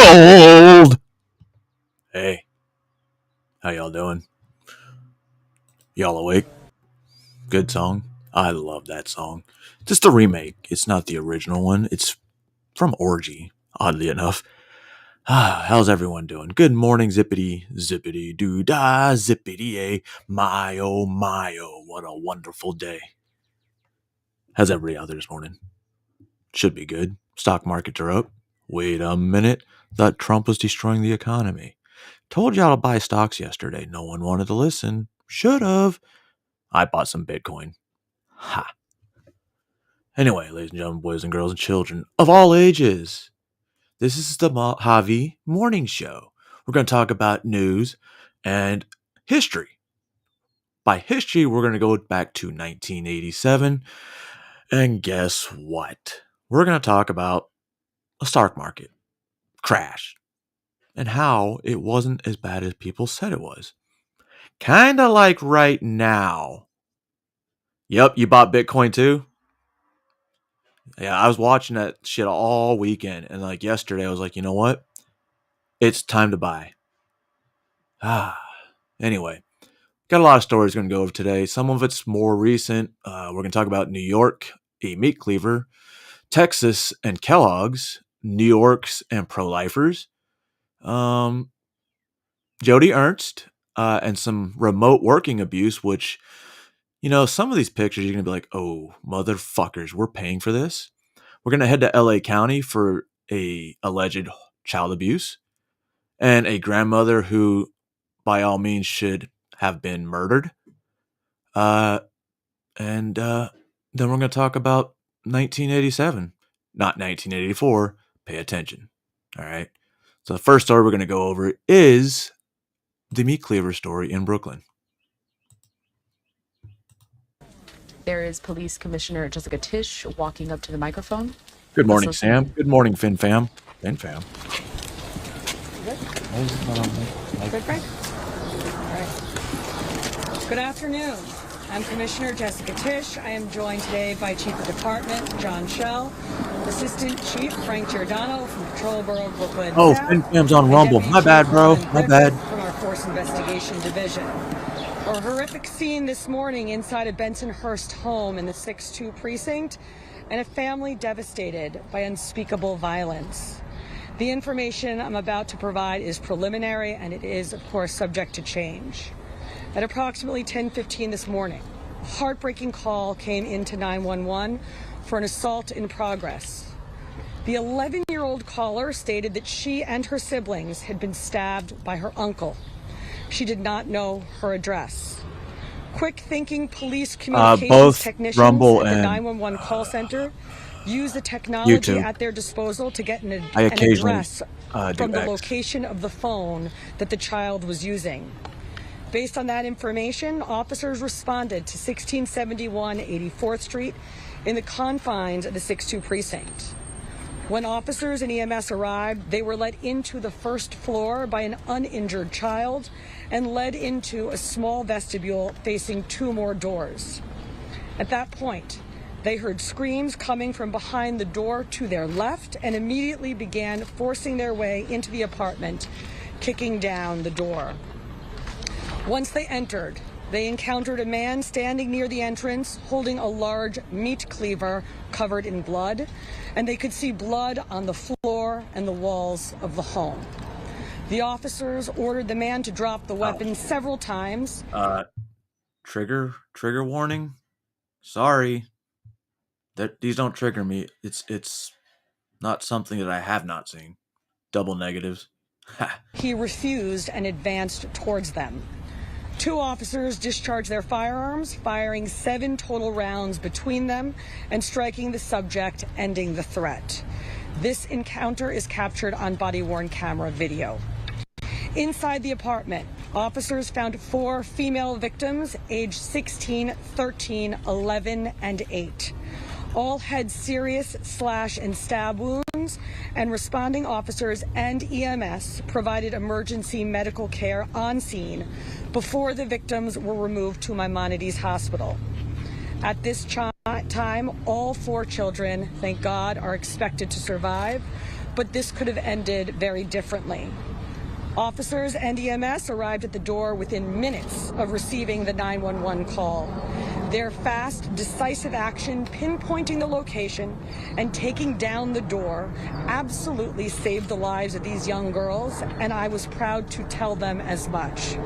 Gold! Hey, how y'all doing? Y'all awake? Good song. I love that song. Just a remake. It's not the original one. It's from Orgy, oddly enough. How's everyone doing? Good morning, zippity, zippity doo dah, zippity a. My oh, my oh, what a wonderful day. How's everybody out there this morning? Should be good. Stock markets are up. Wait a minute. Thought Trump was destroying the economy. Told y'all to buy stocks yesterday. No one wanted to listen. Should've. I bought some Bitcoin. Ha. Anyway, ladies and gentlemen, boys and girls and children of all ages, this is the Havi Morning Show. We're going to talk about news and history. By history, we're going to go back to 1987. And guess what? We're going to talk about a stock market crash and how it wasn't as bad as people said it was. Kind of like right now. Yep, you bought Bitcoin too? Yeah, I was watching that shit all weekend. And like yesterday, I was like, you know what? It's time to buy. Anyway, got a lot of stories going to go over today. Some of it's more recent. We're going to talk about New York, a meat cleaver, Texas and Kellogg's, New York's and pro-lifers, Jody Ernst, and some remote working abuse, which, you know, some of these pictures, you're going to be like, oh, motherfuckers, we're paying for this. We're going to head to LA County for a alleged child abuse and a grandmother who, by all means, should have been murdered. And then we're going to talk about 1987, not 1984. Pay attention. All right. So the first story we're going to go over is the meat cleaver story in Brooklyn. There is Police Commissioner Jessica Tisch walking up to the microphone. Good morning, Sam. Good morning, Fin Fam. Fin Fam. Good, Frank? All right. Good afternoon. I'm Commissioner Jessica Tisch. I am joined today by Chief of Department John Schell, Assistant Chief Frank Giordano from Patrol Borough Brooklyn. Oh, Fin Fam's on Rumble. My bad, bro. My bad. From our Force Investigation Division. A horrific scene this morning inside a Bensonhurst home in the 6-2 precinct, and a family devastated by unspeakable violence. The information I'm about to provide is preliminary, and it is, of course, subject to change. At approximately 10:15 this morning, a heartbreaking call came into 911 for an assault in progress. The 11-year-old caller stated that she and her siblings had been stabbed by her uncle. She did not know her address. Quick-thinking police communications technicians Rumble at the and 911 call center use the technology YouTube. at their disposal to get an occasionally address from the location of the phone that the child was using. Based on that information, officers responded to 1671 84th Street in the confines of the 6-2 precinct. When officers and EMS arrived, they were led into the first floor by an uninjured child and led into a small vestibule facing 2 more doors. At that point, they heard screams coming from behind the door to their left and immediately began forcing their way into the apartment, kicking down the door. Once they entered, they encountered a man standing near the entrance holding a large meat cleaver covered in blood, and they could see blood on the floor and the walls of the home. The officers ordered the man to drop the weapon several times. Trigger warning. Sorry. These don't trigger me. It's not something that I have not seen. Double negatives. He refused and advanced towards them. 2 officers discharged their firearms, firing 7 total rounds between them and striking the subject, ending the threat. This encounter is captured on body-worn camera video. Inside the apartment, officers found 4 female victims aged 16, 13, 11, and 8. All had serious slash and stab wounds, and responding officers and EMS provided emergency medical care on scene before the victims were removed to Maimonides Hospital. At this time, all 4 children, thank God, are expected to survive. but this could have ended very differently. Officers and EMS arrived at the door within minutes of receiving the 911 call. Their fast, decisive action, pinpointing the location and taking down the door, absolutely saved the lives of these young girls, and I was proud to tell them as much.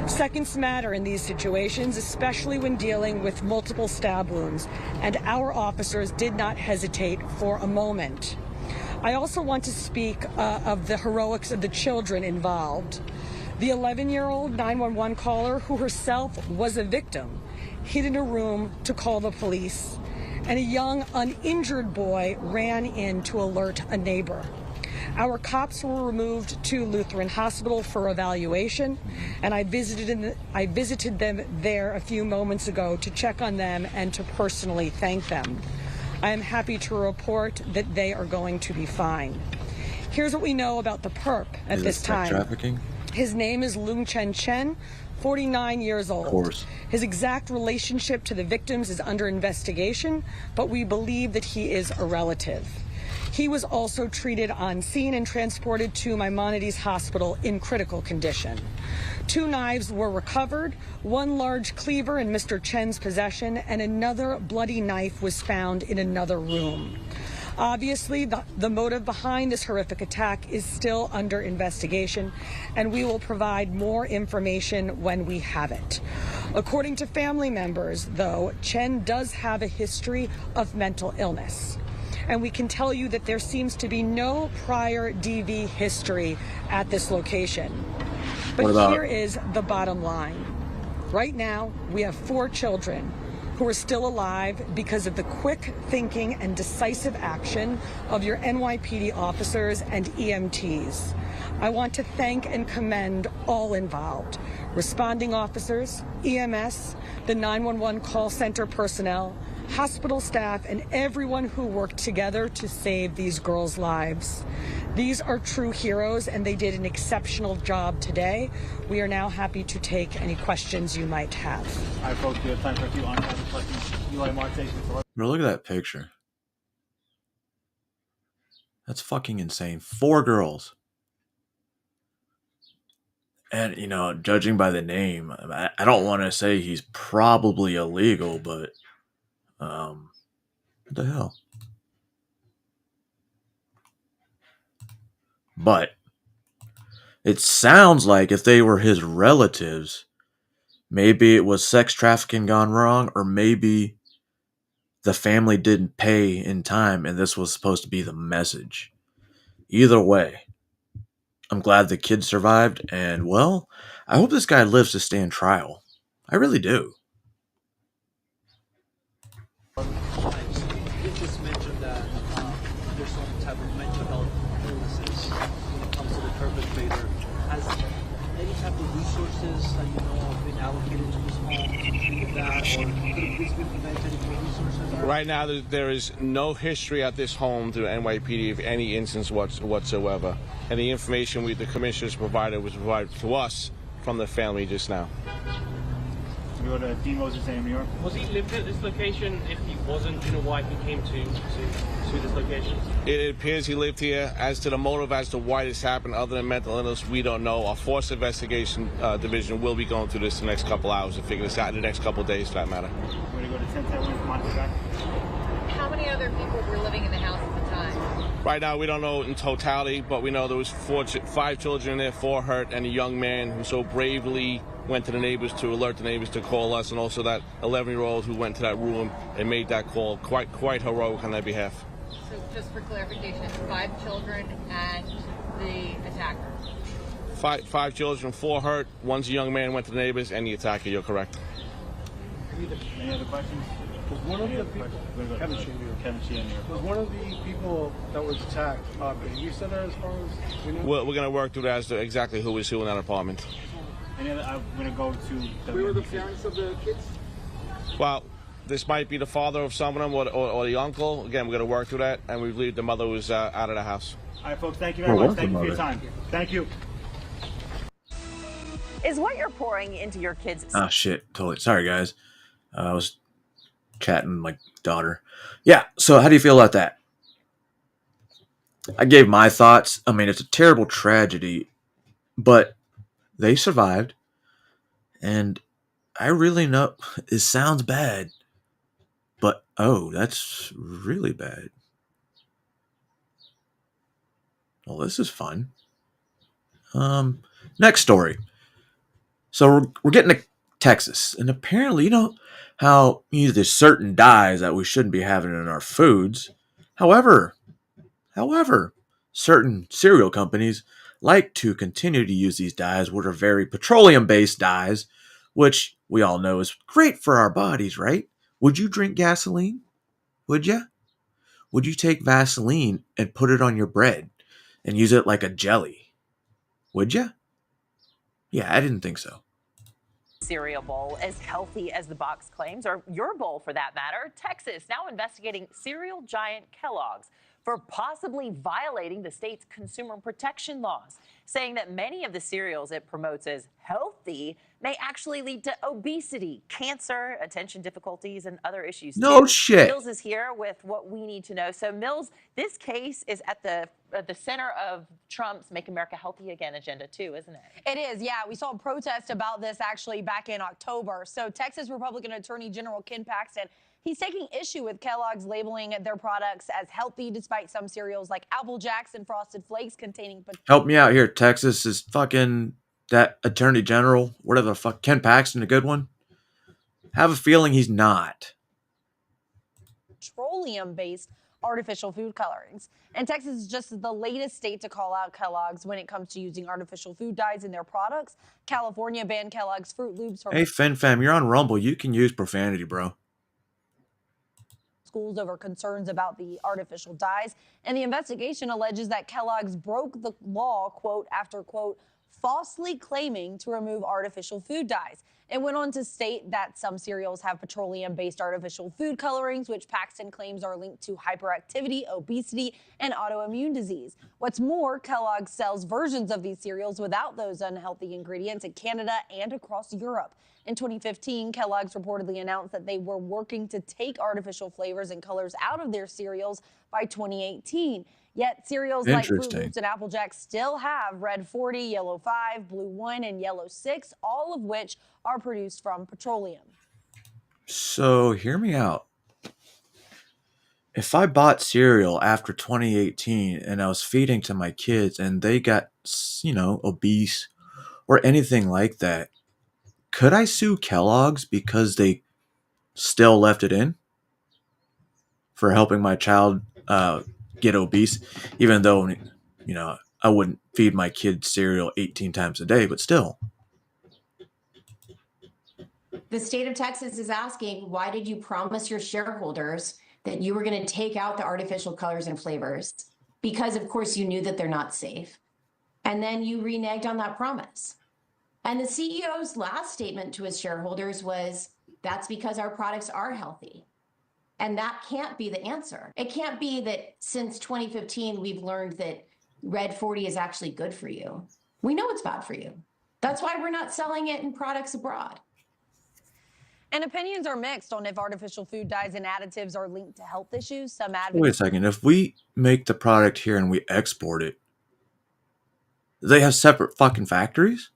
Seconds matter in these situations, especially when dealing with multiple stab wounds, and our officers did not hesitate for a moment. I also want to speak of the heroics of the children involved. The 11-year-old 911 caller, who herself was a victim, hid in a room to call the police, and a young, uninjured boy ran in to alert a neighbor. Our cops were removed to Lutheran Hospital for evaluation, and I visited them there a few moments ago to check on them and to personally thank them. I am happy to report that they are going to be fine. Here's what we know about the perp at this time. Trafficking? His name is Lung Chen, 49 years old. Of course. His exact relationship to the victims is under investigation, but we believe that he is a relative. He was also treated on scene and transported to Maimonides Hospital in critical condition. 2 knives were recovered, 1 large cleaver in Mr. Chen's possession, and another bloody knife was found in another room. Obviously, the motive behind this horrific attack is still under investigation, and we will provide more information when we have it. According to family members, though, Chen does have a history of mental illness. And we can tell you that there seems to be no prior DV history at this location. But here is the bottom line. Right now, we have 4 children who are still alive because of the quick thinking and decisive action of your NYPD officers and EMTs. I want to thank and commend all involved: responding officers, EMS, the 911 call center personnel, hospital staff, and everyone who worked together to save these girls' lives. These are true heroes, and they did an exceptional job today. We are now happy to take any questions you might have. All right, folks, we have time for a few on-time questions. Eli Marte, Bro, look at that picture. That's fucking insane. 4 girls. And, you know, judging by the name, I don't want to say he's probably illegal, but what the hell? But it sounds like if they were his relatives, maybe it was sex trafficking gone wrong, or maybe the family didn't pay in time and this was supposed to be the message. Either way, I'm glad the kid survived, and, well, I hope this guy lives to stand trial. I really do. You just mentioned that there's some type of mental health illnesses when it comes to the perpetrator. Has any type of resources that you know of been allocated to this home to treat that, or could this be prevented if no resources are? Right now, there is no history at this home through NYPD of any instance whatsoever. And the information the commissioners provided was provided to us from the family just now. we go to Dean Moses in New York. Was he lived at this location? If he wasn't, do you know why he came to this location? It appears he lived here. As to the motive as to why this happened, other than mental illness, we don't know. Our Force Investigation Division will be going through this the next couple hours to figure this out in the next couple of days, for that matter. We're going to go to 1010 from Montreal. How many other people were living in the house at the time? Right now, we don't know in totality, but we know there was 5 children in there, 4 hurt, and a young man who so bravely went to the neighbors to alert the neighbors to call us, and also that 11-year-old who went to that room and made that call. Quite heroic on their behalf. So just for clarification, 5 children and the attacker. 5 children, 4 hurt. One's a young man, went to the neighbors, and the attacker. You're correct. Any other questions? Was one of the people, Kevin Sheehan here. was one of the people that was attacked, you said that as far as we know? We're going to work through that as to exactly who was who in that apartment. Any other, I'm going to go to the... We were the parents of the kids? Well, this might be the father of some of them or the uncle. Again, we're going to work through that, and we believe the mother was out of the house. All right, folks, thank you very much. Thank you for your time. Thank you. Is what you're pouring into your kids... Ah, shit. Totally. Sorry, guys. I was chatting with my daughter. Yeah, so how do you feel about that? I gave my thoughts. I mean, it's a terrible tragedy, but they survived. And I really know it sounds bad, but oh, that's really bad. Well, this is fun. Um, Next story. So we're getting to Texas, and apparently, how there's certain dyes that we shouldn't be having in our foods. However, However, certain cereal companies like to continue to use these dyes, which are very petroleum-based dyes, which we all know is great for our bodies, right? Would you drink gasoline? Would you? Would you take Vaseline and put it on your bread and use it like a jelly? Would you? Yeah, I didn't think so. Cereal bowl as healthy as the box claims, or your bowl for that matter. Texas now investigating cereal giant Kellogg's for possibly violating the state's consumer protection laws, saying that many of the cereals it promotes as healthy may actually lead to obesity, cancer, attention difficulties, and other issues No too. shit. Mills is here with what we need to know. So Mills, this case is at the center of Trump's Make America Healthy Again agenda too, isn't it? It is, yeah. We saw a protest about this actually back in October. So Texas Republican Attorney General Ken Paxton, he's taking issue with Kellogg's labeling their products as healthy despite some cereals like Apple Jacks and Frosted Flakes containing. Help me out here. Texas is fucking that attorney general, whatever the fuck, Ken Paxton, a good one? Have a feeling he's not. Petroleum-based artificial food colorings. And Texas is just the latest state to call out Kellogg's when it comes to using artificial food dyes in their products. California banned Kellogg's Fruit Loops from Hey, FinFam, you're on Rumble. You can use profanity, bro. schools over concerns about the artificial dyes. And the investigation alleges that Kellogg's broke the law, quote, after, quote, falsely claiming to remove artificial food dyes. It went on to state that some cereals have petroleum-based artificial food colorings, which Paxton claims are linked to hyperactivity, obesity, and autoimmune disease. What's more, Kellogg sells versions of these cereals without those unhealthy ingredients in Canada and across Europe. In 2015, Kellogg's reportedly announced that they were working to take artificial flavors and colors out of their cereals by 2018. Yet cereals like Fruit Loops and Apple Jacks still have red 40, yellow 5, blue 1, and yellow 6, all of which are produced from petroleum. So hear me out. If I bought cereal after 2018 and I was feeding to my kids and they got, obese or anything like that, could I sue Kellogg's because they still left it in for helping my child get obese, even though, I wouldn't feed my kids cereal 18 times a day, but still. The state of Texas is asking, why did you promise your shareholders that you were going to take out the artificial colors and flavors? Because, of course, you knew that they're not safe. And then you reneged on that promise. And the CEO's last statement to his shareholders was, that's because our products are healthy. And that can't be the answer. It can't be that since 2015, we've learned that red 40 is actually good for you. We know it's bad for you. That's why we're not selling it in products abroad. And opinions are mixed on if artificial food dyes and additives are linked to health issues. Some advocates. Wait a second. If we make the product here and we export it, they have separate fucking factories?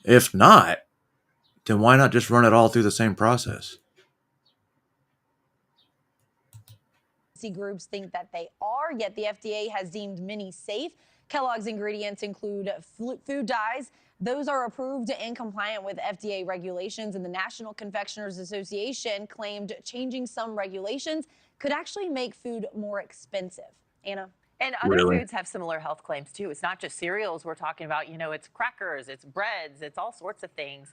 If not, then why not just run it all through the same process? Groups think that they are, yet the FDA has deemed many safe. Kellogg's ingredients include food dyes. Those are approved and compliant with FDA regulations, and the National Confectioners Association claimed changing some regulations could actually make food more expensive. Anna? And other foods have similar health claims, too. It's not just cereals we're talking about. It's crackers, it's breads, it's all sorts of things.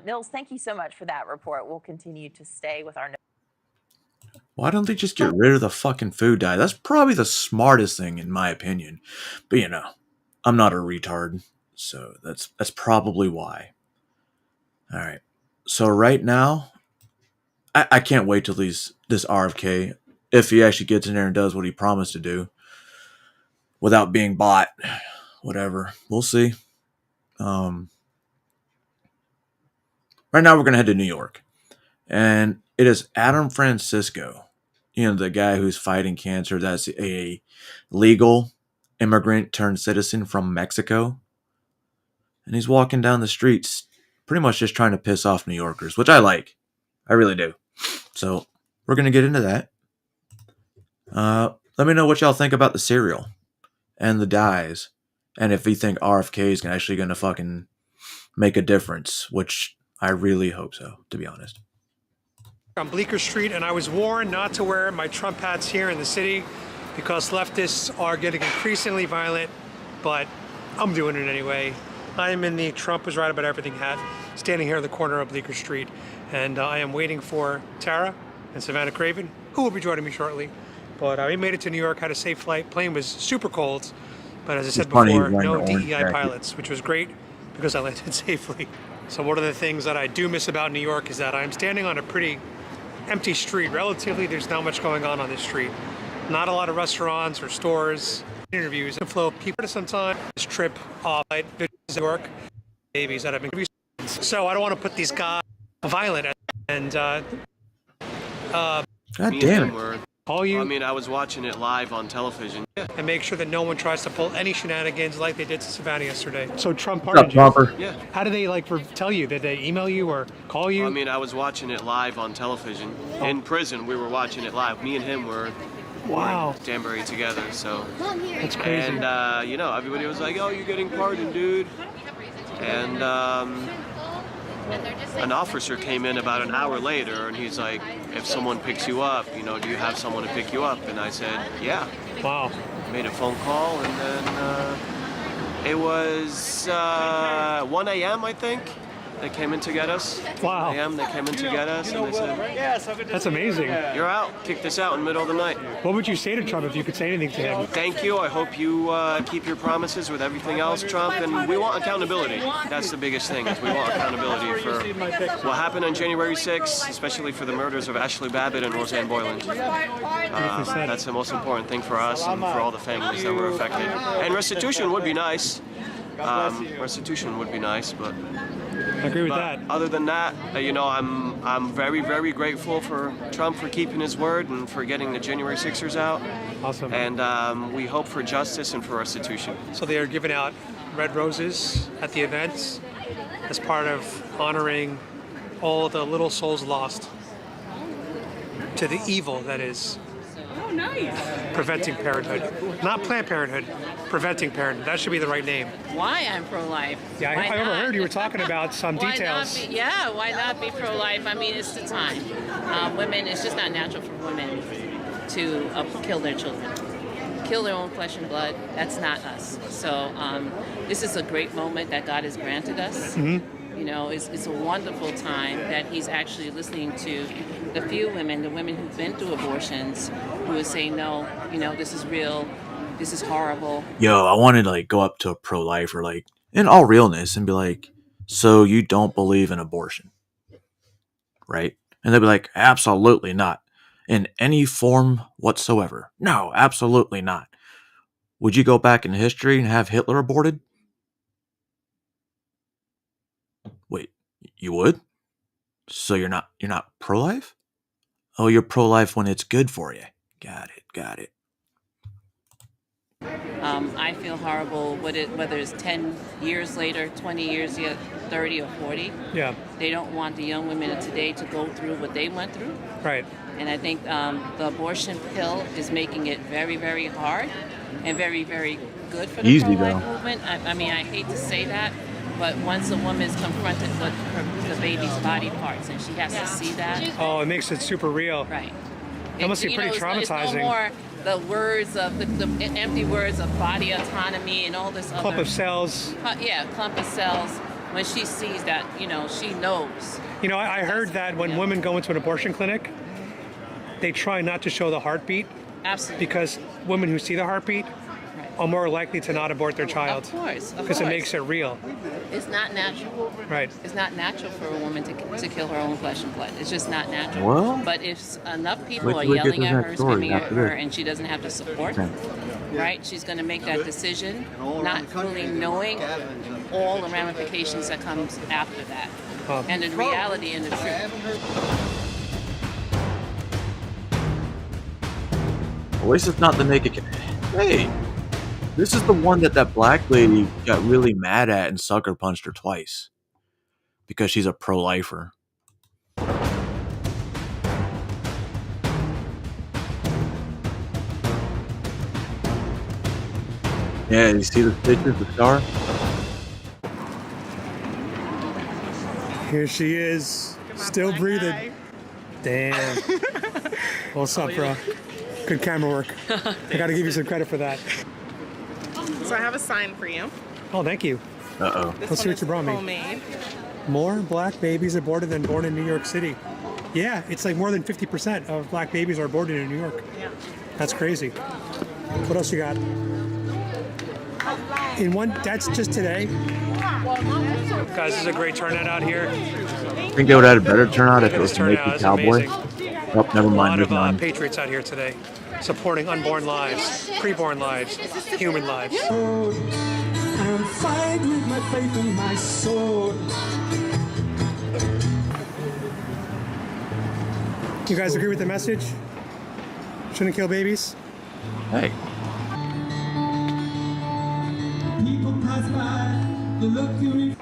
Mills, thank you so much for that report. We'll continue to stay with our... Why don't they just get rid of the fucking food dye? That's probably the smartest thing, in my opinion. But, I'm not a retard, so that's probably why. All right. So right now, I can't wait till this RFK, if he actually gets in there and does what he promised to do, without being bought. Whatever. We'll see. Right now, we're going to head to New York. And it is Adam Francisco. the guy who's fighting cancer that's a legal immigrant turned citizen from Mexico. And he's walking down the streets pretty much just trying to piss off New Yorkers, which I like. I really do. So we're going to get into that. Let me know what y'all think about the cereal and the dyes. And if you think RFK is actually going to fucking make a difference, which I really hope so, to be honest. On Bleecker Street, and I was warned not to wear my Trump hats here in the city because leftists are getting increasingly violent, but I'm doing it anyway. I'm in the Trump is right about everything hat, standing here in the corner of Bleecker Street, and I am waiting for Tara and Savannah Craven, who will be joining me shortly. But we made it to New York, had a safe flight. Plane was super cold, but as I said before, no DEI pilots, which was great because I landed safely. So one of the things that I do miss about New York is that I'm standing on a pretty empty street. Relatively, there's not much going on this street. Not a lot of restaurants or stores, interviews, and flow. People sometimes this trip off New York, babies that have been. So I don't want to put these guys violent and God damn it. Call you. I mean, I was watching it live on television. And make sure that no one tries to pull any shenanigans like they did to Savannah yesterday. So Trump What's up, pardoned you. Yeah. How did they tell you? Did they email you or call you? I mean, I was watching it live on television. In prison, we were watching it live. Me and him were Danbury together, so. That's crazy. And, everybody was like, oh, you're getting pardoned, dude. And, an officer came in about an hour later, and he's like, if someone picks you up, do you have someone to pick you up? And I said, yeah. Wow. Made a phone call, and then it was 1 a.m., I think. They came in to get us. Wow. 1 a.m. They came in to get us, and they said, that's amazing. You're out. Kicked us out in the middle of the night. What would you say to Trump if you could say anything to him? Thank you. I hope you keep your promises with everything else, Trump. And we want accountability. That's the biggest thing, is we want accountability for what happened on January 6th, especially for the murders of Ashley Babbitt and Roseanne Boyland. That's the most important thing for us and for all the families that were affected. And restitution would be nice. Restitution would be nice, but... I agree with that. Other than that, I'm very, very grateful for Trump for keeping his word and for getting the January 6ers out. Awesome. And we hope for justice and for restitution. So they are giving out red roses at the events as part of honoring all the little souls lost to the evil that is preventing parenthood. Not Planned Parenthood, preventing parenthood. That should be the right name. Why I'm pro-life? Yeah, I overheard you were talking about some details. Why not be pro-life? I mean, it's the time. Women, it's just not natural for women to kill their children. Kill their own flesh and blood. That's not us. So this is a great moment that God has granted us. Mm-hmm. It's a wonderful time that he's actually listening to the few women, the women who've been through abortions, who are saying, no, this is real, this is horrible. Yo, I wanted to go up to a pro-lifer, in all realness, and be like, so you don't believe in abortion, right? And they'd be like, absolutely not. In any form whatsoever. No, absolutely not. Would you go back in history and have Hitler aborted? Wait, you would? So you're not pro-life? Oh, you're pro-life when it's good for you. Got it. I feel horrible whether it's 10 years later, 20 years yet, 30 or 40. Yeah. They don't want the young women of today to go through what they went through. Right. And I think the abortion pill is making it very, very hard and very, very good for the pro-life movement. I mean, I hate to say that, but once a woman is confronted with the baby's body parts and she has to see that. Oh, it makes it super real. Right. That must be pretty traumatizing. It's no more the words of the empty words of body autonomy and all this other clump of cells. Clump of cells. When she sees that, she knows. I heard that when women go into an abortion clinic, they try not to show the heartbeat. Absolutely. Because women who see the heartbeat are more likely to not abort their child. Of course. Because it makes it real. It's not natural. Right. It's not natural for a woman to kill her own flesh and blood. It's just not natural. Well, but if enough people are yelling at her, screaming at her, and she doesn't have the support, right, she's going to make that decision, not fully knowing all the ramifications that comes after that. And the reality and the truth. At least it's not the naked. Hey, this is the one that black lady got really mad at and sucker punched her twice because she's a pro-lifer. Yeah, you see the pictures, the star? Here she is, still breathing. Damn. What's up, bro? Good camera work. I gotta give you some credit for that. So I have a sign for you. Oh, thank you. Uh-oh. Let's see what you brought me. Homemade. More black babies aborted than born in New York City. Yeah, it's like more than 50% of black babies are aborted in New York. Yeah. That's crazy. What else you got? In one, that's just today. Guys, this is a great turnout out here. I think they would have had a better turnout if it was a naked cowboy. Oh, never mind. A lot of patriots out here today, supporting unborn lives, preborn lives, human lives. I'm fighting with my faith and my sword. You guys agree with the message? Shouldn't kill babies? Hey. People pass by, they look you.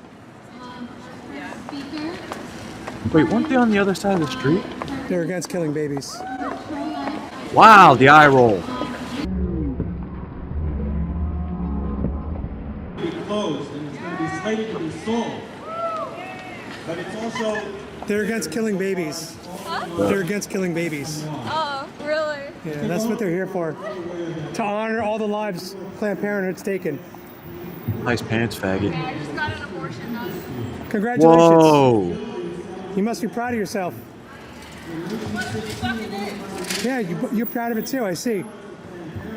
Wait, weren't they on the other side of the street? They're against killing babies. Wow, the eye roll. Be closed and it's going to be slated to be sold. But it's also. They're against killing babies. They're against killing babies. Oh, really? Yeah, that's what they're here for. To honor all the lives Planned Parenthood's taken. Nice pants, faggot. Yeah, I just got an abortion done. Congratulations. Whoa. You must be proud of yourself. Yeah, you're proud of it too, I see.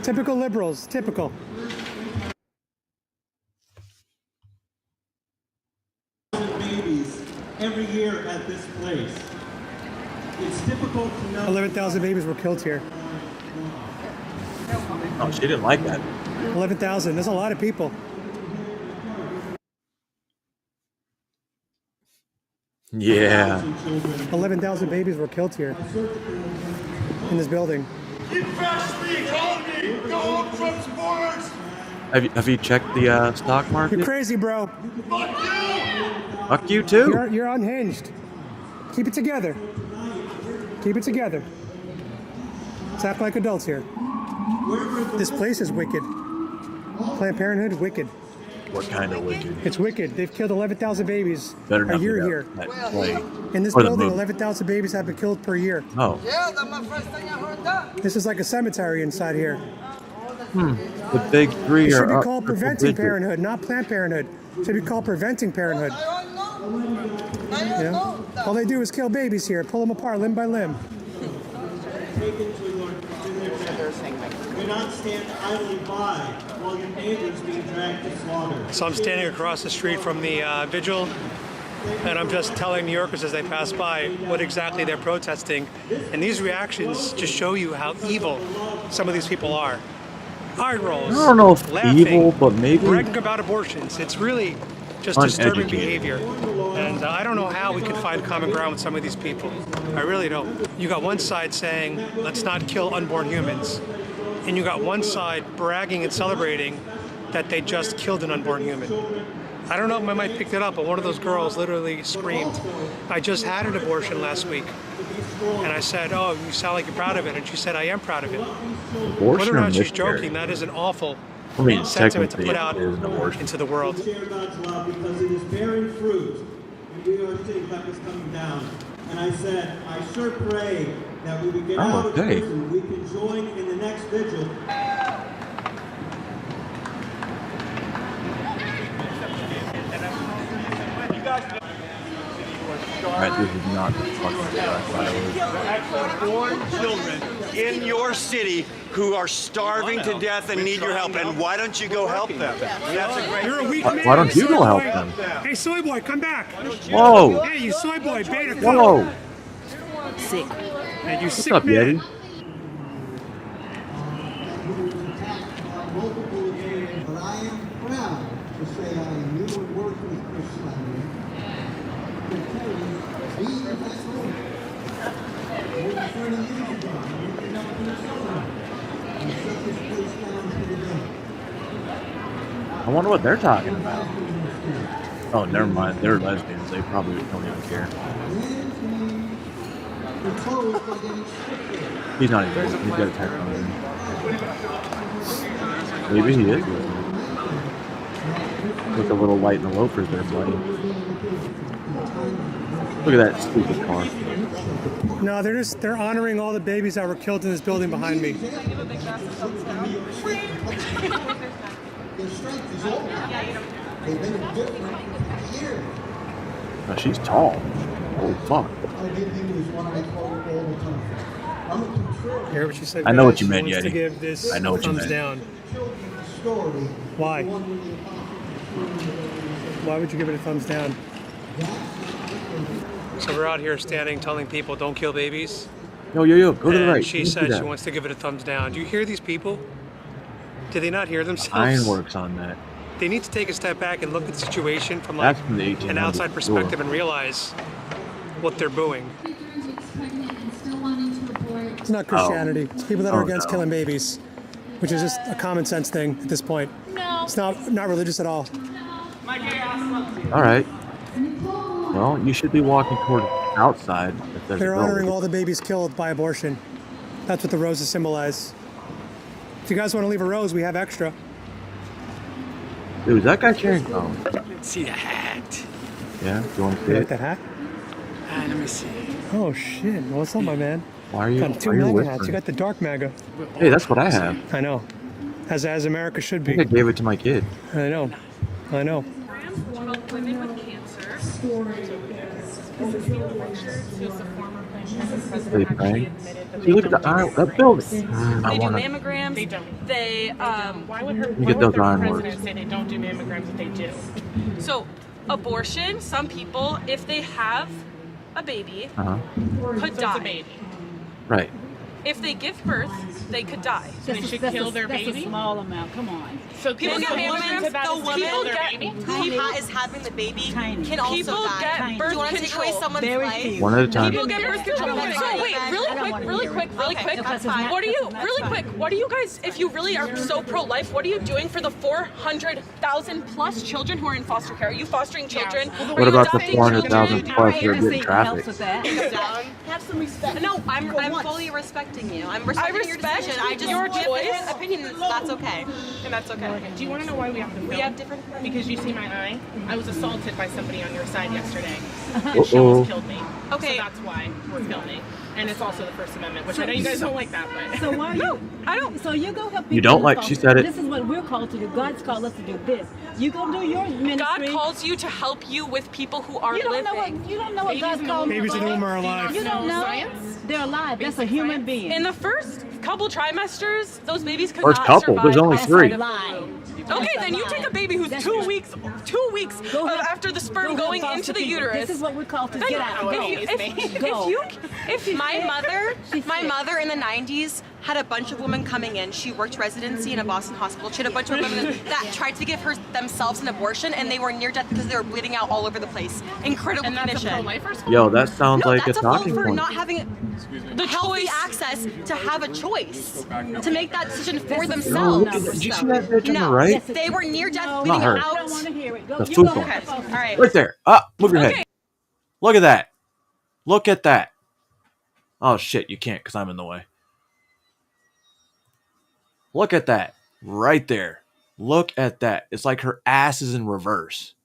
Typical liberals, typical. Babies every year at this place. It's difficult to know. 11,000 babies were killed here. Oh, she didn't like that. 11,000, that's a lot of people. Yeah. 11,000 babies were killed here in this building. Have you checked the stock market? You're crazy, bro. Fuck you too. You're unhinged. Keep it together. Keep it together. Let's act like adults here. This place is wicked. Planned Parenthood, wicked. What kind of wicked? It's wicked. They've killed 11,000 babies Better a year here. In this building, 11,000 babies have been killed per year. Oh. This is like a cemetery inside here. The big three It are should be up called triple Preventing digit. Parenthood, not Planned Parenthood. It should be called Preventing Parenthood. You know? All they do is kill babies here, pull them apart limb by limb. Do not stand idly by while your neighbors being dragged to slaughter. So I'm standing across the street from the vigil, and I'm just telling New Yorkers as they pass by what exactly they're protesting. And these reactions just show you how evil some of these people are. Eye rolls, I don't know if laughing, evil, but maybe bragging about abortions. It's really just disturbing uneducated. behavior. And I don't know how we could find common ground with some of these people. I really don't. You got one side saying, let's not kill unborn humans. And you got one side bragging and celebrating that they just killed an unborn human. I don't know if my mic picked it up, but one of those girls literally screamed, I just had an abortion last week. And I said, oh, you sound like you're proud of it. And she said, I am proud of it. Whether or not she's joking, that is an awful sentiment to put out into the world. Share God's love because it is bearing fruit, and we are seeing that was coming down. And I said, I sure pray that we would get out of prison, we can join in the next vigil. Alright, this is not the fucking Born children in your city who are starving to death and need your help, and why don't you go help them? That's a great. You're a weak Why- man. why don't you soy go help boy. them? Hey, soy boy, come back. Whoa. Hey, you soy boy, beta. Come. Whoa. Sick. Hey, you What's sick up, man. Yeti? But I am proud to say I knew and worked with Chris Slattery to tell you, being the best home. More than 30 years ago, I worked it out in the summer. I wonder what they're talking about. Oh, never mind. They're lesbians. They probably don't even care. He's not even. He's got a tattoo on him. Maybe he is. With a little light in the loafers there, buddy. Look at that stupid car. No, they're honoring all the babies that were killed in this building behind me. Oh, she's tall. Holy fuck. Hear what she said? I know what guys? you She meant, wants to Yeti. give this I know what you thumbs meant. down. Why? Why would you give it a thumbs down? So we're out here standing, telling people don't kill babies. Yo, go to the right. She said she wants to give it a thumbs down. Do you hear these people? Do they not hear themselves? Ironworks on that. They need to take a step back and look at the situation from That's from the 1800s. an outside perspective and realize what they're booing. It's not Christianity. It's people that are against killing babies, which is just a common sense thing at this point. No. It's not religious at all. All right. Well, you should be walking toward outside. If there's They're a honoring all the babies killed by abortion. That's what the roses symbolize. If you guys want to leave a rose, we have extra. Dude, is that guy carrying? Oh. See the hat. Yeah. Do you want to see You it? like that hat? Let me see. Oh shit! What's up, my man? Why are you? Got two why are you MAGA whispering? hats. You got the dark MAGA. Hey, that's what I have. I know. As America should I be. think I gave it to my kid. I know. I know. 12 women with cancer. This is the lecture to the former president They actually praying? admitted that See, look at the iron. That building. they I do want to. mammograms. They don't. They why would her You get those ironworks. president say they don't do mammograms if they do? So abortion, some people, if they have a baby, could die. Right. If they give birth, they could die. So they should kill their baby? That's a small amount, come on. So people get mammograms, people is having the baby can also people die. get birth Do you want to take away control. someone's life? One at a time. People get birth control. So wait, really quick. What are you, what are you guys, if you really are so pro-life, what are you doing for the 400,000 plus children who are in foster care? Are you fostering children? What about the 400,000 plus who are getting trafficked? Have some respect. No, I'm fully respecting you. I'm respecting your decision. I just your give choice. an opinion. That's okay. And that's okay. Do you want to know why we have to film? We have different. Because you see my eye? I was assaulted by somebody on your side yesterday. Uh-oh. And she almost killed me. Okay. So that's why we're filming. And it's also the First Amendment, which I know you guys don't like that, but... So why are you? No, I don't. So you go help people. You don't in like- foster she said it. This is what we're called to do. God's called us to do this. You gonna do your ministry. God calls you to help you with people who are You don't living. know what God's called. Babies in the womb are alive. You don't know. Science? They're alive. That's a human being. In the first couple trimesters, those babies could First not couple. survive. There's only 3. Okay, then you take a baby who's 2 weeks after the sperm going into the uterus. This is what we're called to get out. If my mother in the 90s had a bunch of women coming in. She worked residency in a Boston hospital. She had a bunch of women that tried to give themselves an abortion, and they were near death because they were bleeding out all over the place. Incredible condition. Yo, that sounds No, like a that's a vote talking for point. not having the healthy access to have a choice, to make that decision for Oh, themselves. look at that. Did you see that bitch on the No, right? they were near death, Not bleeding her. out. I don't want to hear it. The You food go one. Okay, all right. Right there. Ah, move your head. Look at that. Look at that. Oh, shit. You can't because I'm in the way. Look at that. Right there. Look at that. It's like her ass is in reverse.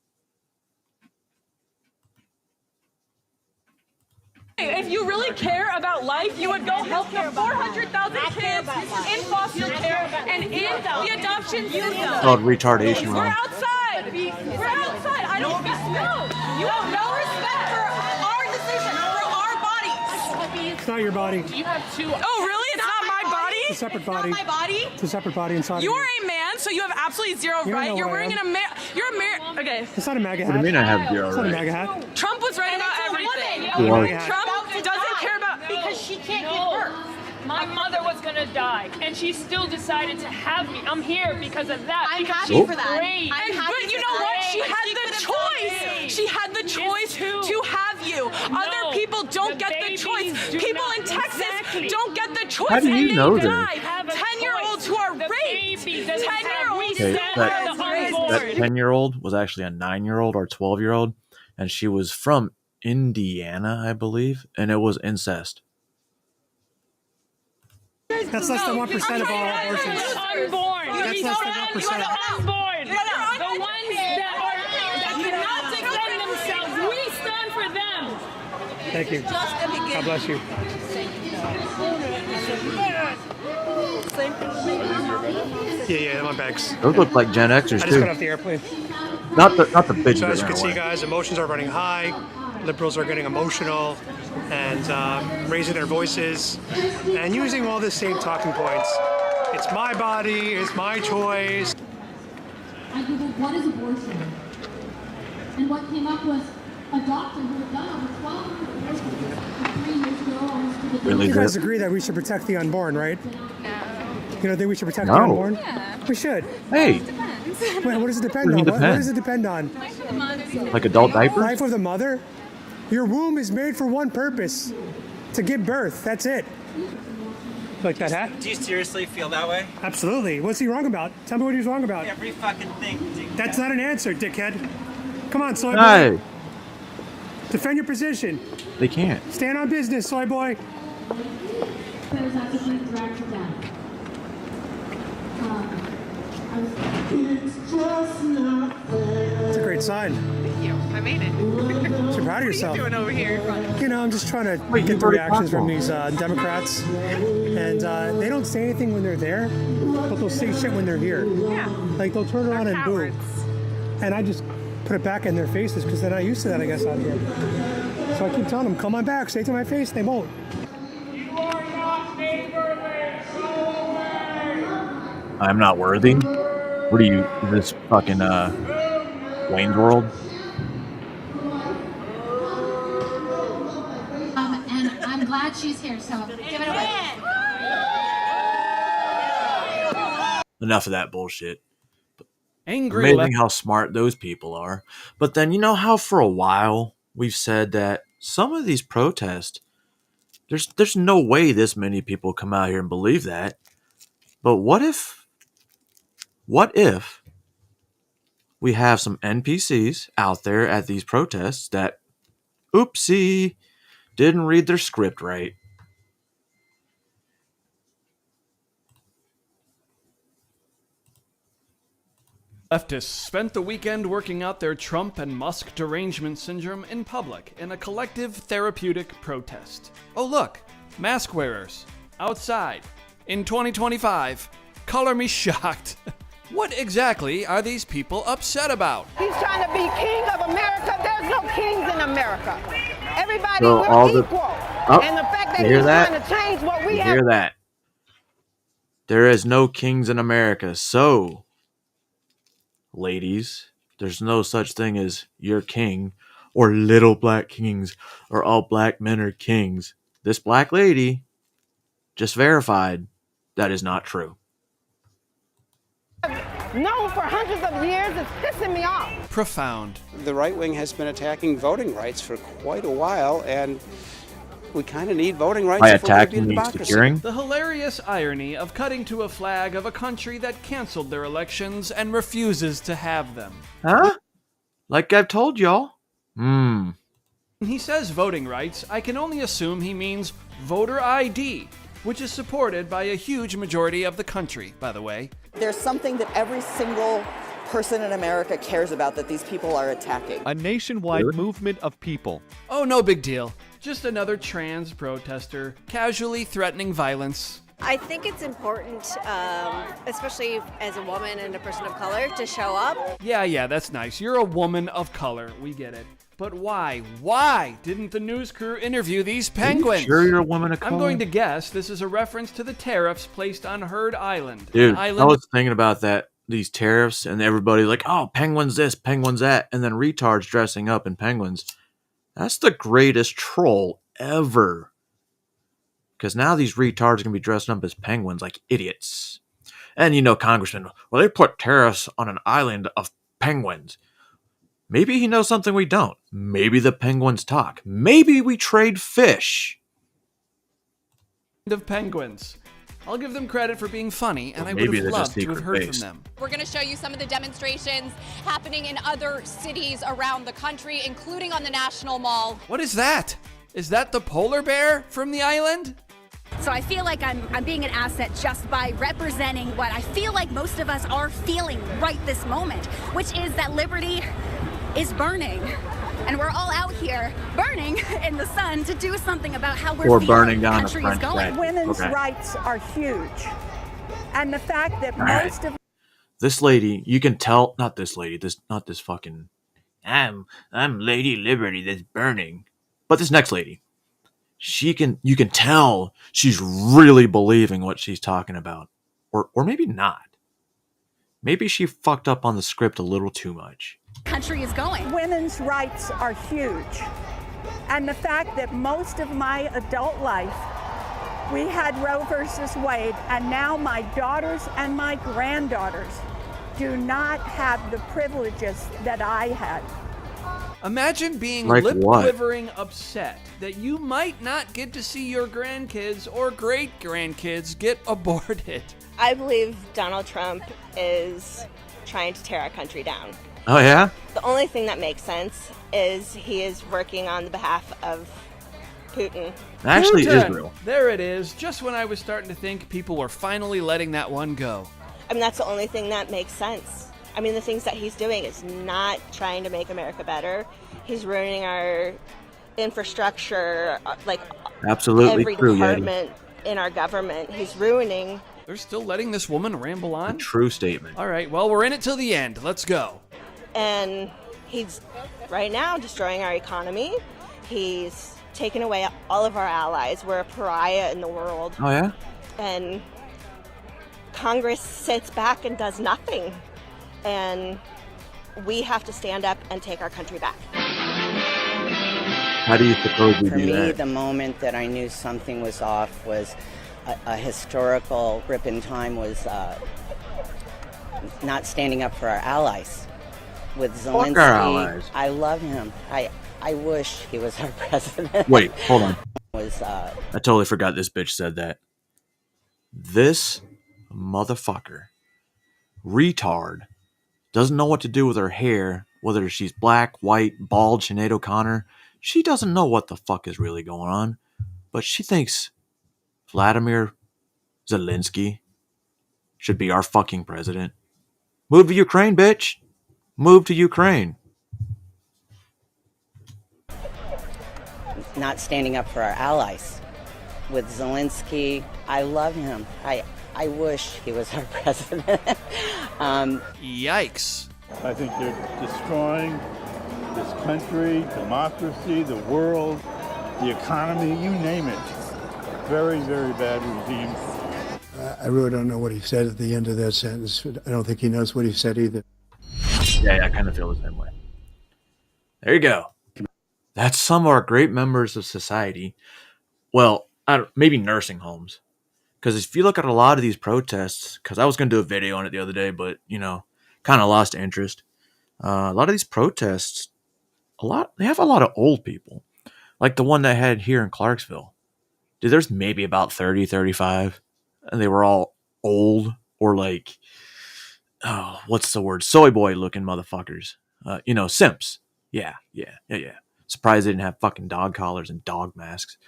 If you really care about life, you would go help the 400,000 kids in foster care and in the adoption system. It's called retardation, We're Ron. outside. We're outside. I don't no. You have no respect for our decision, for our bodies. It's not your body. You have two. Oh, really? It's not my body? It's a separate body. My body? It's a separate body inside. You of are a man, so you have absolutely zero You don't know right. You're what I wearing am. You're a man. Okay. It's not a MAGA hat. What do you mean I have zero It's not a right? MAGA hat. Trump was right about everything. You are. Trump doesn't care about because she can't give birth. My mother was gonna die, and she still decided to have me. I'm here because of that. I'm because happy she's for that. great. I'm happy But you for know that. what? She had She the could've choice. done it. She had the choice to have you. Other people don't get the choice. People in Texas don't get the choice, How do you and know they that? die. 10-year-olds who are raped. 10-year-olds Okay, that are raped. that 10-year-old was actually a 9-year-old or 12-year-old, and she was from Indiana, I believe, and it was incest. That's less than 1% of all abortions. Unborn. That's less than 1%. Unborn. The ones that cannot defend themselves. We stand for them. Thank you. God bless you. Yeah, my bags. Those look like Gen Xers I just too. got off the airplane. Not the bitches. So as that you can ran see, away. guys, emotions are running high. Liberals are getting emotional and raising their voices and using all the same talking points. It's my body, it's my choice. I googled what is abortion, and what came up was a doctor who had done over 1,200 abortions 3 years ago, almost to the day. You guys agree that we should protect the unborn, right? You don't think we should protect the No. unborn? Yeah. We should. Hey, Wait, what does it depend What on? does it What depend? does it depend on? like adult diapers? Life of the mother? Your womb is made for one purpose, to give birth. That's it. Like that hat? Do you seriously feel that way? Absolutely. What's he wrong about? Tell me what he's wrong about. Every fucking thing, dickhead. That's not an answer, dickhead. Come on, soy Hey. boy. Defend your position. They can't. Stand on business, soy boy. There's actually dragged her down. It's a great sign. Thank you. I made it. So proud of yourself. What are you doing over here? You know, I'm just trying to Wait, get you've the already reactions talked from to these Democrats. And they don't say anything when they're there, but they'll say shit when they're here. Yeah. Like they'll turn around and cowards. boo. And I just put it back in their faces because they're not used to that, I guess, out here. So I keep telling them, come on back, say it to my face. They won't. I'm not worthy. What are you? This fucking Wayne's World? And I'm glad she's here, so give it away. Enough of that bullshit. Angry Amazing how smart those people are. But then you know how for a while we've said that some of these protests, there's no way this many people come out here and believe that. But what if we have some NPCs out there at these protests that, oopsie, didn't read their script right? Leftists spent the weekend working out their Trump and Musk derangement syndrome in public in a collective therapeutic protest. Oh look, mask wearers, outside, in 2025. Color me shocked. What exactly are these people upset about? He's trying to be king of America. There's no kings in America. Everybody, So we're all the- equal. Oh, and the fact that you hear he's that? trying to change what we You have. hear that? There is no kings in America. So, ladies, there's no such thing as your king or little black kings or all black men are kings. This black lady just verified that is not true. Known for hundreds of years. It's pissing me off. Profound. The right wing has been attacking voting rights for quite a while, and we kind of need voting rights By if we're going to be a attacking means democracy. securing? The hilarious irony of cutting to a flag of a country that canceled their elections and refuses to have them. Huh? Like I've told y'all. When he says voting rights, I can only assume he means voter ID, which is supported by a huge majority of the country, by the way. There's something that every single person in America cares about that these people are attacking. A nationwide movement of people. Oh, no big deal. Just another trans protester casually threatening violence. I think it's important, especially as a woman and a person of color, to show up. Yeah, that's nice. You're a woman of color. We get it. But why? Why didn't the news crew interview these penguins? Sure you're a woman of color? I'm going to guess this is a reference to the tariffs placed on Heard Island. Dude, An I island was thinking about that, these tariffs, and everybody like, oh, penguins this, penguins that, and then retards dressing up in penguins. That's the greatest troll ever. Because now these retards are going to be dressed up as penguins like idiots. And you know, Congressman, well, they put tariffs on an island of penguins. Maybe he knows something we don't. Maybe the penguins talk. Maybe we trade fish. of penguins. I'll give them credit for being funny, and Or I would maybe have they're just loved to have heard from secret-based. them. We're going to show you some of the demonstrations happening in other cities around the country, including on the National Mall. What is that? Is that the polar bear from the island? So I feel like I'm being an asset just by representing what I feel like most of us are feeling right this moment, which is that liberty is burning. And we're all out here burning in the sun to do something about how we're feeling burning the down a country French is going. flag. Women's Okay. rights are huge. And the fact that All right. most of This lady, you can tell, not this lady, not this fucking, I'm Lady Liberty that's burning. But this next lady, you can tell she's really believing what she's talking about. Or maybe not. Maybe she fucked up on the script a little too much. Country is going. women's rights are huge. And the fact that most of my adult life, we had Roe versus Wade, and now my daughters and my granddaughters do not have the privileges that I had. Imagine being Like lip what? quivering upset that you might not get to see your grandkids or great grandkids get aborted. I believe Donald Trump is trying to tear our country down. Oh, yeah? The only thing that makes sense is he is working on the behalf of Putin. Actually, Putin. Israel. There it is, just when I was starting to think people were finally letting that one go. I mean, that's the only thing that makes sense. I mean, the things that he's doing is not trying to make America better. He's ruining our infrastructure, like Absolutely every true, Yeti. department in our government. He's ruining. They're still letting this woman ramble on? True statement. All right, well, we're in it till the end. Let's go. And he's right now destroying our economy. He's taken away all of our allies. We're a pariah in the world. Oh, yeah? And Congress sits back and does nothing. And we have to stand up and take our country back. How do you suppose we For do me, that? the moment that I knew something was off was a historical rip in time was not standing up for our allies. With Zelensky, our allies. I love him. I wish he was our president. Wait, hold on. Was I totally forgot this bitch said that. This motherfucker, retard, doesn't know what to do with her hair, whether she's black, white, bald, Sinead O'Connor. She doesn't know what the fuck is really going on, but she thinks Vladimir Zelensky should be our fucking president. Move to Ukraine, bitch. Move to Ukraine. not standing up for our allies. With Zelensky, I love him. I wish he was our president. Yikes. I think they're destroying this country, democracy, the world, the economy, you name it. Very, very bad regime. I really don't know what he said at the end of that sentence. I don't think he knows what he said either. Yeah, I kind of feel the same way. There you go. That's some of our great members of society. Well, maybe nursing homes. Because if you look at a lot of these protests, because I was going to do a video on it the other day, but, kind of lost interest. A lot of these protests, they have a lot of old people. Like the one that I had here in Clarksville. Dude, there's maybe about 30, 35. And they were all old or like, what's the word? Soy boy looking motherfuckers. Simps. Yeah. Surprised they didn't have fucking dog collars and dog masks.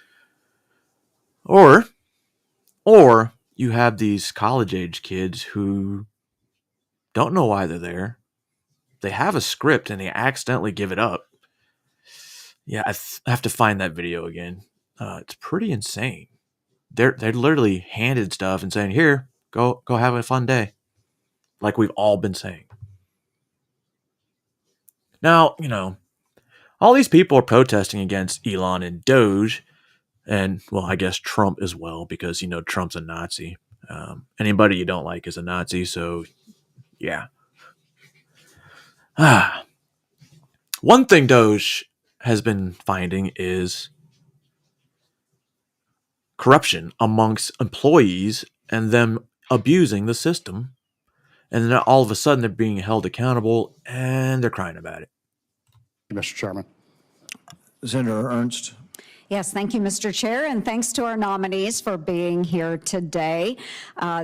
Or you have these college-age kids who don't know why they're there. They have a script and they accidentally give it up. Yeah, I have to find that video again. It's pretty insane. They're literally handed stuff and saying, "Here, go have a fun day," like we've all been saying. Now, all these people are protesting against Elon and Doge. And, well, I guess Trump as well, because, Trump's a Nazi. Anybody you don't like is a Nazi, so, yeah. One thing Doge has been finding is corruption amongst employees and them abusing the system. And then all of a sudden they're being held accountable and they're crying about it. Mr. Chairman. Senator Ernst. Yes, thank you, Mr. Chair, and thanks to our nominees for being here today.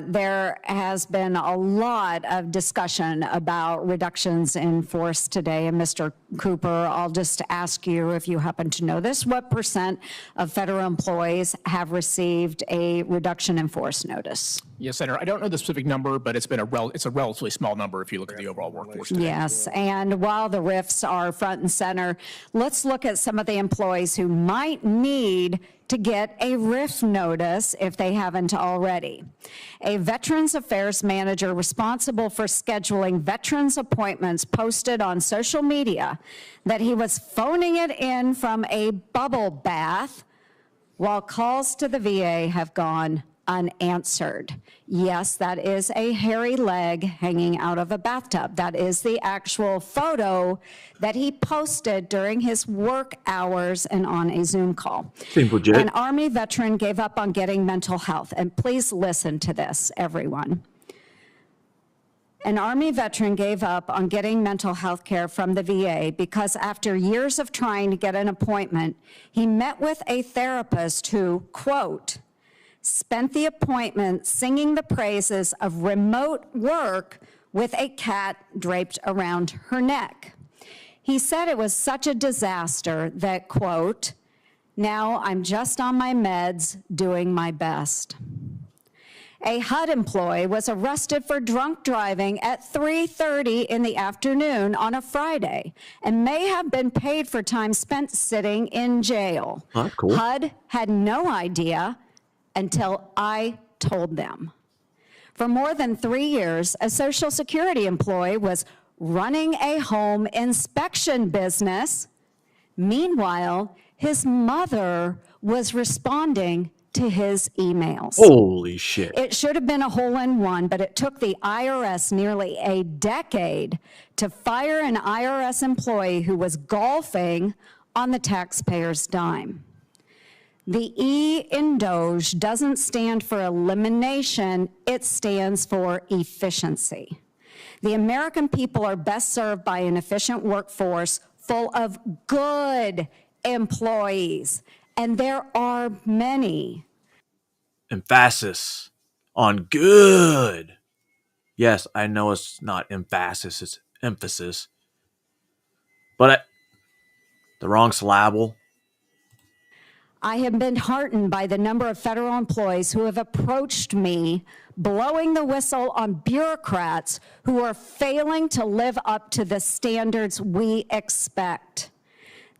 There has been a lot of discussion about reductions in force today, and Mr. Cooper, I'll just ask you if you happen to know this, what % of federal employees have received a reduction in force notice? Yes, Senator. I don't know the specific number, but it's a relatively small number if you look at the overall workforce today. Yes, and while the RIFs are front and center, let's look at some of the employees who might need to get a RIF notice if they haven't already. A Veterans Affairs manager responsible for scheduling veterans appointments posted on social media that he was phoning it in from a bubble bath while calls to the VA have gone unanswered. Yes, that is a hairy leg hanging out of a bathtub. That is the actual photo that he posted during his work hours and on a Zoom call. Seems legit. An Army veteran gave up on getting mental health, and please listen to this, everyone. An Army veteran gave up on getting mental health care from the VA because after years of trying to get an appointment, he met with a therapist who, quote, spent the appointment singing the praises of remote work with a cat draped around her neck. He said it was such a disaster that, quote, now I'm just on my meds doing my best. A HUD employee was arrested for drunk driving at 3:30 in the afternoon on a Friday and may have been paid for time spent sitting in jail. Oh, that's cool. HUD had no idea until I told them. For more than 3 years, a Social Security employee was running a home inspection business. Meanwhile, his mother was responding to his emails. Holy shit. It should have been a hole-in-one, but it took the IRS nearly a decade to fire an IRS employee who was golfing on the taxpayer's dime. The E in DOGE doesn't stand for elimination, it stands for efficiency. The American people are best served by an efficient workforce full of good employees, and there are many. Emphasis on good. Yes, I know it's not emphasis, it's emphasis. But the wrong syllable. I have been heartened by the number of federal employees who have approached me blowing the whistle on bureaucrats who are failing to live up to the standards we expect.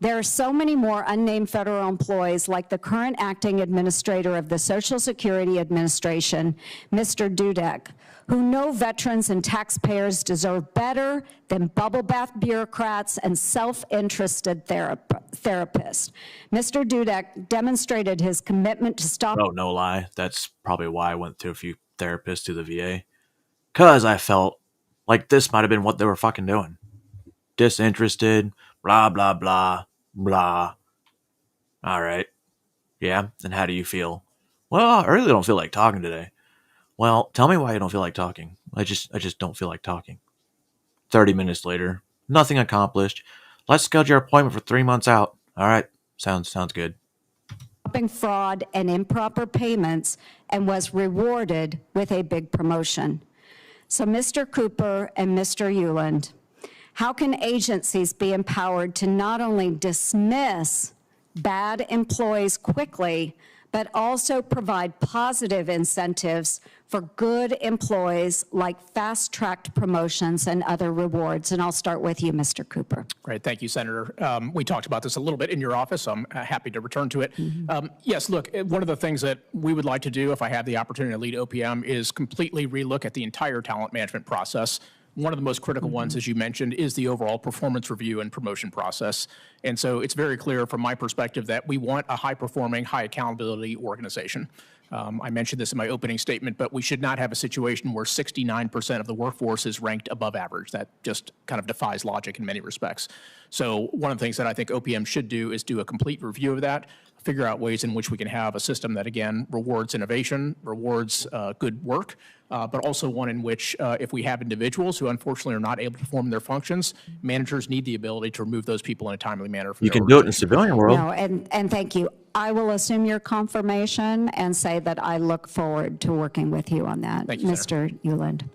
There are so many more unnamed federal employees like the current acting administrator of the Social Security Administration, Mr. Dudek, who know veterans and taxpayers deserve better than bubble bath bureaucrats and self-interested therapists. Mr. Dudek demonstrated his commitment to stop. Oh, no lie. That's probably why I went through a few therapists to the VA. Because I felt like this might have been what they were fucking doing. Disinterested, blah, blah, blah, blah. All right. Yeah, and how do you feel? Well, I really don't feel like talking today. Well, tell me why you don't feel like talking. I just don't feel like talking. 30 minutes later, nothing accomplished. Let's schedule your appointment for 3 months out. All right, sounds good. Stopping fraud and improper payments and was rewarded with a big promotion. So Mr. Cooper and Mr. Euland, how can agencies be empowered to not only dismiss bad employees quickly, but also provide positive incentives for good employees like fast-tracked promotions and other rewards? And I'll start with you, Mr. Cooper. Great. Thank you, Senator. We talked about this a little bit in your office, so I'm happy to return to it. Yes, look, one of the things that we would like to do if I have the opportunity to lead OPM is completely relook at the entire talent management process. One of the most critical ones, as you mentioned, is the overall performance review and promotion process. And so it's very clear from my perspective that we want a high-performing, high-accountability organization. I mentioned this in my opening statement, but we should not have a situation where 69% of the workforce is ranked above average. That just kind of defies logic in many respects. So one of the things that I think OPM should do is do a complete review of that, figure out ways in which we can have a system that, again, rewards innovation, rewards good work, but also one in which if we have individuals who unfortunately are not able to perform their functions, managers need the ability to remove those people in a timely manner from You their can do it in the organization. civilian world. No, and thank you. I will assume your confirmation and say that I look forward to working with you on that. Thank you, Mr. Euland.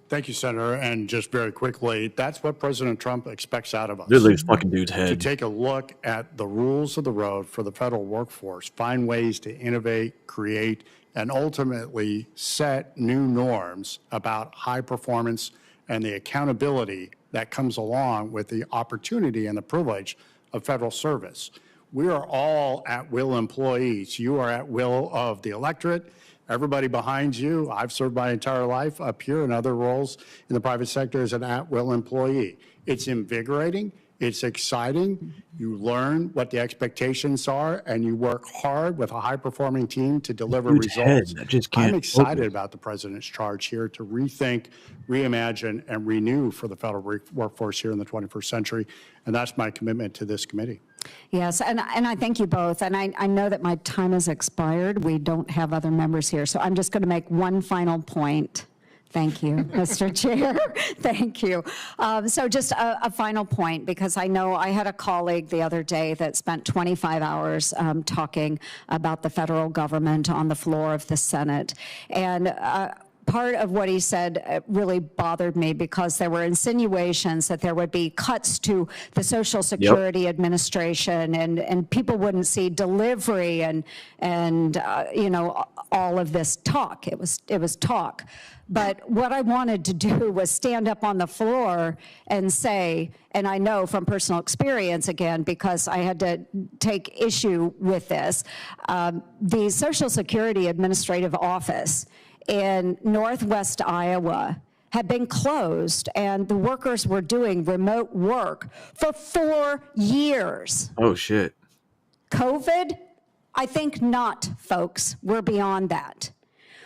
Thank you, Senator. And just very quickly, that's what President Trump expects out of us. Literally, this fucking dude's To head. take a look at the rules of the road for the federal workforce, find ways to innovate, create, and ultimately set new norms about high performance and the accountability that comes along with the opportunity and the privilege of federal service. We are all at-will employees. You are at will of the electorate. Everybody behind you, I've served my entire life up here in other roles in the private sector as an at-will employee. It's invigorating. It's exciting. You learn what the expectations are, and you work hard with a high-performing team to deliver Dude's results. head, I just can't I'm excited focus. about the president's charge here to rethink, reimagine, and renew for the federal workforce here in the 21st century, and that's my commitment to this committee. Yes, and I thank you both. And I know that my time has expired. We don't have other members here, so I'm just going to make one final point. Thank you, Mr. Chair. Thank you. So just a final point, because I know I had a colleague the other day that spent 25 hours talking about the federal government on the floor of the Senate. And part of what he said really bothered me, because there were insinuations that there would be cuts to the Social Security Administration, and people wouldn't see delivery and you know, all of this talk. It was talk. But what I wanted to do was stand up on the floor and say, and I know from personal experience, again, because I had to take issue with this, the Social Security Administrative Office in Northwest Iowa had been closed, and the workers were doing remote work for 4 years. Oh, shit. COVID? I think not, folks. We're beyond that.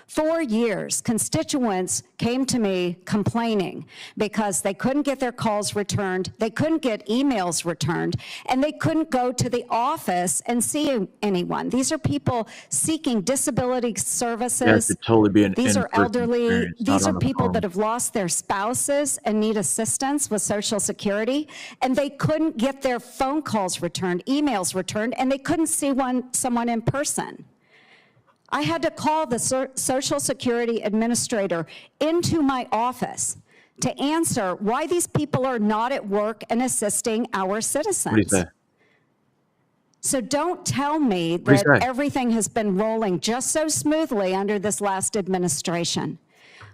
4 years, constituents came to me complaining because they couldn't get their calls returned, they couldn't get emails returned, and they couldn't go to the office and see anyone. These are people seeking disability services. Yeah, it could totally be an These are in-person elderly. experience, not These are on the people phone. that have lost their spouses and need assistance with Social Security, and they couldn't get their phone calls returned, emails returned, and they couldn't see someone in person. I had to call the Social Security Administrator into my office to answer why these people are not at work and assisting our citizens. What do you say? So don't tell me What do you that say? everything has been rolling just so smoothly under this last administration.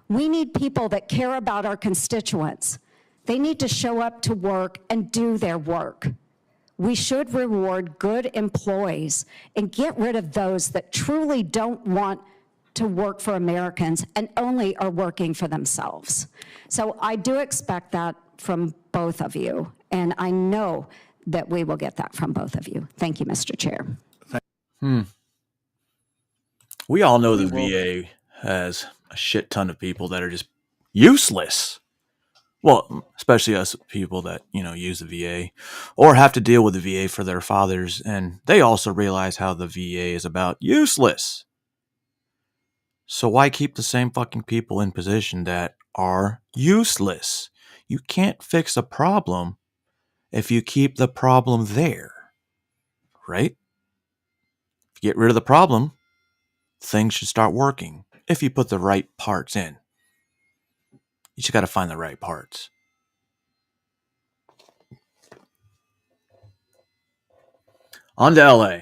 We need people that care about our constituents. They need to show up to work and do their work. We should reward good employees and get rid of those that truly don't want to work for Americans and only are working for themselves. So I do expect that from both of you, and I know that we will get that from both of you. Thank you, Mr. Chair. We all know the VA has a shit ton of people that are just useless. Well, especially us people that, you know, use the VA or have to deal with the VA for their fathers. And they also realize how the VA is about useless. So why keep the same fucking people in position that are useless? You can't fix a problem if you keep the problem there, right? If you get rid of the problem, things should start working if you put the right parts in. You just got to find the right parts. On to LA.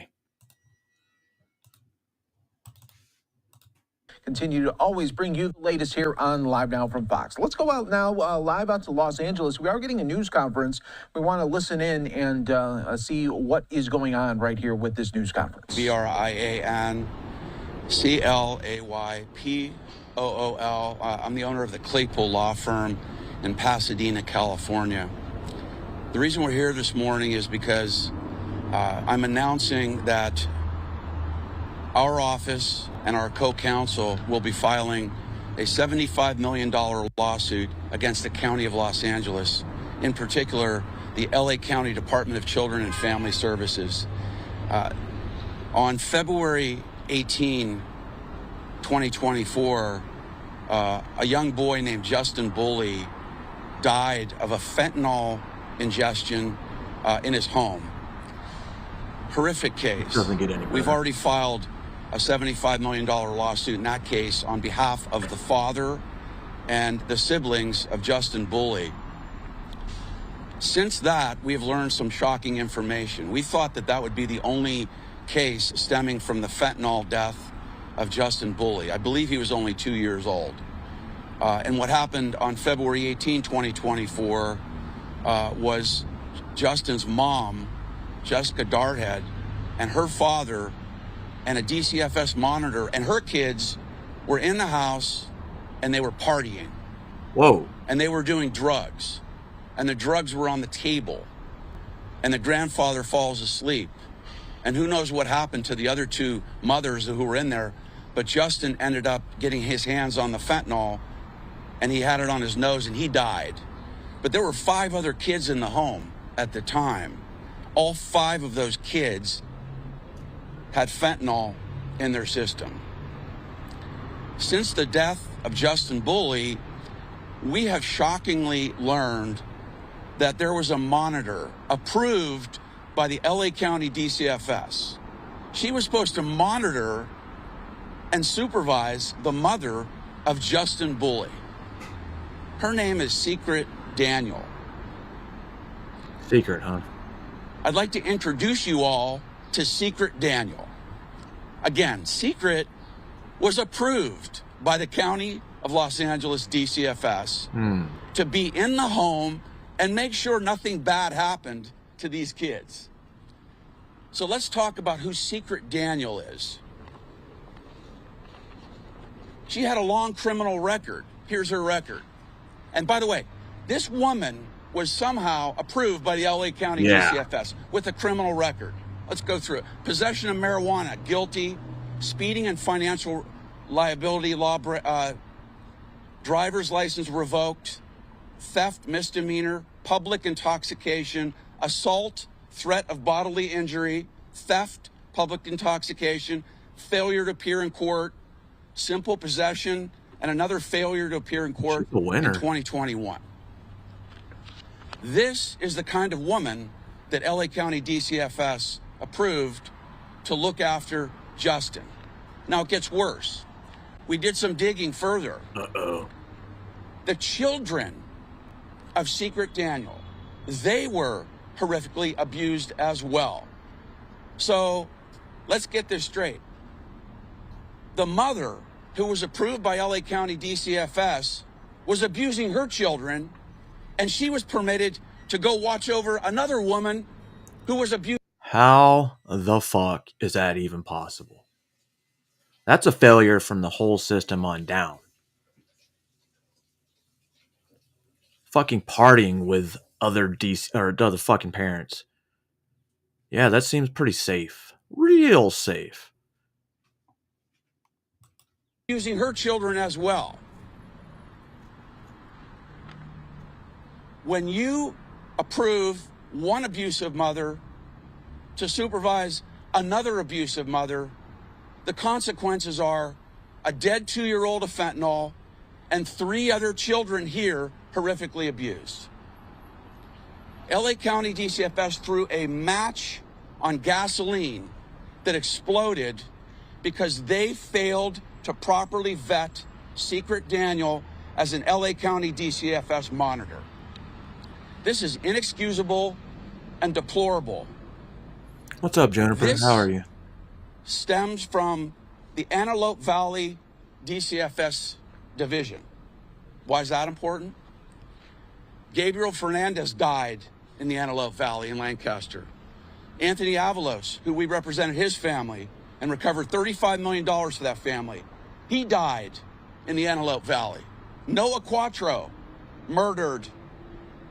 Continue to always bring you the latest here on Live Now from Fox. Let's go out now, live out to Los Angeles. We are getting a news conference. We want to listen in and see what is going on right here with this news conference. BRIAN-CLAYPOOL. I'm the owner of the Claypool Law Firm in Pasadena, California. The reason we're here this morning is because I'm announcing that our office and our co-counsel will be filing a $75 million lawsuit against the County of Los Angeles, in particular, the LA County Department of Children and Family Services. On February 18, 2024, a young boy named Justin Bully died of a fentanyl ingestion in his home. Horrific case. Doesn't get any better. We've already filed a $75 million lawsuit in that case on behalf of the father and the siblings of Justin Bully. Since that, we have learned some shocking information. We thought that that would be the only case stemming from the fentanyl death of Justin Bully. I believe he was only 2 years old. And what happened on February 18, 2024, was Justin's mom, Jessica Darthead, and her father and a DCFS monitor and her kids were in the house and they were partying. Whoa. And they were doing drugs. And the drugs were on the table. And the grandfather falls asleep. And who knows what happened to the other two mothers who were in there. But Justin ended up getting his hands on the fentanyl and he had it on his nose and he died. But there were 5 other kids in the home at the time. All 5 of those kids had fentanyl in their system. Since the death of Justin Bully, we have shockingly learned that there was a monitor approved by the LA County DCFS. She was supposed to monitor and supervise the mother of Justin Bully. Her name is Secret Daniel. Secret, huh? I'd like to introduce you all to Secret Daniel. Again, Secret was approved by the County of Los Angeles DCFS to be in the home and make sure nothing bad happened to these kids. So let's talk about who Secret Daniel is. She had a long criminal record. Here's her record. And by the way, this woman was somehow approved by the LA County DCFS with a criminal record. Let's go through it. Possession of marijuana, guilty. Speeding and financial liability law, driver's license revoked. Theft, misdemeanor. Public intoxication. Assault, threat of bodily injury. Theft, public intoxication. Failure to appear in court. Simple possession, and another failure to appear in court in 2021. This is the kind of woman that LA County DCFS approved to look after Justin. Now it gets worse. We did some digging further. The children of Secret Daniel, they were horrifically abused as well. So let's get this straight. The mother, who was approved by LA County DCFS, was abusing her children, and she was permitted to go watch over another woman who was abused. How the fuck is that even possible? That's a failure from the whole system on down. Fucking partying with other other fucking parents. Yeah, that seems pretty safe. Real safe. Using her children as well. When you approve one abusive mother to supervise another abusive mother, the consequences are a dead 2-year-old of fentanyl and 3 other children here horrifically abused. LA County DCFS threw a match on gasoline that exploded because they failed to properly vet Secret Daniel as an LA County DCFS monitor. This is inexcusable and deplorable. What's up, Jennifer? This How are you? Stems from the Antelope Valley DCFS division. Why is that important? Gabriel Fernandez died in the Antelope Valley in Lancaster. Anthony Avalos, who we represented his family and recovered $35 million for that family, he died in the Antelope Valley. Noah Quattro, murdered,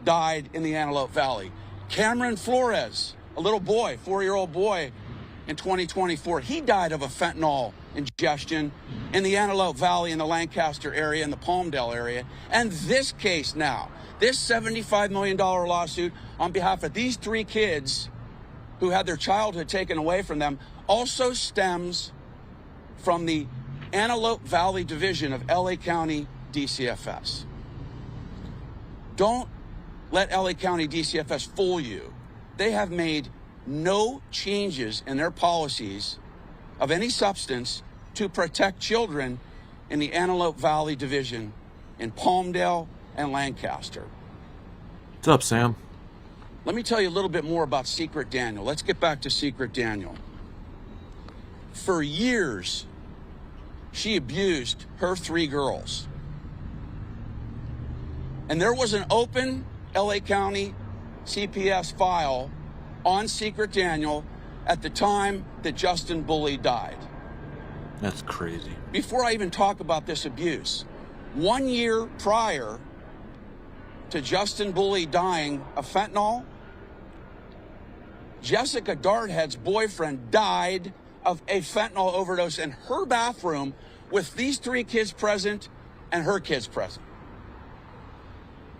died in the Antelope Valley. Cameron Flores, a little boy, 4-year-old boy, in 2024, he died of a fentanyl ingestion in the Antelope Valley in the Lancaster area, in the Palmdale area. And this case now, this $75 million lawsuit on behalf of these 3 kids who had their childhood taken away from them, also stems from the Antelope Valley Division of LA County DCFS. Don't let LA County DCFS fool you. They have made no changes in their policies of any substance to protect children in the Antelope Valley Division in Palmdale and Lancaster. What's up, Sam? Let me tell you a little bit more about Secret Daniel. Let's get back to Secret Daniel. For years, she abused her 3 girls. And there was an open LA County CPS file on Secret Daniel at the time that Justin Bully died. That's crazy. Before I even talk about this abuse, 1 year prior to Justin Bully dying of fentanyl, Jessica Darthead's boyfriend died of a fentanyl overdose in her bathroom with these 3 kids present and her kids present.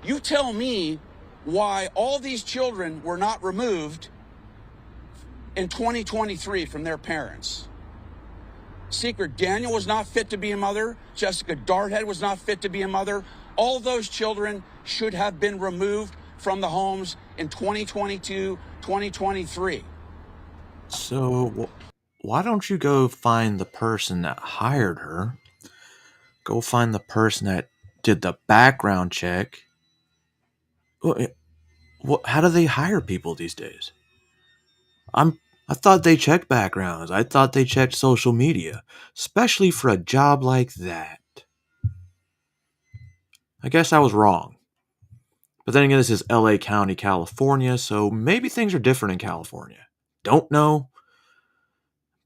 You tell me why all these children were not removed in 2023 from their parents. Secret Daniel was not fit to be a mother. Jessica Darthead was not fit to be a mother. All those children should have been removed from the homes in 2022, 2023. So, why don't you go find the person that hired her? Go find the person that did the background check. How do they hire people these days? I thought they checked backgrounds. I thought they checked social media, especially for a job like that. I guess I was wrong. But then again, this is LA County, California, so maybe things are different in California. Don't know.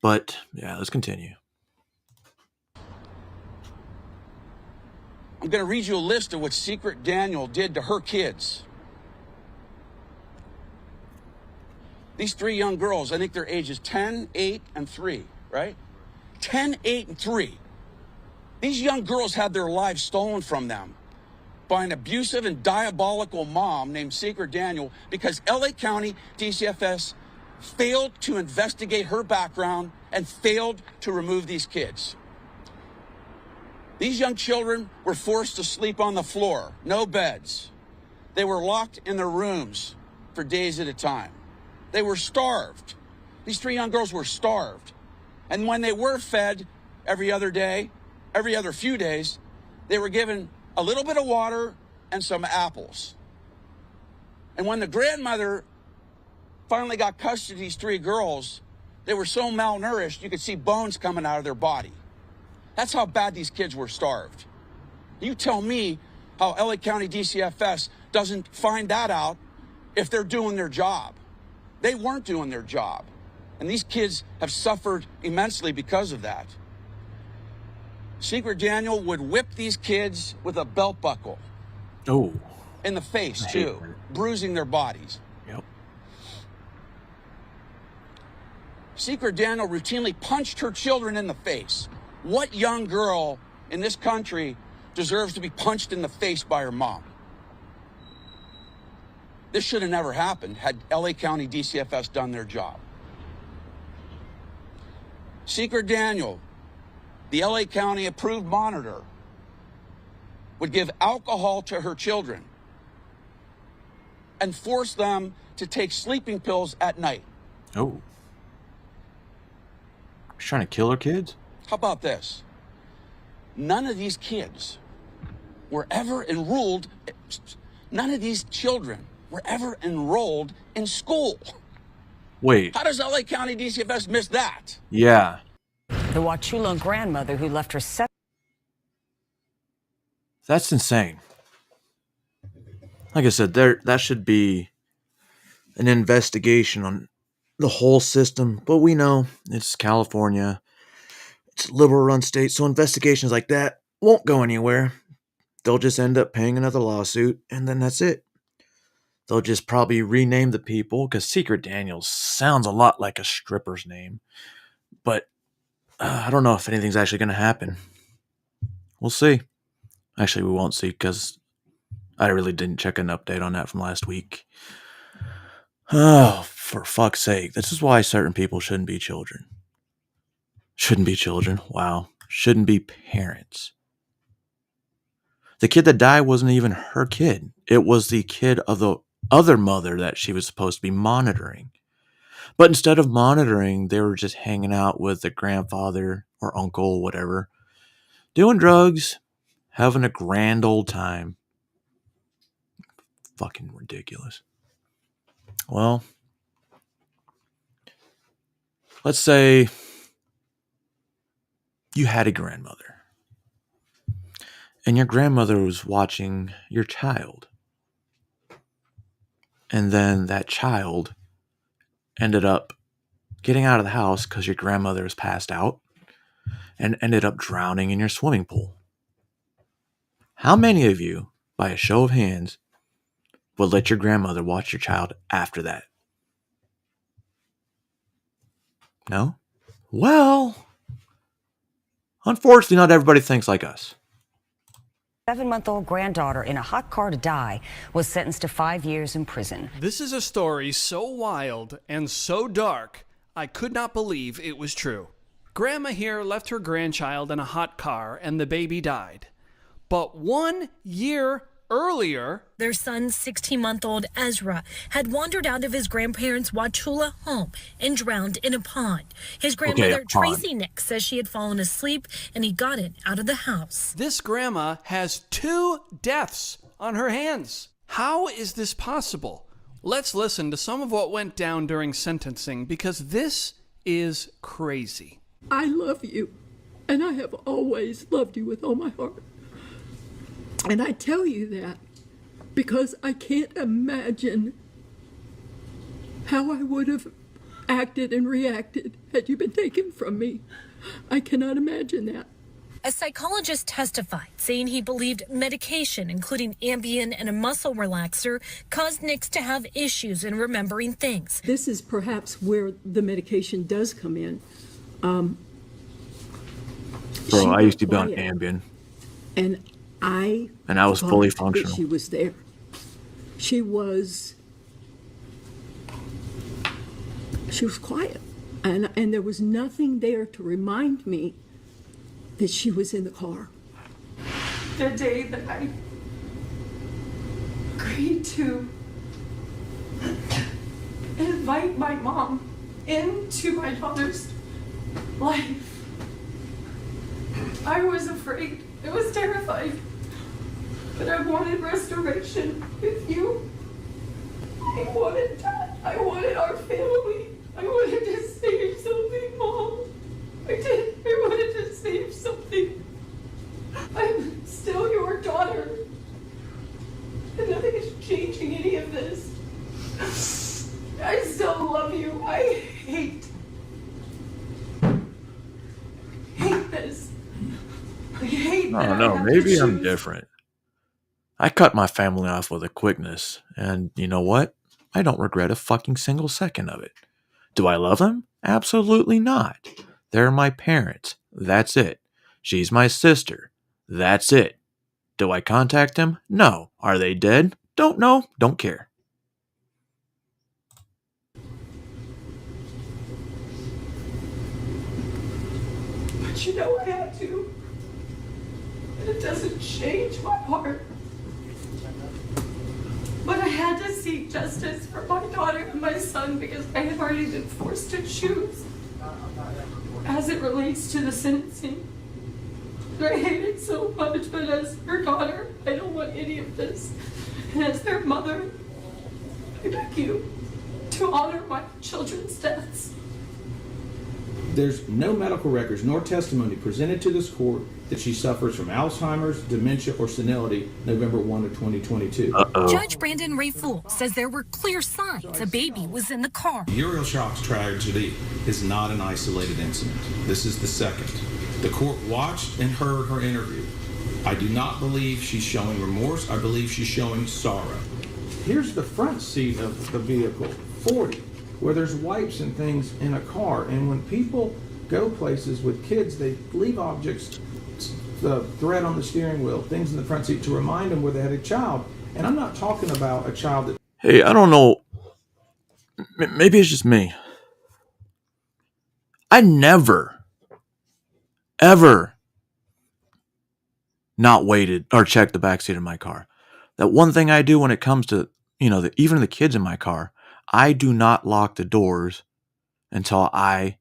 But yeah, let's continue. I'm going to read you a list of what Secret Daniel did to her kids. These 3 young girls, I think their ages 10, 8, and 3, right? 10, 8, and 3. These young girls had their lives stolen from them by an abusive and diabolical mom named Secret Daniel because LA County DCFS failed to investigate her background and failed to remove these kids. These young children were forced to sleep on the floor, no beds. They were locked in their rooms for days at a time. They were starved. These 3 young girls were starved. And when they were fed every other day, every other few days, they were given a little bit of water and some apples. And when the grandmother finally got custody of these 3 girls, they were so malnourished you could see bones coming out of their body. That's how bad these kids were starved. You tell me how LA County DCFS doesn't find that out if they're doing their job. They weren't doing their job. And these kids have suffered immensely because of that. Secret Daniel would whip these kids with a belt buckle. Oh. In the face, too, bruising their bodies. Yep. Secret Daniel routinely punched her children in the face. What young girl in this country deserves to be punched in the face by her mom? This should have never happened had LA County DCFS done their job. Secret Daniel, the LA County approved monitor, would give alcohol to her children and force them to take sleeping pills at night. Oh. She's trying to kill her kids? How about this? None of these kids were ever enrolled, none of these children were ever enrolled in school. Wait. How does LA County DCFS miss that? Yeah. The Wauchula grandmother who left her 7. That's insane. Like I said, that should be an investigation on the whole system, but we know it's California. It's a liberal-run state, so investigations like that won't go anywhere. They'll just end up paying another lawsuit, and then that's it. They'll just probably rename the people, because Secret Daniels sounds a lot like a stripper's name. But I don't know if anything's actually going to happen. We'll see. Actually, we won't see, because I really didn't check an update on that from last week. Oh, for fuck's sake. This is why certain people shouldn't be children. Shouldn't be children. Wow. Shouldn't be parents. The kid that died wasn't even her kid. It was the kid of the other mother that she was supposed to be monitoring. But instead of monitoring, they were just hanging out with the grandfather or uncle, whatever, doing drugs, having a grand old time. Fucking ridiculous. Well, let's say you had a grandmother, and your grandmother was watching your child. And then that child ended up getting out of the house because your grandmother was passed out and ended up drowning in your swimming pool. How many of you, by a show of hands, would let your grandmother watch your child after that? No? Well, unfortunately, not everybody thinks like us. 7-month-old granddaughter in a hot car to die was sentenced to 5 years in prison. This is a story so wild and so dark, I could not believe it was true. Grandma here left her grandchild in a hot car and the baby died. But 1 year earlier, their son, 16-month-old Ezra, had wandered out of his grandparents' Wauchula home and drowned in a pond. His grandmother, Tracy Nick, says she had fallen asleep and he got it out of the house. This grandma has 2 deaths on her hands. How is this possible? Let's listen to some of what went down during sentencing because this is crazy. I love you, and I have always loved you with all my heart. And I tell you that because I can't imagine how I would have acted and reacted had you been taken from me. I cannot imagine that. A psychologist testified, saying he believed medication, including Ambien and a muscle relaxer, caused Nix to have issues in remembering things. This is perhaps where the medication does come in. Bro, I used to be on Ambien. And I was fully functional. She was there. She was quiet. And there was nothing there to remind me that she was in the car. The day that I agreed to invite my mom into my daughter's life, I was afraid. I was terrified. But I wanted restoration with you. I wanted that. I wanted our family. I wanted to save something, Mom. I did. I wanted to save something. I'm still your daughter. And nothing is changing any of this. I still love you. I hate this. I hate that. No, maybe I'm different. I cut my family off with a quickness, and you know what? I don't regret a fucking single second of it. Do I love them? Absolutely not. They're my parents. That's it. She's my sister. That's it. Do I contact them? No. Are they dead? Don't know. Don't care. But you know I had to. And it doesn't change my heart. But I had to seek justice for my daughter and my son because I had already been forced to choose as it relates to the sentencing. I hate it so much, but as her daughter, I don't want any of this. And as their mother, I beg you to honor my children's deaths. There's no medical records nor testimony presented to this court that she suffers from Alzheimer's, dementia, or senility November 1 of 2022. Judge Brandon Ray Fool says there were clear signs a baby was in the car. Uriel Shock's tragedy is not an isolated incident. This is the second. The court watched and heard her interview. I do not believe she's showing remorse. I believe she's showing sorrow. Here's the front seat of the vehicle, 40, where there's wipes and things in a car. And when people go places with kids, they leave objects, the thread on the steering wheel, things in the front seat to remind them where they had a child. And I'm not talking about a child that... Hey, I don't know. Maybe it's just me. I never ever not waited or checked the backseat of my car. That one thing I do when it comes to, even the kids in my car, I do not lock the doors until I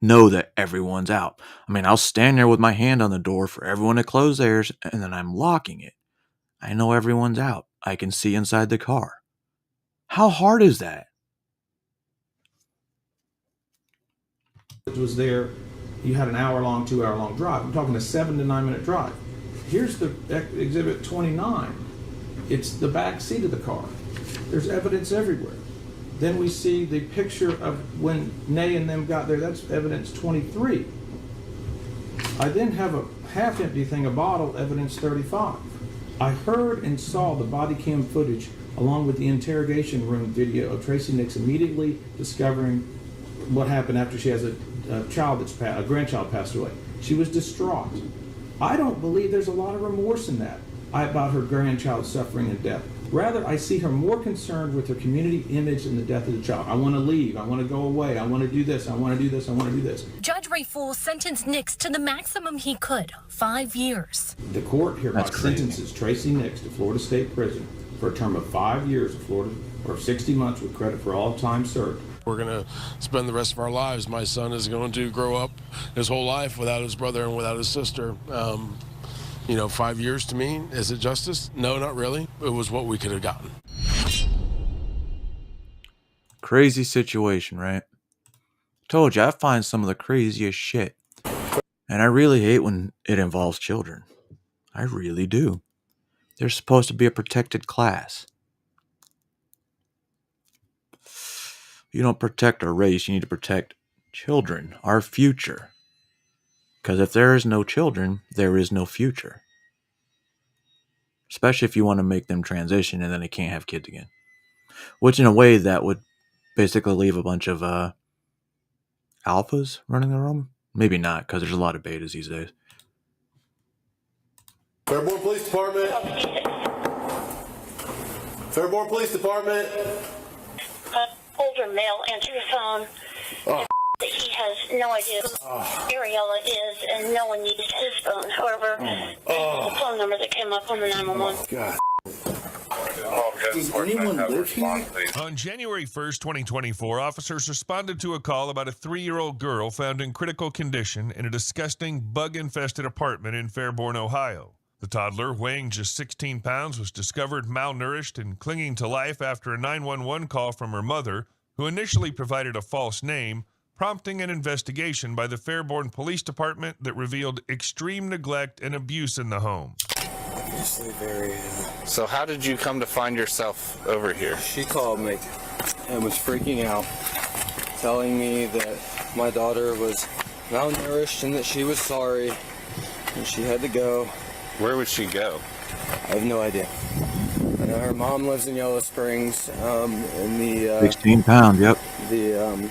know that everyone's out. I mean, I'll stand there with my hand on the door for everyone to close theirs, and then I'm locking it. I know everyone's out. I can see inside the car. How hard is that? It was there. You had an hour-long, 2-hour-long drive. I'm talking a 7 to 9 minute drive. Here's the exhibit 29. It's the back seat of the car. There's evidence everywhere. Then we see the picture of when Nay and them got there. That's evidence 23. I then have a half-empty thing, a bottle, evidence 35. I heard and saw the body cam footage along with the interrogation room video of Tracy Nix immediately discovering what happened after she has a grandchild passed away. She was distraught. I don't believe there's a lot of remorse in that about her grandchild's suffering and death. Rather, I see her more concerned with her community image and the death of the child. I want to leave. I want to go away. I want to do this. I want to do this. I want to do this. Judge Ray Fool sentenced Nix to the maximum he could, 5 years. The court hereby sentences Tracy Nix to Florida State Prison for a term of 5 years of Florida, or 60 months with credit for all time served. We're going to spend the rest of our lives. My son is going to grow up his whole life without his brother and without his sister. 5 years to me, is it justice? No, not really. It was what we could have gotten. Crazy situation, right? Told you, I find some of the craziest shit. And I really hate when it involves children. I really do. They're supposed to be a protected class. You don't protect our race, you need to protect children, our future. Because if there is no children, there is no future. Especially if you want to make them transition and then they can't have kids again. Which in a way that would basically leave a bunch of alphas running around. Maybe not, because there's a lot of betas these days. Fairborn Police Department. Fairborn Police Department. Older male answer the phone. Oh. That he has no idea who Ariella is, and no one used his phone. However, the phone number that came up on the 911. Oh, God. Does anyone live here? On January 1st, 2024, officers responded to a call about a 3-year-old girl found in critical condition in a disgusting, bug-infested apartment in Fairborn, Ohio. The toddler, weighing just 16 pounds, was discovered malnourished and clinging to life after a 911 call from her mother, who initially provided a false name, prompting an investigation by the Fairborn Police Department that revealed extreme neglect and abuse in the home. Obviously very... So how did you come to find yourself over here? She called me and was freaking out, telling me that my daughter was malnourished and that she was sorry and she had to go. Where would she go? I have no idea. I know her mom lives in Yellow Springs, in the... 16 pounds, yep. The,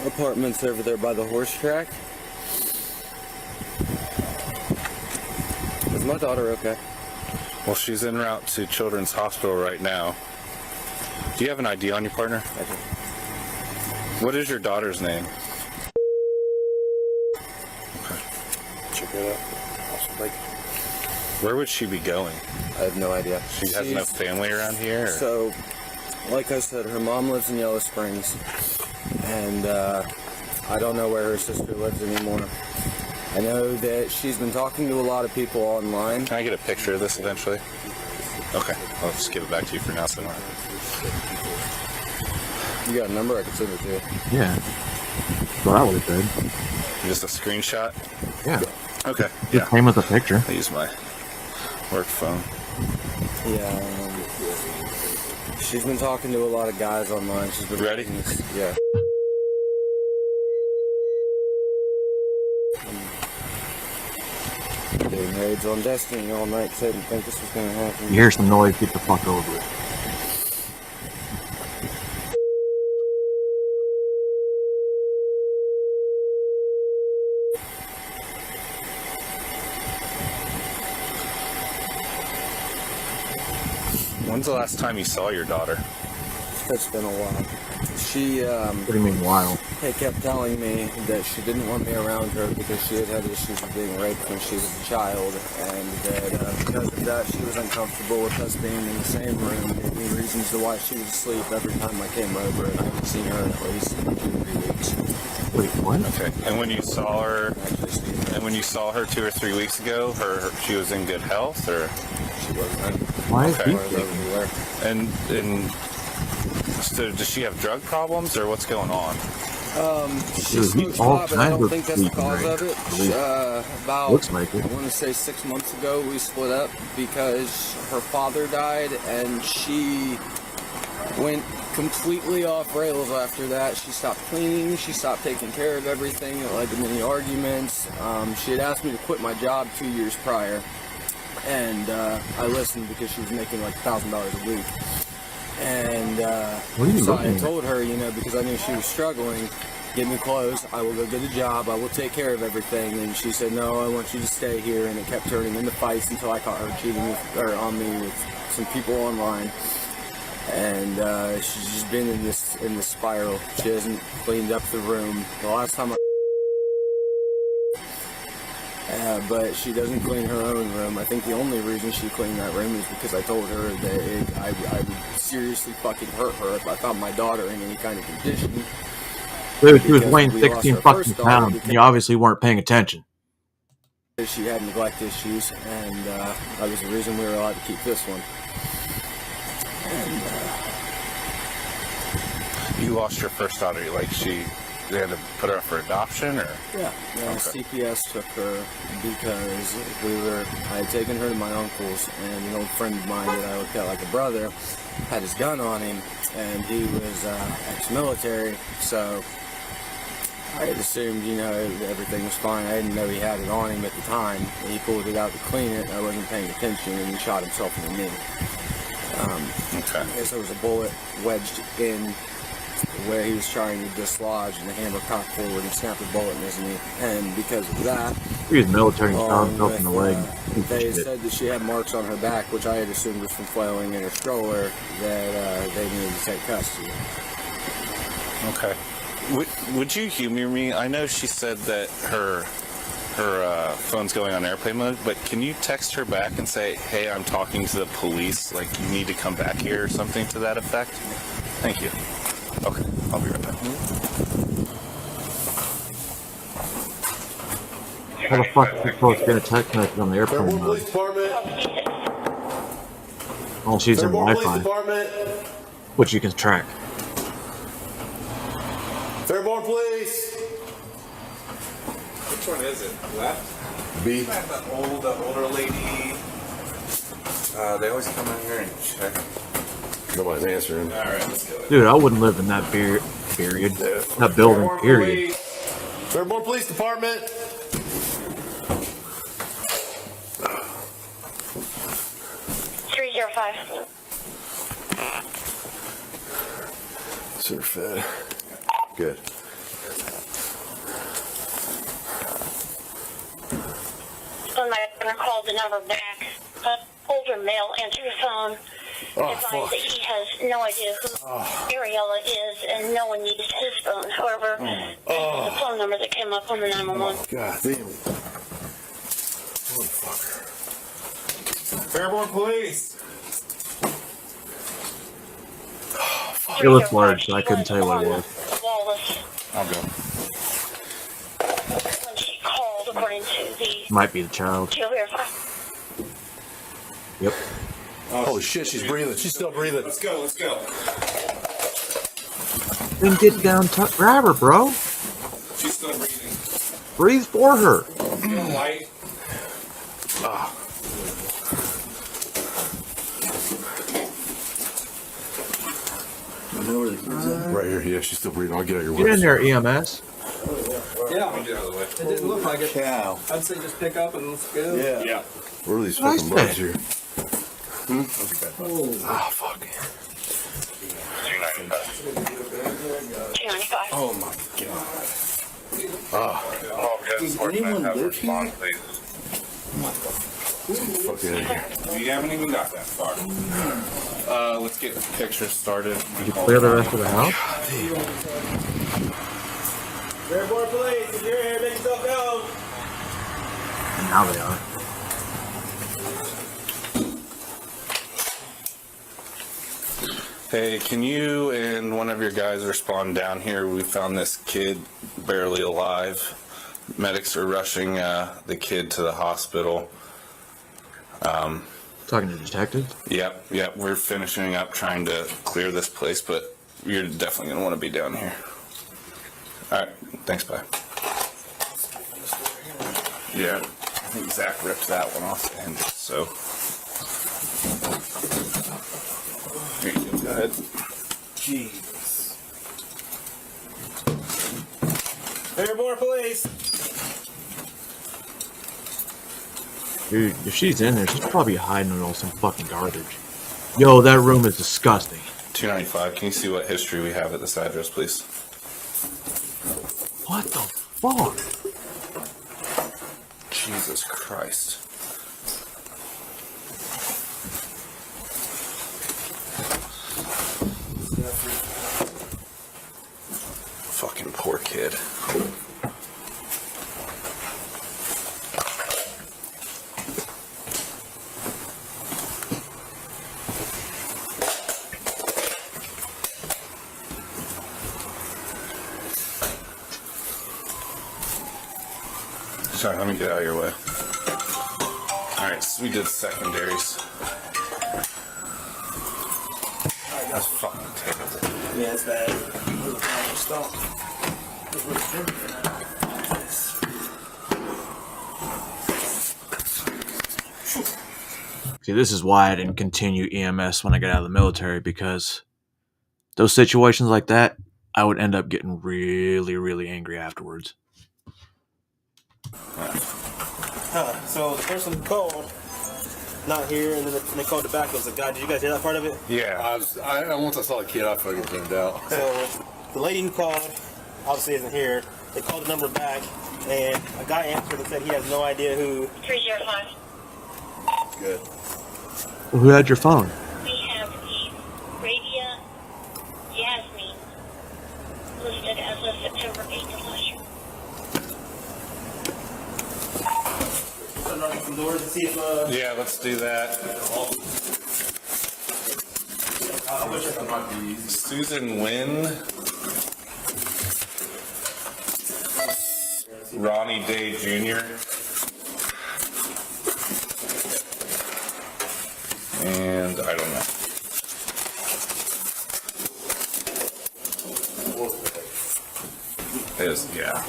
apartments over there by the horse track. Is my daughter okay? Well, she's en route to Children's Hospital right now. Do you have an ID on your partner? I do. What is your daughter's name? Okay. Check it out. Like, where would she be going? I have no idea. She has no family around here? Or? So, like I said, her mom lives in Yellow Springs. And I don't know where her sister lives anymore. I know that she's been talking to a lot of people online. Can I get a picture of this eventually? Okay, I'll just give it back to you for now. So. You got a number? I can send it to you. Yeah. That's what I would have said. Just a screenshot? Yeah. Okay. Just came with a picture. I use my work phone. Yeah. She's been talking to a lot of guys online. She's been ready? Yeah. Doing raids on Destiny all night, so I didn't think this was going to happen. You hear some noise, get the fuck over it. When's the last time you saw your daughter? It's been a while. She, What do you mean, while? had kept telling me that she didn't want me around her because she had issues with being raped when she was a child, and that because of that she was uncomfortable with us being in the same room, gave me reasons to why she was asleep every time I came over, and I haven't seen her in at least 2 or 3 weeks. Wait, what? Okay. And when you saw her, 2 or 3 weeks ago, she was in good health, or she wasn't? Why okay. is he? And so does she have drug problems, or what's going on? She smokes pot, but I don't think that's the cause of it. About, looks like it. I want to say 6 months ago, we split up because her father died, and she went completely off rails after that. She stopped cleaning, she stopped taking care of everything. It led to many arguments. She had asked me to quit my job 2 years prior, and I listened because she was making like $1,000 a week. And so I told her, you know, because I knew she was struggling, get me clothes, I will go get a job, I will take care of everything. And she said, no, I want you to stay here. And it kept turning into fights until I caught her cheating on me with some people online. And she's just been in this spiral. She hasn't cleaned up the room. The last time but she doesn't clean her own room. I think the only reason she cleaned that room is because I told her that I would seriously fucking hurt her if I found my daughter in any kind of condition. Dude, she was weighing 16 fucking pounds, and you obviously weren't paying attention. She had neglect issues, and that was the reason we were allowed to keep this one. And You lost your first daughter, like they had to put her up for adoption, or? Yeah, okay. CPS took her because I had taken her to my uncle's, and an old friend of mine that I looked at like a brother had his gun on him, and he was ex-military, so I had assumed, you know, everything was fine. I didn't know he had it on him at the time, and he pulled it out to clean it, and I wasn't paying attention, and he shot himself in the knee. Okay. I guess there was a bullet wedged in where he was trying to dislodge, and the hammer cocked forward and snapped a bullet in his knee. And because of that, he was military and shot himself in the leg. They said that she had marks on her back, which I had assumed was from flailing in her stroller, that they needed to take custody. Okay. Would you humor me? I know she said that her phone's going on airplane mode, but can you text her back and say, hey, I'm talking to the police, like you need to come back here, or something to that effect? Thank you. Okay, I'll be right back. How the fuck is she supposed to get a text message on the airplane mode? Well, she's in Wi-Fi, which you can track. Fairborn Police! Which one is it? Left? B. The older lady. They always come out here and check. Nobody's answering. All right, let's go. Dude, I wouldn't live in that period. That building, period. Fairborn Police Department. 305. Sir Fed. Good. When my partner called the number back, an older male answered the phone. Advised that he has no idea who Ariella is, and no one needs his phone. However, the phone number that came up on the 911. God damn it. Motherfucker. Fairborn Police. It looks large, so I couldn't tell you what it was. I'll go. When she called, according to the Might be the child. Yep. Oh, holy shit, she's breathing. She's still breathing. Let's go, let's go. Then get down, grab her, bro. She's still breathing. Breathe for her. Light. I know where the keys are. Right here, yeah, she's still breathing. I'll get out your way. Get in there, EMS. Yeah. It didn't look like it. Cow. I'd say just pick up and let's go. Yeah. Where are these fucking bugs here? Ah, fuck. 295. Oh my god. Does anyone live here? Fuck out of here. We haven't even got that far. Let's get pictures started. Did you clear the rest of the house? Airport police, if you're here, make yourself known. And now they are. Hey, can you and one of your guys respond down here? We found this kid barely alive. Medics are rushing the kid to the hospital. Talking to detectives? Yep. We're finishing up trying to clear this place, but you're definitely going to want to be down here. All right. Thanks, bye. Yeah, I think Zach ripped that one off the hinges, so. Here you go. Go ahead. Jesus. Airport police. Dude, if she's in there, she's probably hiding in some fucking garbage. Yo, that room is disgusting. 295, can you see what history we have at this address, please? What the fuck? Jesus Christ. Fucking poor kid. Sorry, let me get out of your way. Alright, so we did secondaries. That's fucking terrible. Yeah, it's bad. See, this is why I didn't continue EMS when I got out of the military, because those situations like that, I would end up getting really, really angry afterwards. So the person who called, not here, and then they called it back. It was a guy. Did you guys hear that part of it? Yeah. Once I saw the kid, I fucking tuned out. So the lady who called obviously isn't here. They called the number back, and a guy answered and said he has no idea who. 305. Good. Well, who had your phone? We have the Arabia Yasmin listed as of September 8th of last year. Knock on some doors and see if. Yeah, let's do that. Susan Wynn. Ronnie Day Jr. And I don't know. Yeah.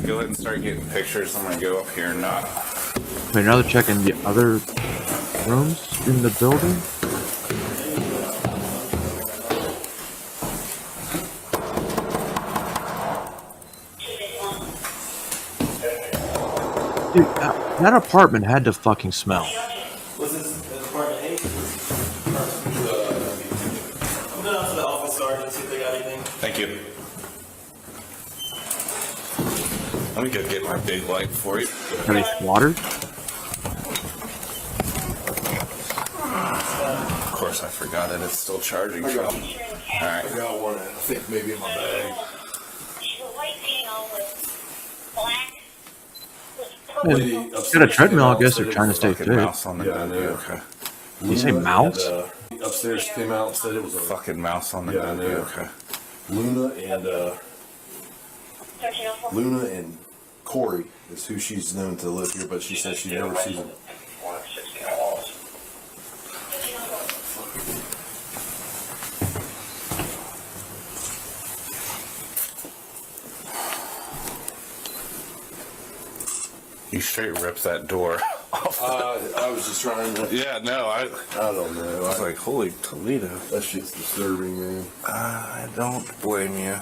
Go ahead and start getting pictures. I'm gonna go up here and not. Wait, now they're checking the other rooms in the building? Dude, that apartment had to fucking smell. Was this apartment 8? I'm going out to the office sergeant, see if they got anything. Thank you. Let me go get my big light for you. Are they water? Of course, I forgot it. It's still charging. All right. I got one, I think maybe in my bag. Got a treadmill, I guess they're trying to stay fit. Mouse on the menu. Okay. Did you say mouse? Upstairs came out and said it was a fucking mouse on the menu. Okay. Luna and Corey is who she's known to live here, but she says she never sees them. You straight ripped that door off. I was just trying to. Yeah, no, I don't know. I was like, holy Toledo. That shit's disturbing, man. I don't blame you.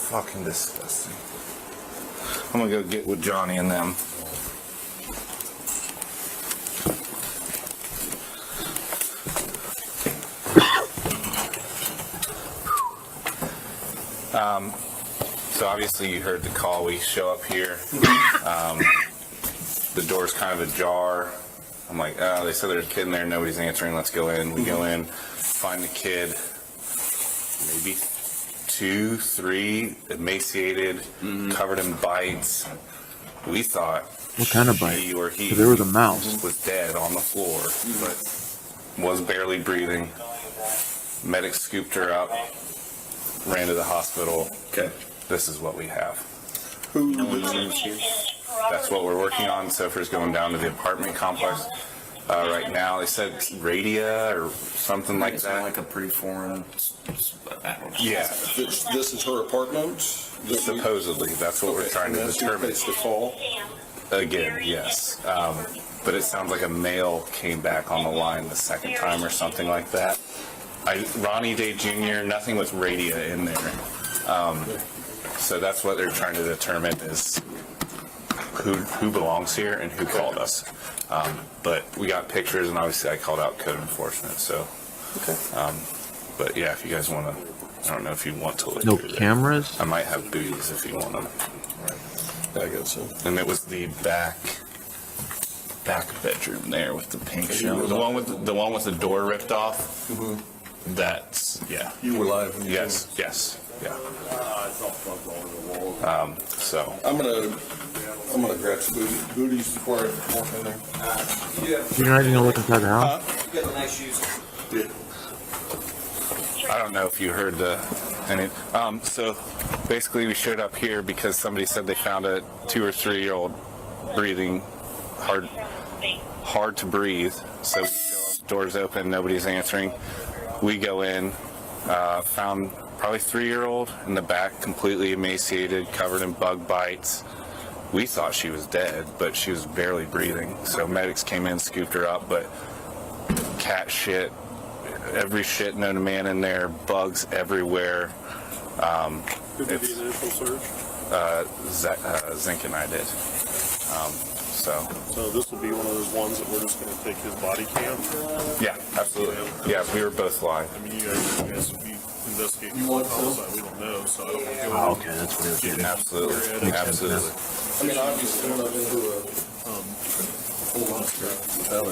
Fucking disgusting. I'm gonna go get with Johnny and them. So obviously you heard the call. We show up here. The door's kind of ajar. I'm like, oh, they said there's a kid in there. Nobody's answering. Let's go in. We go in, find the kid, maybe 2, 3, emaciated, covered in bites. We thought What kind of bite? she or he 'Cause there was a mouse. was dead on the floor, but was barely breathing. Medic scooped her up, ran to the hospital. Okay. This is what we have. Who lives here? That's what we're working on. Sofer's going down to the apartment complex right now. They said Radia or something like that. Like a pretty foreign. Yeah. This is her apartment. Supposedly, that's what we're trying to determine. That's the call. Again, yes. But it sounds like a male came back on the line the second time or something like that. Ronnie Day Jr., nothing with Radia in there. So that's what they're trying to determine is who belongs here and who called us. But we got pictures, and obviously I called out code enforcement. So, but yeah, if you guys want to, I don't know if you want to look No through cameras? I might have booties if you want them. I guess so. And it was the back bedroom there with the pink show. The one with the door ripped off. That's You were live. When you yes. Yeah. So I'm gonna grab some booties before I walk in there. You're not even gonna look inside the house? You got the nice shoes. Yeah. I don't know if you heard so basically we showed up here because somebody said they found a 2 or 3-year-old breathing hard to breathe. So we go up, doors open, nobody's answering. We go in, found probably 3-year-old in the back, completely emaciated, covered in bug bites. We thought she was dead, but she was barely breathing. So medics came in, scooped her up, but cat shit, every shit known to man in there, bugs everywhere. Did you do the initial search? Zink and I did. So this will be one of those ones that we're just going to take his body cam? Yeah, absolutely. Yeah, we were both live. I mean, you guys would be investigating. You want homicide? We don't know, so I don't want to go. Okay, that's what it was getting. Absolutely. Absolutely. I mean, obviously, when I've been to a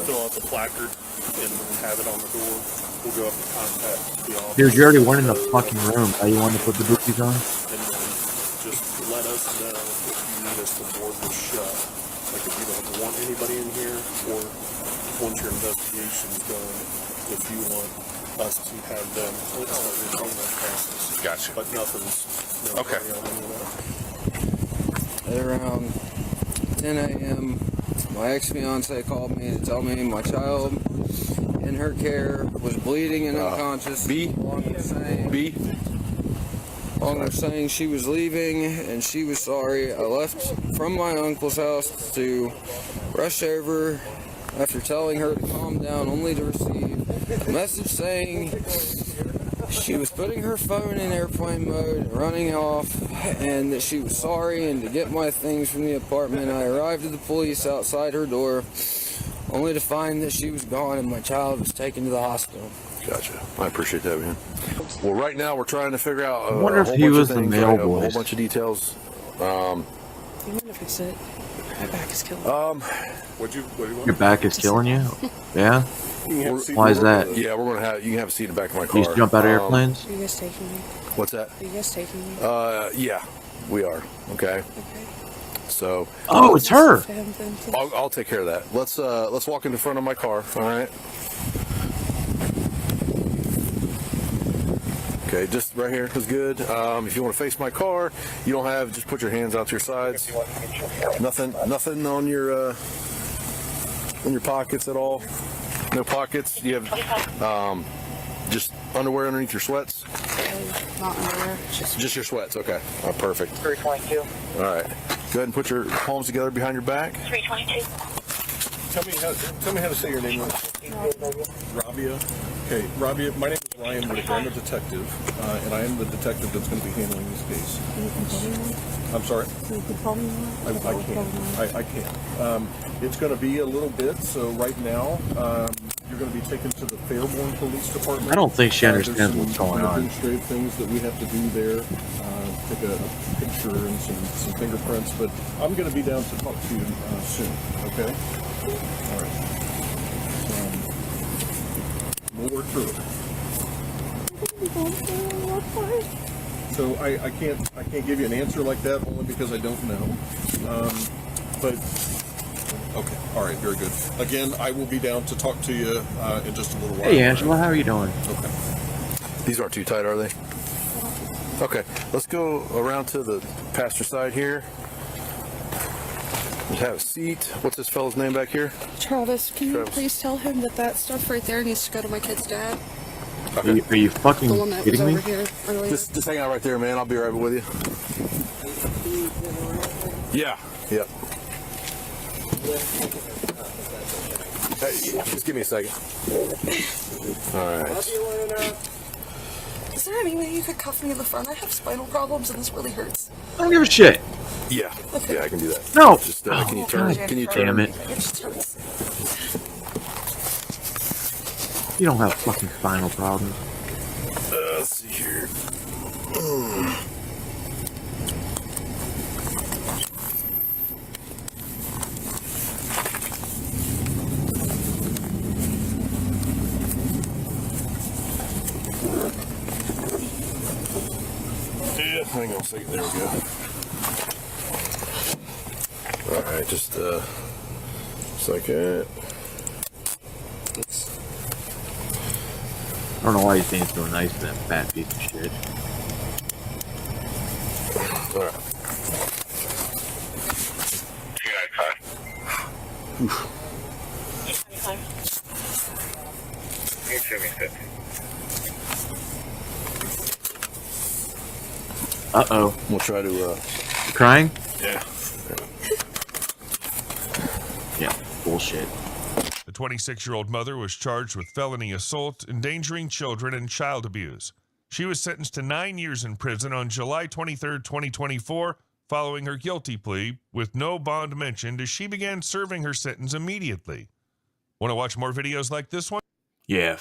fill out the placard and have it on the door. We'll go up and contact the office. Dude, you already went in the fucking room. How you want to put the booties on? And then just let us know if you need us to board this shut. Like if you don't want anybody in here, or once your investigation's done, if you want us to have them start reviewing that process. Gotcha. But nothing's Okay. on any of that. At around 10 a.m., my ex-fiance called me to tell me my child in her care was bleeding and unconscious. Along with saying she was leaving and she was sorry. I left from my uncle's house to rush over after telling her to calm down, only to receive a message saying she was putting her phone in airplane mode and running off, and that she was sorry, and to get my things from the apartment. I arrived at the police outside her door, only to find that she was gone and my child was taken to the hospital. Gotcha. I appreciate that, man. Well, right now we're trying to figure out I wonder if he was the male a voice. whole bunch of details. You mind if I sit? My back is killing me. What do you want? Your back is killing you? Yeah? Why is that? Yeah, we're gonna have. You can have a seat in the back of my You car. used to jump out of airplanes? Are you guys taking me? What's that? Are you guys taking me? Yeah, we are. Okay. So. Oh, it's her. I'll take care of that. Let's walk in the front of my car. All right. Okay, just right here is good. If you want to face my car, you don't have. Just put your hands out to your sides. Nothing on your pockets at all. No pockets. You have just underwear underneath your sweats. Not underwear. Just your sweats. Okay. Perfect. 322. All right. Go ahead and put your palms together behind your back. 322. Tell me how to say your name. Rabia. Okay, Rabia. My name is Ryan Whitaker. I'm a detective, and I am the detective that's going to be handling this case. I'm sorry. I can't. It's going to be a little bit. So right now, you're going to be taken to the Fairborn Police Department. I don't think she understands what's going on. Administrative things that we have to do there. Take a picture and some fingerprints. But I'm going to be down to talk to you soon. Okay. All right. We'll work through it. So I can't give you an answer like that only because I don't know. But okay, all right, very good. Again, I will be down to talk to you in just a little while. Hey, Angela, how are you doing? Okay. These aren't too tight, are they? Okay, let's go around to the passenger side here. Just have a seat. What's this fellow's name back here? Travis, can you please tell him that that stuff right there needs to go to my kid's dad? Okay. Are you fucking The one that was kidding me? over here earlier. Just hang out right there, man. I'll be right with you. Yeah. Yep. Hey, just give me a second. All right. Is there any way you could cuff me in the front? I have spinal problems and this really hurts. I don't give a shit. Yeah. Yeah, I can do that. No. Just can you turn? God Can you turn? damn it. You don't have fucking spinal problems. Let's see here. Yeah, hang on a second. There we go. All right, just a second. Oops. I don't know why he's being so nice to that fat piece of shit. All right. Uh-oh. We'll try to, You crying? Yeah. Yeah, bullshit. The 26-year-old mother was charged with felony assault, endangering children, and child abuse. She was sentenced to 9 years in prison on July 23, 2024, following her guilty plea, with no bond mentioned as she began serving her sentence immediately. Want to watch more videos like this one? Yeah.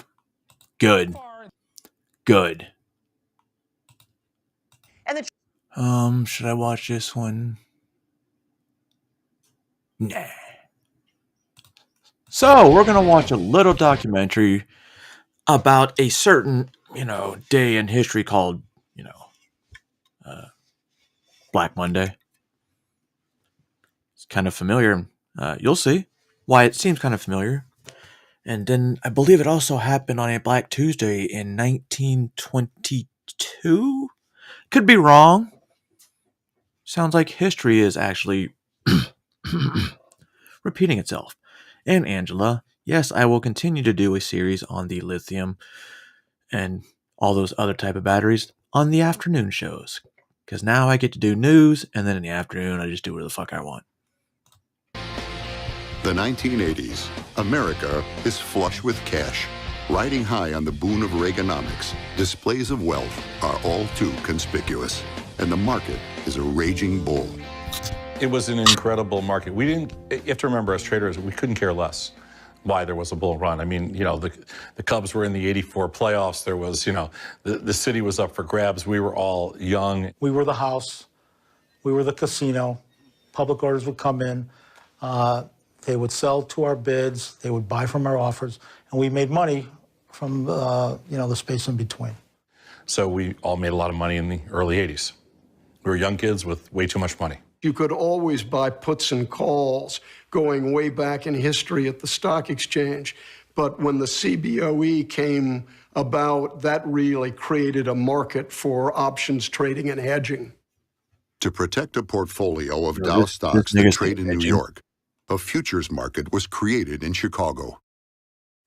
Good. Good. And should I watch this one? Nah. So, we're gonna watch a little documentary about a certain, day in history called, Black Monday. It's kind of familiar. You'll see why it seems kind of familiar. And then I believe it also happened on a Black Tuesday in 1922. Could be wrong. Sounds like history is actually repeating itself. And Angela, yes, I will continue to do a series on the lithium and all those other type of batteries on the afternoon shows. Because now I get to do news, and then in the afternoon, I just do whatever the fuck I want. The 1980s, America is flush with cash. Riding high on the boon of Reaganomics, displays of wealth are all too conspicuous. And the market is a raging bull. It was an incredible market. You have to remember, as traders, we couldn't care less why there was a bull run. I mean, the Cubs were in the '84 playoffs. There was, the city was up for grabs. We were all young. We were the house. We were the casino. Public orders would come in. They would sell to our bids. They would buy from our offers. And we made money from, the space in between. So we all made a lot of money in the early '80s. We were young kids with way too much money. You could always buy puts and calls going way back in history at the stock exchange. But when the CBOE came about, that really created a market for options trading and hedging. To protect a portfolio of Dow stocks that trade in New York, a futures market was created in Chicago.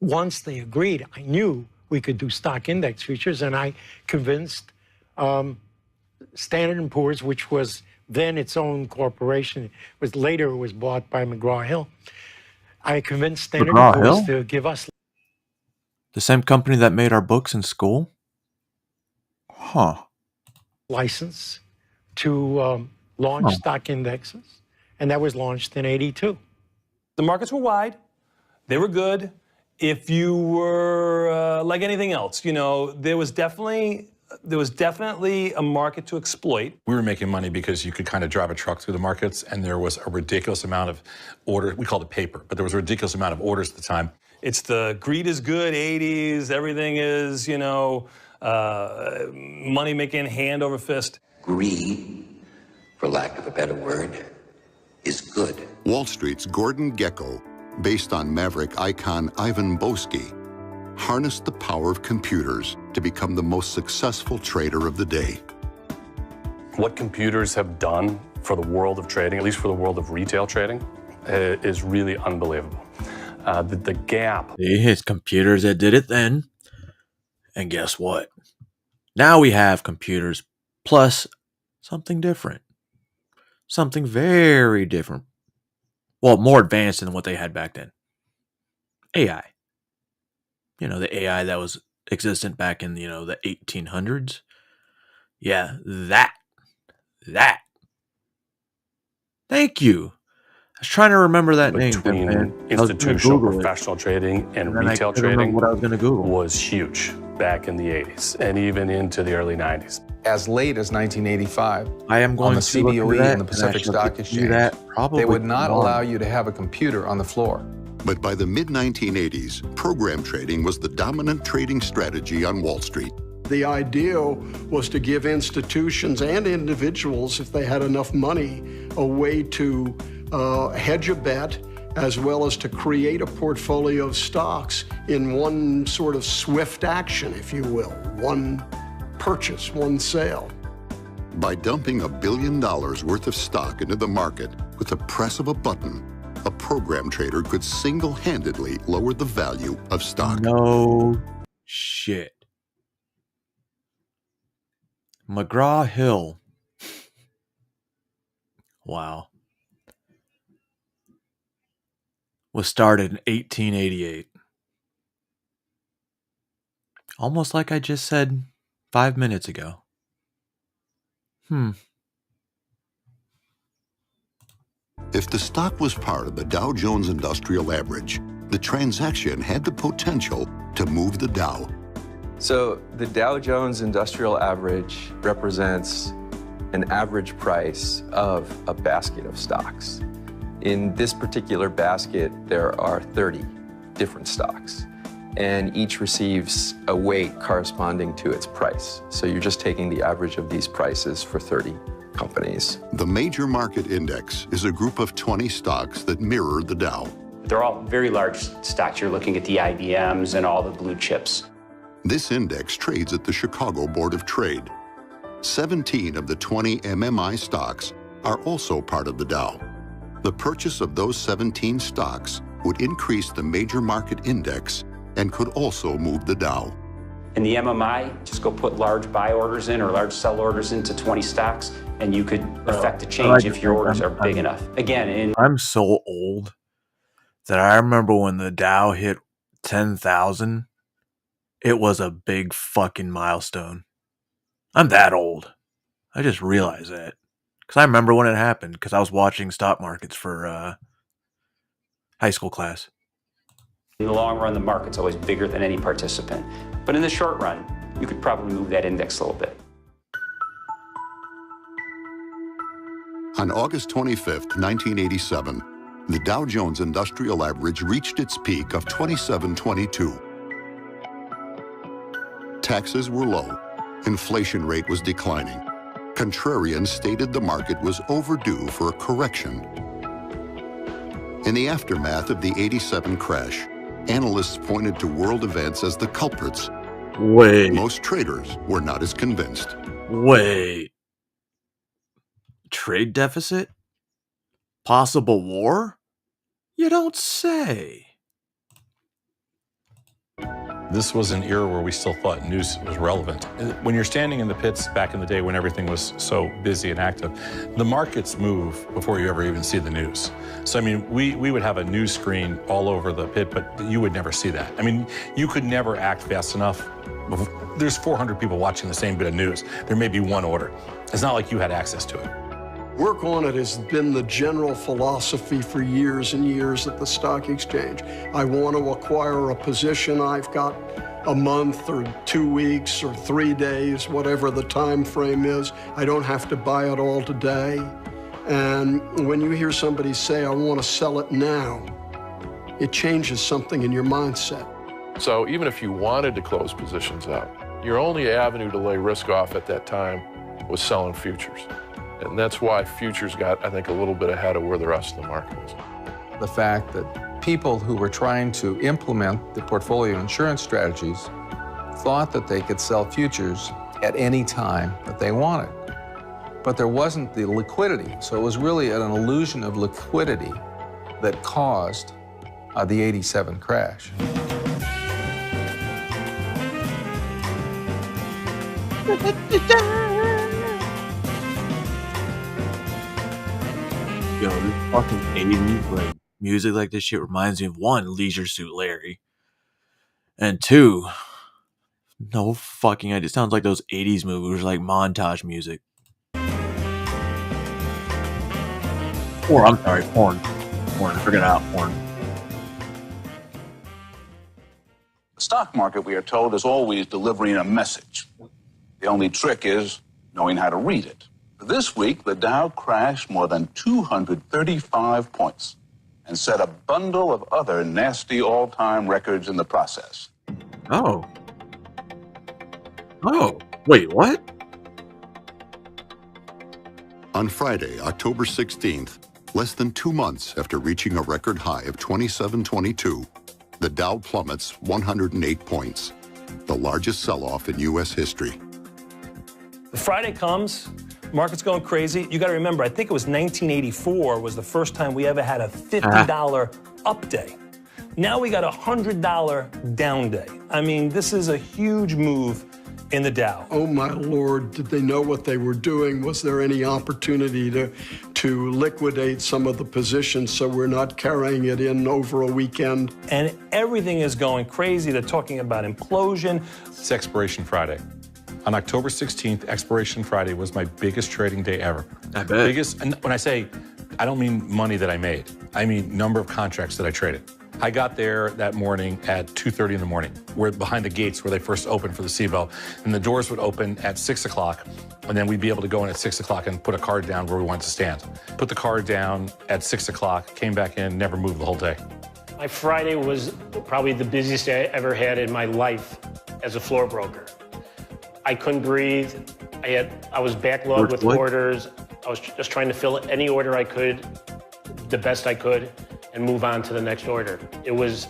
Once they agreed, I knew we could do stock index futures, and I convinced Standard & Poor's, which was then its own corporation, later it was bought by McGraw-Hill. I convinced Standard & Poor's to give us the same company that made our books in school? Huh. license to launch stock indexes, and that was launched in '82. The markets were wide. They were good. If you were like anything else, there was definitely a market to exploit. We were making money because you could kind of drive a truck through the markets, and there was a ridiculous amount of orders. We called it paper, but there was a ridiculous amount of orders at the time. It's the greed is good 80s, everything is, you know, money making hand over fist. Greed, for lack of a better word, is good. Wall Street's Gordon Gekko, based on Maverick icon Ivan Boesky, harnessed the power of computers to become the most successful trader of the day. What computers have done for the world of trading, at least for the world of retail trading, is really unbelievable. The gap. It's computers that did it then. And guess what? Now we have computers plus something different. Something very different. Well, more advanced than what they had back then. AI. You know, the AI that was existent back in, you know, the 1800s. Yeah, that. Thank you. I was trying to remember that name. Between institutional professional trading and retail trading what I was going to Google was huge back in the 80s and even into the early 90s. As late as 1985, I am going on the to look into CBOE that, and the Pacific Stock Exchange, they would not allow you to have a computer on the floor. But by the mid-1980s, program trading was the dominant trading strategy on Wall Street. The idea was to give institutions and individuals, if they had enough money, a way to hedge a bet, as well as to create a portfolio of stocks in one sort of swift action, if you will, one purchase, one sale. By dumping $1 billion worth of stock into the market with the press of a button, a program trader could single-handedly lower the value of stock. No shit. McGraw-Hill. Wow. Was started in 1888. Almost like I just said 5 minutes ago. If the stock was part of the Dow Jones Industrial Average, the transaction had the potential to move the Dow. So the Dow Jones Industrial Average represents an average price of a basket of stocks. In this particular basket, there are 30 different stocks, and each receives a weight corresponding to its price. So you're just taking the average of these prices for 30 companies. The Major Market Index is a group of 20 stocks that mirror the Dow. They're all very large stocks. You're looking at the IBMs and all the blue chips. This index trades at the Chicago Board of Trade. 17 of the 20 MMI stocks are also part of the Dow. The purchase of those 17 stocks would increase the Major Market Index and could also move the Dow. In the MMI, just go put large buy orders in or large sell orders into 20 stocks, and you could affect a change if your orders are big enough. Again, I'm so old that I remember when the Dow hit 10,000, it was a big fucking milestone. I'm that old. I just realized that. Because I remember when it happened, because I was watching stock markets for high school class. In the long run, the market's always bigger than any participant. But in the short run, you could probably move that index a little bit. On August 25th, 1987, the Dow Jones Industrial Average reached its peak of 2722. Taxes were low. Inflation rate was declining. Contrarians stated the market was overdue for a correction. In the aftermath of the 87 crash, analysts pointed to world events as the culprits. Wait. Most traders were not as convinced. Wait. Trade deficit? Possible war? You don't say. This was an era where we still thought news was relevant. When you're standing in the pits back in the day when everything was so busy and active, the markets move before you ever even see the news. So, I mean, we would have a news screen all over the pit, but you would never see that. I mean, you could never act fast enough. There's 400 people watching the same bit of news. There may be one order. It's not like you had access to it. Work on it has been the general philosophy for years and years at the stock exchange. I want to acquire a position. I've got a month or 2 weeks or 3 days, whatever the time frame is. I don't have to buy it all today. And when you hear somebody say, I want to sell it now, It changes something in your mindset. So even if you wanted to close positions out, your only avenue to lay risk off at that time was selling futures. And that's why futures got, I think, a little bit ahead of where the rest of the market was. The fact that people who were trying to implement the portfolio insurance strategies thought that they could sell futures at any time that they wanted. But there wasn't the liquidity. So it was really an illusion of liquidity that caused the '87 crash. Yo, this fucking 80s, like, music like this shit reminds me of one, Leisure Suit Larry. And two, no fucking idea. It sounds like those 80s movies, like montage music. Or, I'm sorry, porn. Porn, forget out, porn. The stock market, we are told, is always delivering a message. The only trick is knowing how to read it. This week, the Dow crashed more than 235 points and set a bundle of other nasty all-time records in the process. Oh. Oh, wait, what? On Friday, October 16th, less than 2 months after reaching a record high of 2722, the Dow plummets 108 points, the largest sell-off in U.S. history. Friday comes, market's going crazy. You got to remember, I think it was 1984 was the first time we ever had a $50 up day. Now we got a $100 down day. I mean, this is a huge move in the Dow. Oh my Lord, did they know what they were doing? Was there any opportunity to liquidate some of the positions so we're not carrying it in over a weekend? And everything is going crazy. They're talking about implosion. It's Expiration Friday. On October 16th, Expiration Friday was my biggest trading day ever. I bet. Biggest, and when I say, I don't mean money that I made. I mean number of contracts that I traded. I got there that morning at 2:30 in the morning. We're behind the gates where they first opened for the SIBO. And the doors would open at 6 o'clock, and then we'd be able to go in at 6 o'clock and put a card down where we wanted to stand. Put the card down at 6 o'clock, came back in, never moved the whole day. My Friday was probably the busiest day I ever had in my life as a floor broker. I couldn't breathe. I was backlogged with orders. I was just trying to fill any order I could, the best I could, and move on to the next order. It was,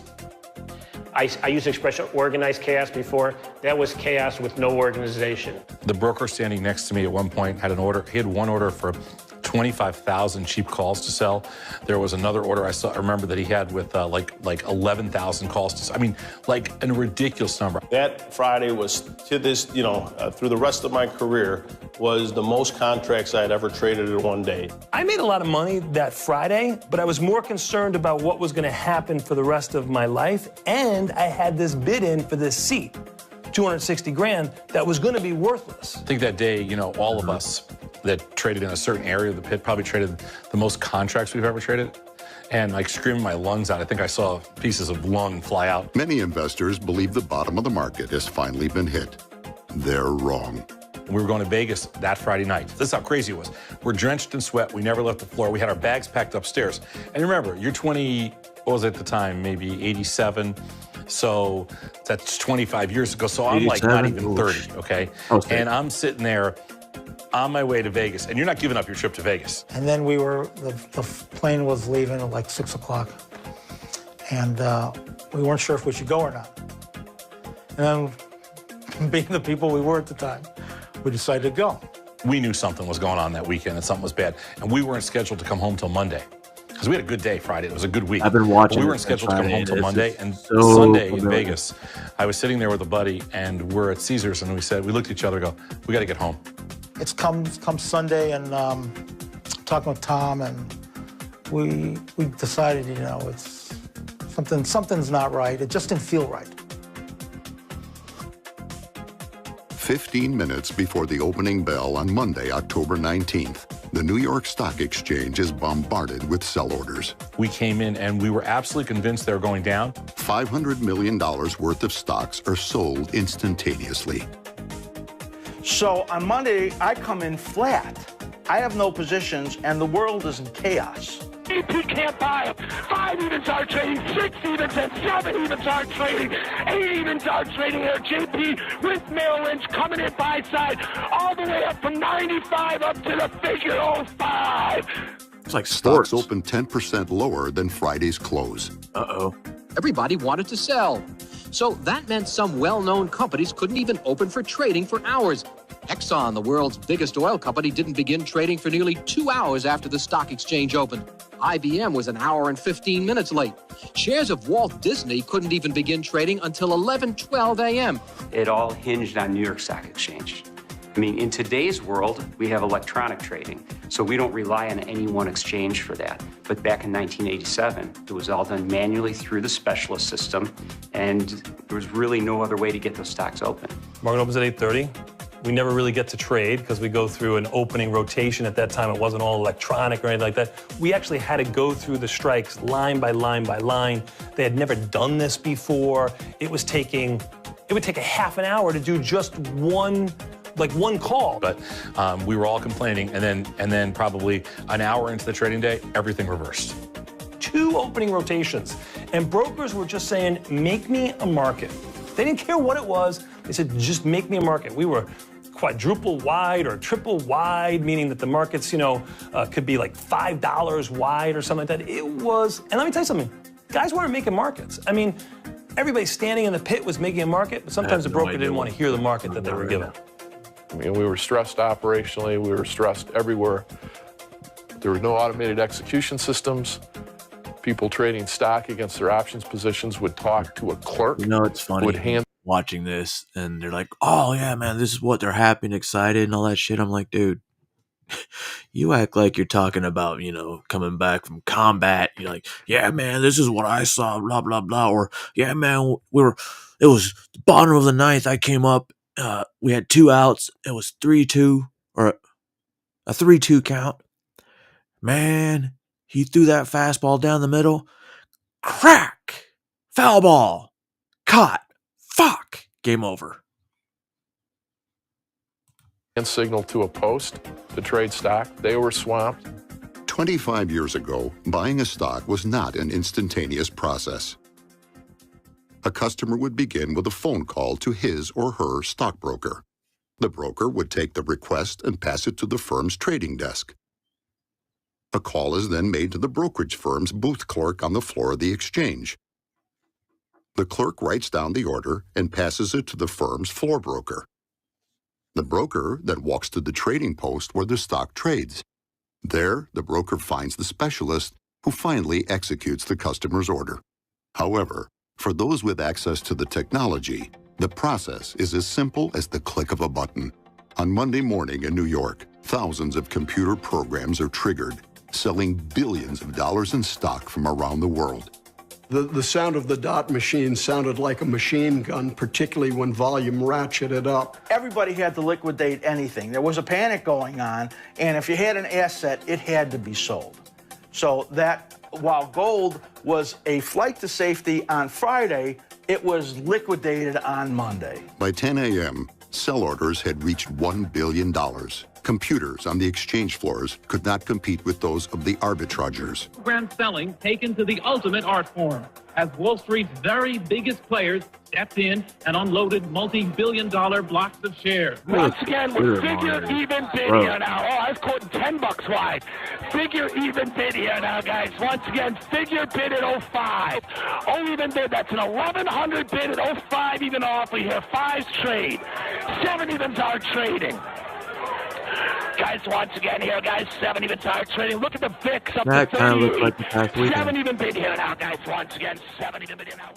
I used the expression organized chaos before. That was chaos with no organization. The broker standing next to me at one point had an order. He had one order for 25,000 cheap calls to sell. There was another order I remember that he had with like 11,000 calls to sell. I mean, like a ridiculous number. That Friday was, to this, through the rest of my career, was the most contracts I had ever traded in one day. I made a lot of money that Friday, but I was more concerned about what was going to happen for the rest of my life. And I had this bid in for this seat, 260 grand, that was going to be worthless. I think that day, all of us that traded in a certain area of the pit probably traded the most contracts we've ever traded. And like screaming my lungs out, I think I saw pieces of lung fly out. Many investors believe the bottom of the market has finally been hit. They're wrong. We were going to Vegas that Friday night. This is how crazy it was. We're drenched in sweat. We never left the floor. We had our bags packed upstairs. And remember, you're 20, what was it at the time? Maybe 87. So that's 25 years ago. So I'm like not even 30, okay? And I'm sitting there on my way to Vegas, and you're not giving up your trip to Vegas. And then the plane was leaving at like 6 o'clock, and we weren't sure if we should go or not. And then, being the people we were at the time, we decided to go. We knew something was going on that weekend and something was bad, and we weren't scheduled to come home till Monday. Because we had a good day Friday. It was a good week. I've been watching. We weren't scheduled to come home till Monday. And so Sunday in familiar. Vegas, I was sitting there with a buddy, and we're at Caesars, and we looked at each other and go, we got to get home. It's come Sunday, and talking with Tom, and we decided, it's something's not right. It just didn't feel right. 15 minutes before the opening bell on Monday, October 19th, the New York Stock Exchange is bombarded with sell orders. We came in and we were absolutely convinced they were going down. $500 million worth of stocks are sold instantaneously. So on Monday, I come in flat. I have no positions, and the world is in chaos. JP can't buy them. 5 evens are trading, 6 evens and 7 evens are trading, 8 evens are trading here. JP with Merrill Lynch coming in buy side all the way up from 95 up to the figure 05. It's like stocks open 10% lower than Friday's close. Uh-oh. Everybody wanted to sell. So that meant some well-known companies couldn't even open for trading for hours. Exxon, the world's biggest oil company, didn't begin trading for nearly 2 hours after the stock exchange opened. IBM was an hour and 15 minutes late. Shares of Walt Disney couldn't even begin trading until 11:12 a.m. It all hinged on New York Stock Exchange. I mean, in today's world, we have electronic trading, so we don't rely on any one exchange for that. But back in 1987, it was all done manually through the specialist system, and there was really no other way to get those stocks open. Market opens at 8:30. We never really get to trade because we go through an opening rotation. At that time, it wasn't all electronic or anything like that. We actually had to go through the strikes line by line by line. They had never done this before. It would take a half an hour to do just one call. But we were all complaining, and then probably an hour into the trading day, everything reversed. 2 opening rotations, and brokers were just saying, make me a market. They didn't care what it was. They said, just make me a market. We were quadruple wide or triple wide, meaning that the markets, could be like $5 wide or something like that. It was, and let me tell you something, guys weren't making markets. I mean, everybody standing in the pit was making a market, but sometimes the broker didn't want to hear the market that they were given. I mean, we were stressed operationally, we were stressed everywhere. There were no automated execution systems. People trading stock against their options positions would talk to a clerk. It's funny watching this, and they're like, oh, yeah, man, this is what they're happy and excited and all that shit. I'm like, dude, you act like you're talking about, coming back from combat. You're like, yeah, man, this is what I saw, blah, blah, blah. Or, yeah, man, it was the bottom of the ninth. I came up. We had 2 outs. It was 3-2 or a 3-2 count. Man, he threw that fastball down the middle. Crack! Foul ball. Caught. Fuck. Game over. And signal to a post to trade stock. They were swamped. 25 years ago, buying a stock was not an instantaneous process. A customer would begin with a phone call to his or her stockbroker. The broker would take the request and pass it to the firm's trading desk. A call is then made to the brokerage firm's booth clerk on the floor of the exchange. The clerk writes down the order and passes it to the firm's floor broker. The broker then walks to the trading post where the stock trades. There, the broker finds the specialist who finally executes the customer's order. However, for those with access to the technology, the process is as simple as the click of a button. On Monday morning in New York, thousands of computer programs are triggered, selling billions of dollars in stock from around the world. The sound of the dot machine sounded like a machine gun, particularly when volume ratcheted up. Everybody had to liquidate anything. There was a panic going on, and if you had an asset, it had to be sold. So that, while gold was a flight to safety on Friday, it was liquidated on Monday. By 10 a.m., sell orders had reached $1 billion. Computers on the exchange floors could not compete with those of the arbitrageurs. Program selling taken to the ultimate art form as Wall Street's very biggest players stepped in and unloaded multi-billion-dollar blocks of shares. Once again, with figure even bid here now. Oh, I was quoting $10 wide. Figure even bid here now, guys. Once again, figure bid at 05. Oh, even bid, that's an 1100 bid at 05 even offer here. 5s trade. 7 evens are trading. Guys, once again here, guys, 7 even are trading. Look at the VIX up that to 38. Kind of looks like the past weekend. 7 even bid here now, guys. Once again, 7 even bid here now.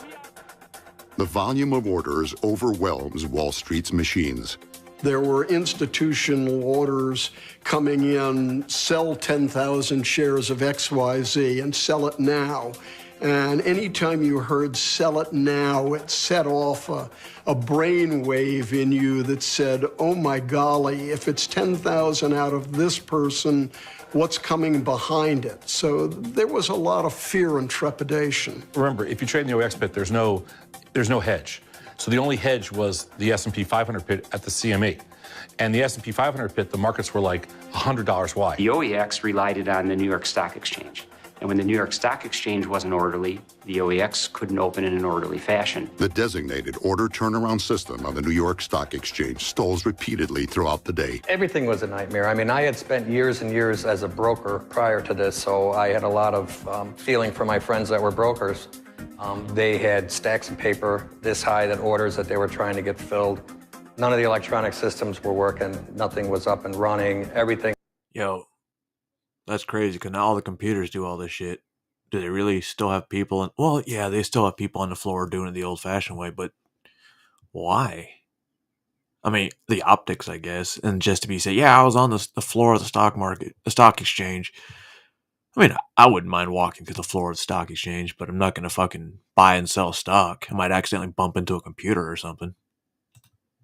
The volume of orders overwhelms Wall Street's machines. There were institutional orders coming in, sell 10,000 shares of XYZ and sell it now. And anytime you heard sell it now, it set off a brain wave in you that said, oh my golly, if it's 10,000 out of this person, what's coming behind it? So there was a lot of fear and trepidation. Remember, if you trade in the OX pit, there's no hedge. So the only hedge was the S&P 500 pit at the CME. And the S&P 500 pit, the markets were like $100 wide. The OEX relied on the New York Stock Exchange. And when the New York Stock Exchange wasn't orderly, the OEX couldn't open in an orderly fashion. The designated order turnaround system on the New York Stock Exchange stalls repeatedly throughout the day. Everything was a nightmare. I mean, I had spent years and years as a broker prior to this, so I had a lot of feeling for my friends that were brokers. They had stacks of paper this high, that orders that they were trying to get filled. None of the electronic systems were working. Nothing was up and running. Everything. Yo, that's crazy, because now all the computers do all this shit. Do they really still have people? Well, yeah, they still have people on the floor doing it the old-fashioned way, but why? I mean, the optics, I guess, and just to be said, yeah, I was on the floor of the stock market, the stock exchange. I mean, I wouldn't mind walking to the floor of the stock exchange, but I'm not going to fucking buy and sell stock. I might accidentally bump into a computer or something.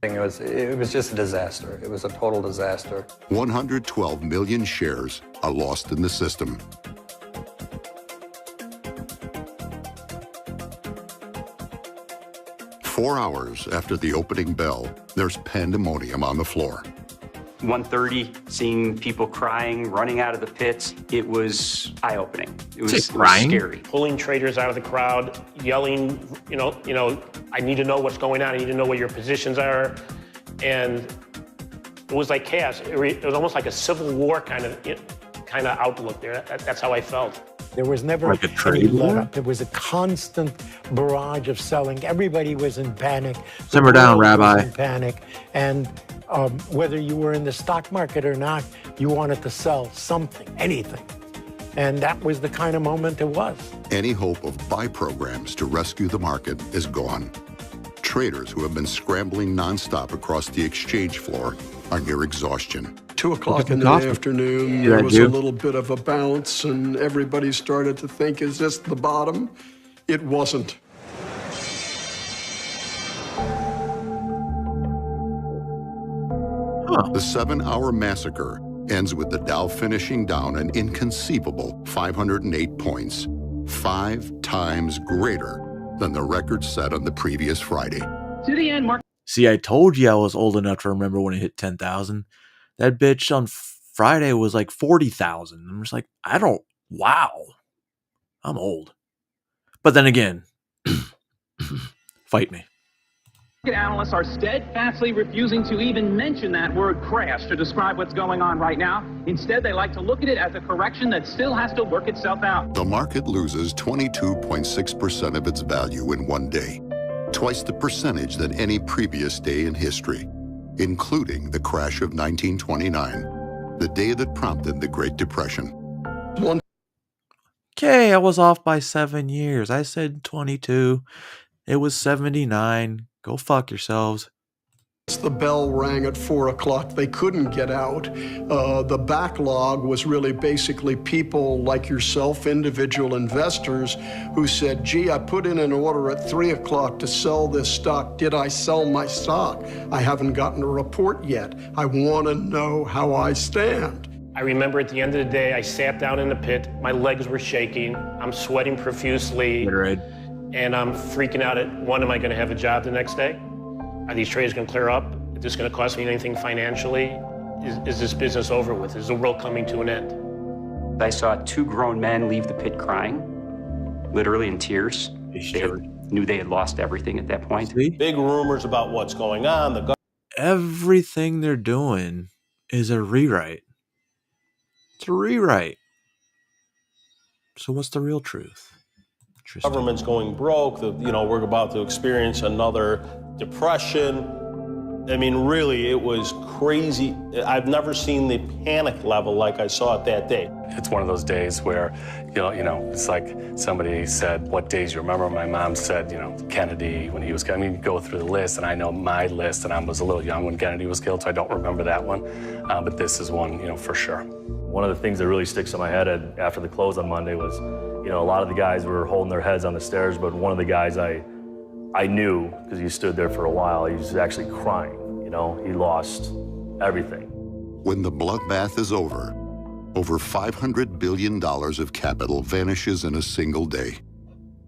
It was just a disaster. It was a total disaster. 112 million shares are lost in the system. Four hours after the opening bell, there's pandemonium on the floor. 1:30, seeing people crying, running out of the pits, it was eye-opening. It was scary. Pulling traders out of the crowd, yelling, you know, I need to know what's going on. I need to know what your positions are. And it was like chaos. It was almost like a civil war kind of outlook there. That's how I felt. There was never Like a trade any let war? up. There was a constant barrage of selling. Everybody was in panic. The Simmer down, world was Rabbi. in panic. And whether you were in the stock market or not, you wanted to sell something, anything. And that was the kind of moment it was. Any hope of buy programs to rescue the market is gone. Traders who have been scrambling nonstop across the exchange floor are near exhaustion. 2 o'clock in the afternoon, there was a little bit of a bounce, and everybody started to think, is this the bottom? It wasn't. The 7-hour massacre ends with the Dow finishing down an inconceivable 508 points, 5 times greater than the record set on the previous Friday. To the end, Mark. See, I told you I was old enough to remember when it hit 10,000. That bitch on Friday was like 40,000. I'm just like, wow. I'm old. But then again, fight me. Market analysts are steadfastly refusing to even mention that word crash to describe what's going on right now. Instead, they like to look at it as a correction that still has to work itself out. The market loses 22.6% of its value in one day, twice the percentage than any previous day in history, including the crash of 1929, the day that prompted the Great Depression. Okay, I was off by 7 years. I said 22. It was 79. Go fuck yourselves. The bell rang at 4 o'clock. They couldn't get out. The backlog was really basically people like yourself, individual investors, who said, gee, I put in an order at 3 o'clock to sell this stock. Did I sell my stock? I haven't gotten a report yet. I want to know how I stand. I remember at the end of the day, I sat down in the pit. My legs were shaking. I'm sweating profusely. And I'm freaking out at, one, am I going to have a job the next day? Are these trades going to clear up? Is this going to cost me anything financially? Is this business over with? Is the world coming to an end? I saw 2 grown men leave the pit crying, literally in tears. They knew they had lost everything at that point. Big rumors about what's going on. Everything they're doing is a rewrite. It's a rewrite. So what's the real truth? Government's going broke. We're about to experience another depression. I mean, really, it was crazy. I've never seen the panic level like I saw it that day. It's one of those days where, it's like somebody said, what days you remember? My mom said, Kennedy, when he was, you go through the list, and I know my list, and I was a little young when Kennedy was killed, so I don't remember that one. But this is one, for sure. One of the things that really sticks in my head after the close on Monday was, a lot of the guys were holding their heads on the stairs, but one of the guys I knew, because he stood there for a while, he was actually crying. He lost everything. When the bloodbath is over $500 billion of capital vanishes in a single day.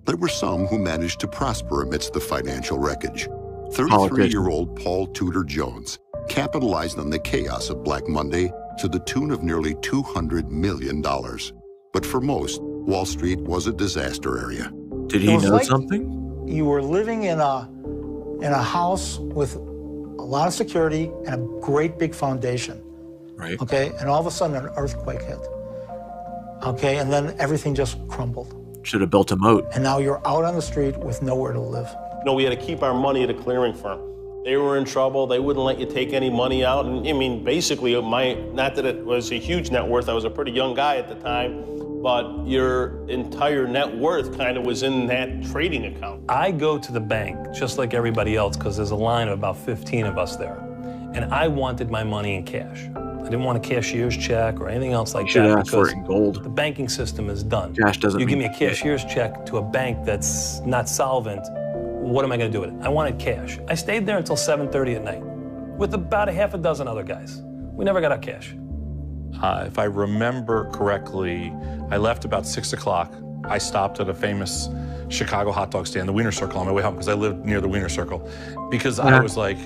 There were some who managed to prosper amidst the financial wreckage. 33-year-old Paul Tudor Jones capitalized on the chaos of Black Monday to the tune of nearly $200 million. But for most, Wall Street was a disaster area. Did he know something? You were living in a house with a lot of security and a great big foundation. Right. Okay, and all of a sudden an earthquake hit. Okay, and then everything just crumbled. Should have built a moat. And now you're out on the street with nowhere to live. No, we had to keep our money at a clearing firm. They were in trouble. They wouldn't let you take any money out. And I mean, basically, not that it was a huge net worth. I was a pretty young guy at the time, but your entire net worth kind of was in that trading account. I go to the bank just like everybody else because there's a line of about 15 of us there. And I wanted my money in cash. I didn't want a cashier's check or anything else like that ask for because it in gold. the banking system is done. Cash doesn't You give mean me a cashier's check to a bank that's not solvent, what am I going to do with it? I wanted cash. I stayed there until 7:30 at night with about a half a dozen other guys. We never got our cash. If I remember correctly, I left about 6 o'clock. I stopped at a famous Chicago hot dog stand, the Wiener Circle, on my way home because I lived near the Wiener Circle. Because I was like,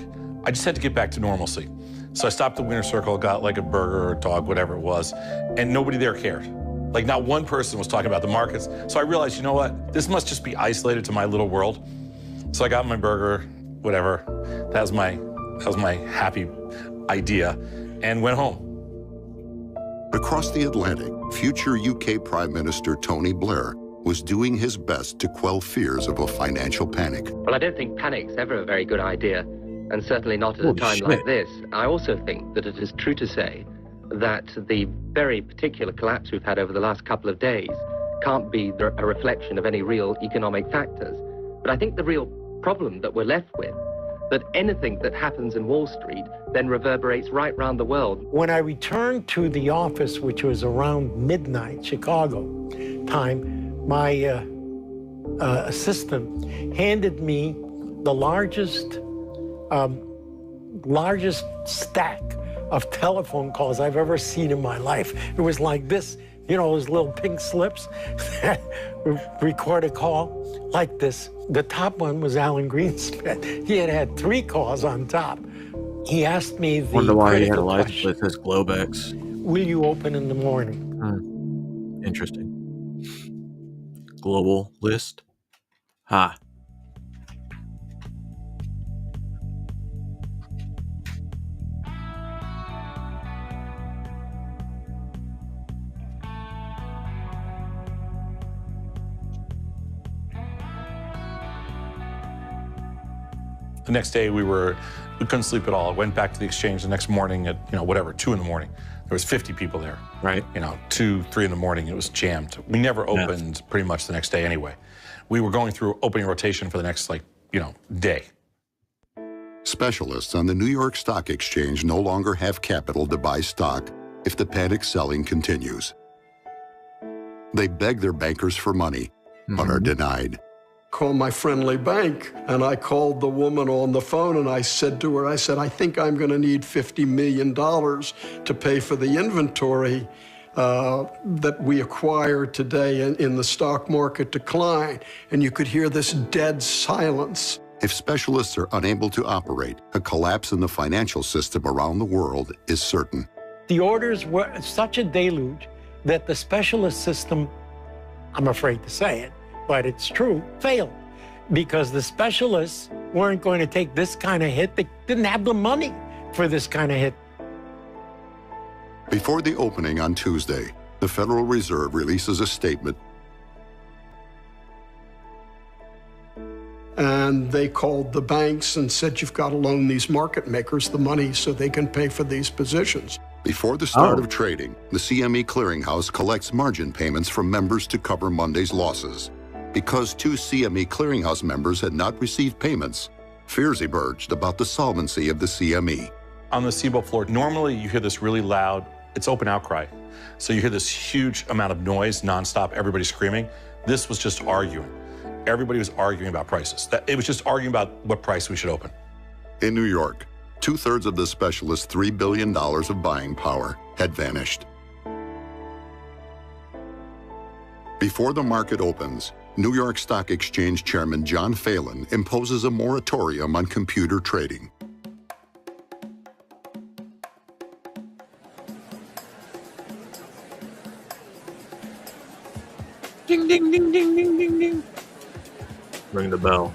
I just had to get back to normalcy. So I stopped at the Wiener Circle, got like a burger or a dog, whatever it was, and nobody there cared. Like not one person was talking about the markets. So I realized, you know what? This must just be isolated to my little world. So I got my burger, whatever. That was my happy idea, and went home. Across the Atlantic, future UK Prime Minister Tony Blair was doing his best to quell fears of a financial panic. Well, I don't think panic's ever a very good idea, and certainly not at a time like this. I also think that it is true to say that the very particular collapse we've had over the last couple of days can't be a reflection of any real economic factors. But I think the real problem that we're left with, that anything that happens in Wall Street then reverberates right round the world. When I returned to the office, which was around midnight Chicago time, my assistant handed me the largest stack of telephone calls I've ever seen in my life. It was like this, you know, those little pink slips that record a call like this. The top one was Alan Greenspan. He had 3 calls on top. He asked me the Wonder why he had a critical license question, with his Globex. will you open in the morning? Interesting. Global list. Ha. The next day we couldn't sleep at all. I went back to the exchange the next morning at, 2 in the morning. There was 50 people there. Right. 2, 3 in the morning, it was jammed. We never opened pretty much the next day anyway. We were going through opening rotation for the next, day. Specialists on the New York Stock Exchange no longer have capital to buy stock if the panic selling continues. They beg their bankers for money, but are denied. Call my friendly bank. And I called the woman on the phone and I said to her, I think I'm going to need $50 million to pay for the inventory that we acquired today in the stock market decline. And you could hear this dead silence. If specialists are unable to operate, a collapse in the financial system around the world is certain. The orders were such a deluge that the specialist system, I'm afraid to say it, but it's true, failed. Because the specialists weren't going to take this kind of hit. They didn't have the money for this kind of hit. Before the opening on Tuesday, the Federal Reserve releases a statement. And they called the banks and said, you've got to loan these market makers the money so they can pay for these positions. Before the start of trading, the CME Clearinghouse collects margin payments from members to cover Monday's losses. Because 2 CME Clearinghouse members had not received payments, fears emerged about the solvency of the CME. On the CBOE floor, normally you hear this really loud, it's open outcry. So you hear this huge amount of noise, nonstop, everybody screaming. This was just arguing. Everybody was arguing about prices. It was just arguing about what price we should open. In New York, 2/3 of the specialists' $3 billion of buying power had vanished. Before the market opens, New York Stock Exchange Chairman John Phelan imposes a moratorium on computer trading. Ring the bell.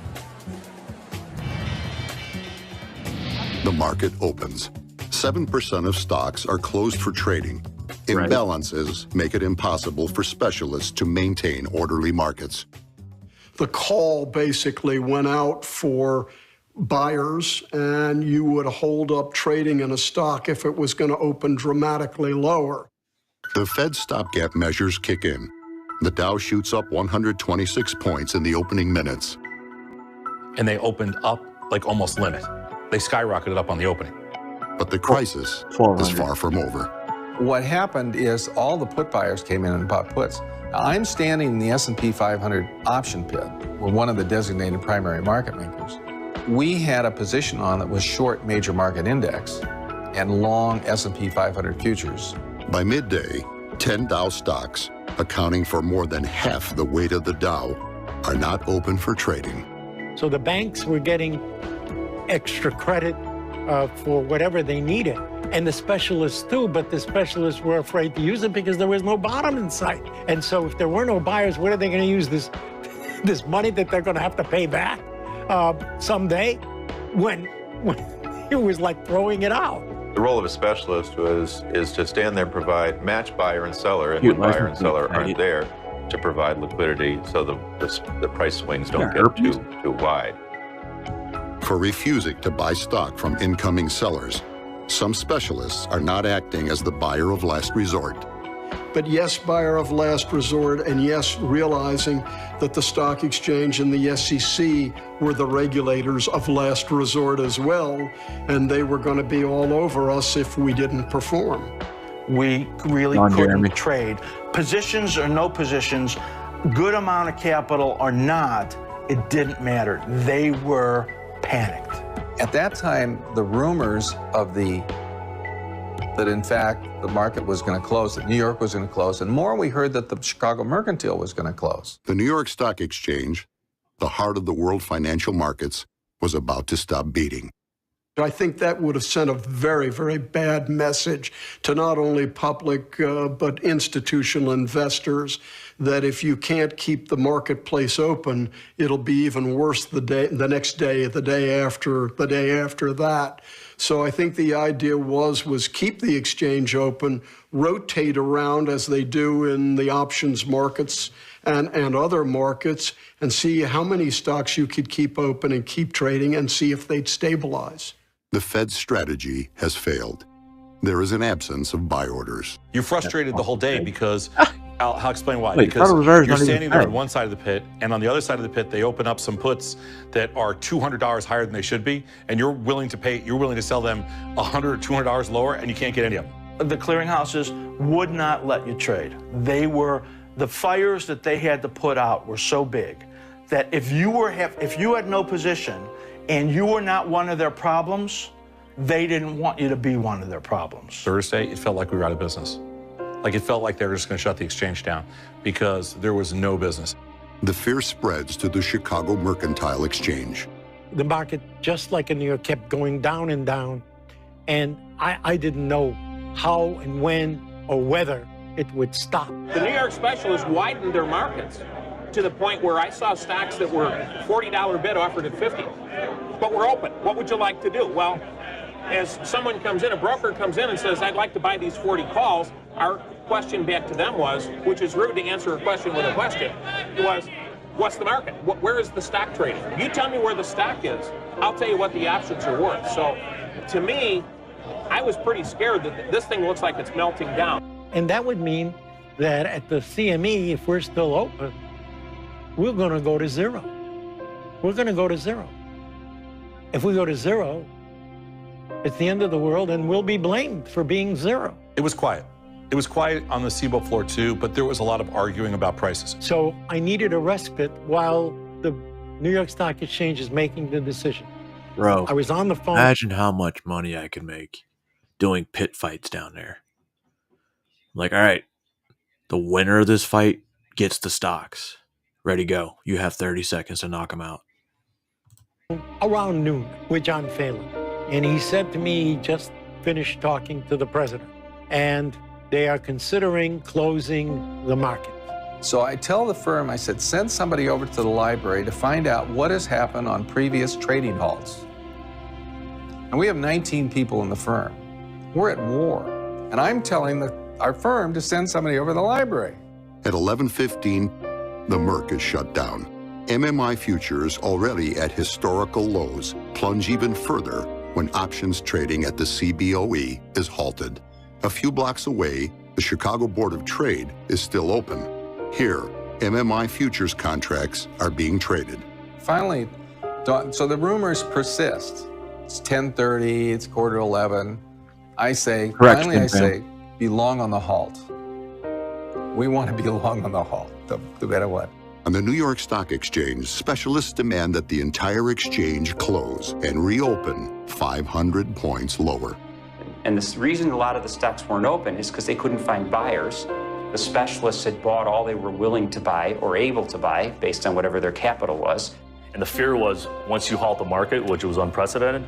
The market opens. 7% of stocks are closed for trading. Imbalances make it impossible for specialists to maintain orderly markets. The call basically went out for buyers, and you would hold up trading in a stock if it was going to open dramatically lower. The Fed's stopgap measures kick in. The Dow shoots up 126 points in the opening minutes. And they opened up like almost limit. They skyrocketed up on the opening. But the crisis is far from over. What happened is all the put buyers came in and bought puts. Now, I'm standing in the S&P 500 option pit. We're one of the designated primary market makers. We had a position on that was short major market index and long S&P 500 futures. By midday, 10 Dow stocks, accounting for more than half the weight of the Dow, are not open for trading. So the banks were getting extra credit for whatever they needed, and the specialists too, but the specialists were afraid to use it because there was no bottom in sight. And so if there were no buyers, what are they going to use this money that they're going to have to pay back someday when it was like throwing it out? The role of a specialist is to stand there and provide match buyer and seller, and when buyer and seller aren't there to provide liquidity so the price swings don't get too wide. For refusing to buy stock from incoming sellers, some specialists are not acting as the buyer of last resort. But yes, buyer of last resort, and yes, realizing that the stock exchange and the SEC were the regulators of last resort as well, and they were going to be all over us if we didn't perform. We really couldn't trade. Positions or no positions, good amount of capital or not, it didn't matter. They were panicked. At that time, the rumors of that in fact the market was going to close, that New York was going to close, and more we heard that the Chicago Mercantile was going to close. The New York Stock Exchange, the heart of the world financial markets, was about to stop beating. I think that would have sent a very, very bad message to not only public but institutional investors that if you can't keep the marketplace open, it'll be even worse the next day, the day after that. So I think the idea was keep the exchange open, rotate around as they do in the options markets and other markets, and see how many stocks you could keep open and keep trading and see if they'd stabilize. The Fed's strategy has failed. There is an absence of buy orders. You're frustrated the whole day because, I'll explain why. Wait, because Reserve's you're not even standing there higher. on one side of the pit, and on the other side of the pit, they open up some puts that are $200 higher than they should be, and you're willing to sell them $100 or $200 lower, and you can't get any of them. The clearinghouses would not let you trade. The fires that they had to put out were so big that if you had no position and you were not one of their problems, they didn't want you to be one of their problems. Thursday, it felt like we were out of business. Like it felt like they were just going to shut the exchange down because there was no business. The fear spreads to the Chicago Mercantile Exchange. The market, just like in New York, kept going down and down, and I didn't know how and when or whether it would stop. The New York specialists widened their markets to the point where I saw stocks that were $40 bid offered at 50, but we're open. What would you like to do? Well, as someone comes in, a broker comes in and says, I'd like to buy these 40 calls, our question back to them was, which is rude to answer a question with a question, was, what's the market? Where is the stock trading? You tell me where the stock is, I'll tell you what the options are worth. So to me, I was pretty scared that this thing looks like it's melting down. And that would mean that at the CME, if we're still open, we're going to go to zero. We're going to go to zero. If we go to zero, it's the end of the world, and we'll be blamed for being zero. It was quiet. It was quiet on the SIBO floor too, but there was a lot of arguing about prices. So I needed a respite while the New York Stock Exchange is making the decision. Bro, I was on the phone. Imagine how much money I could make doing pit fights down there. Like, all right, the winner of this fight gets the stocks. Ready, go. You have 30 seconds to knock them out. Around noon with John Phelan. And he said to me, he just finished talking to the president, and they are considering closing the market. So I tell the firm, I said, send somebody over to the library to find out what has happened on previous trading halts. And we have 19 people in the firm. We're at war. And I'm telling our firm to send somebody over to the library. At 11:15, the Merc is shut down. MMI futures, already at historical lows, plunge even further when options trading at the CBOE is halted. A few blocks away, the Chicago Board of Trade is still open. Here, MMI futures contracts are being traded. Finally, so the rumors persist. It's 10:30, it's 11:15. I say, finally I say, be long on the halt. We want to be long on the halt, no matter what. On the New York Stock Exchange, specialists demand that the entire exchange close and reopen 500 points lower. And the reason a lot of the stocks weren't open is because they couldn't find buyers. The specialists had bought all they were willing to buy or able to buy based on whatever their capital was. And the fear was, once you halt the market, which was unprecedented,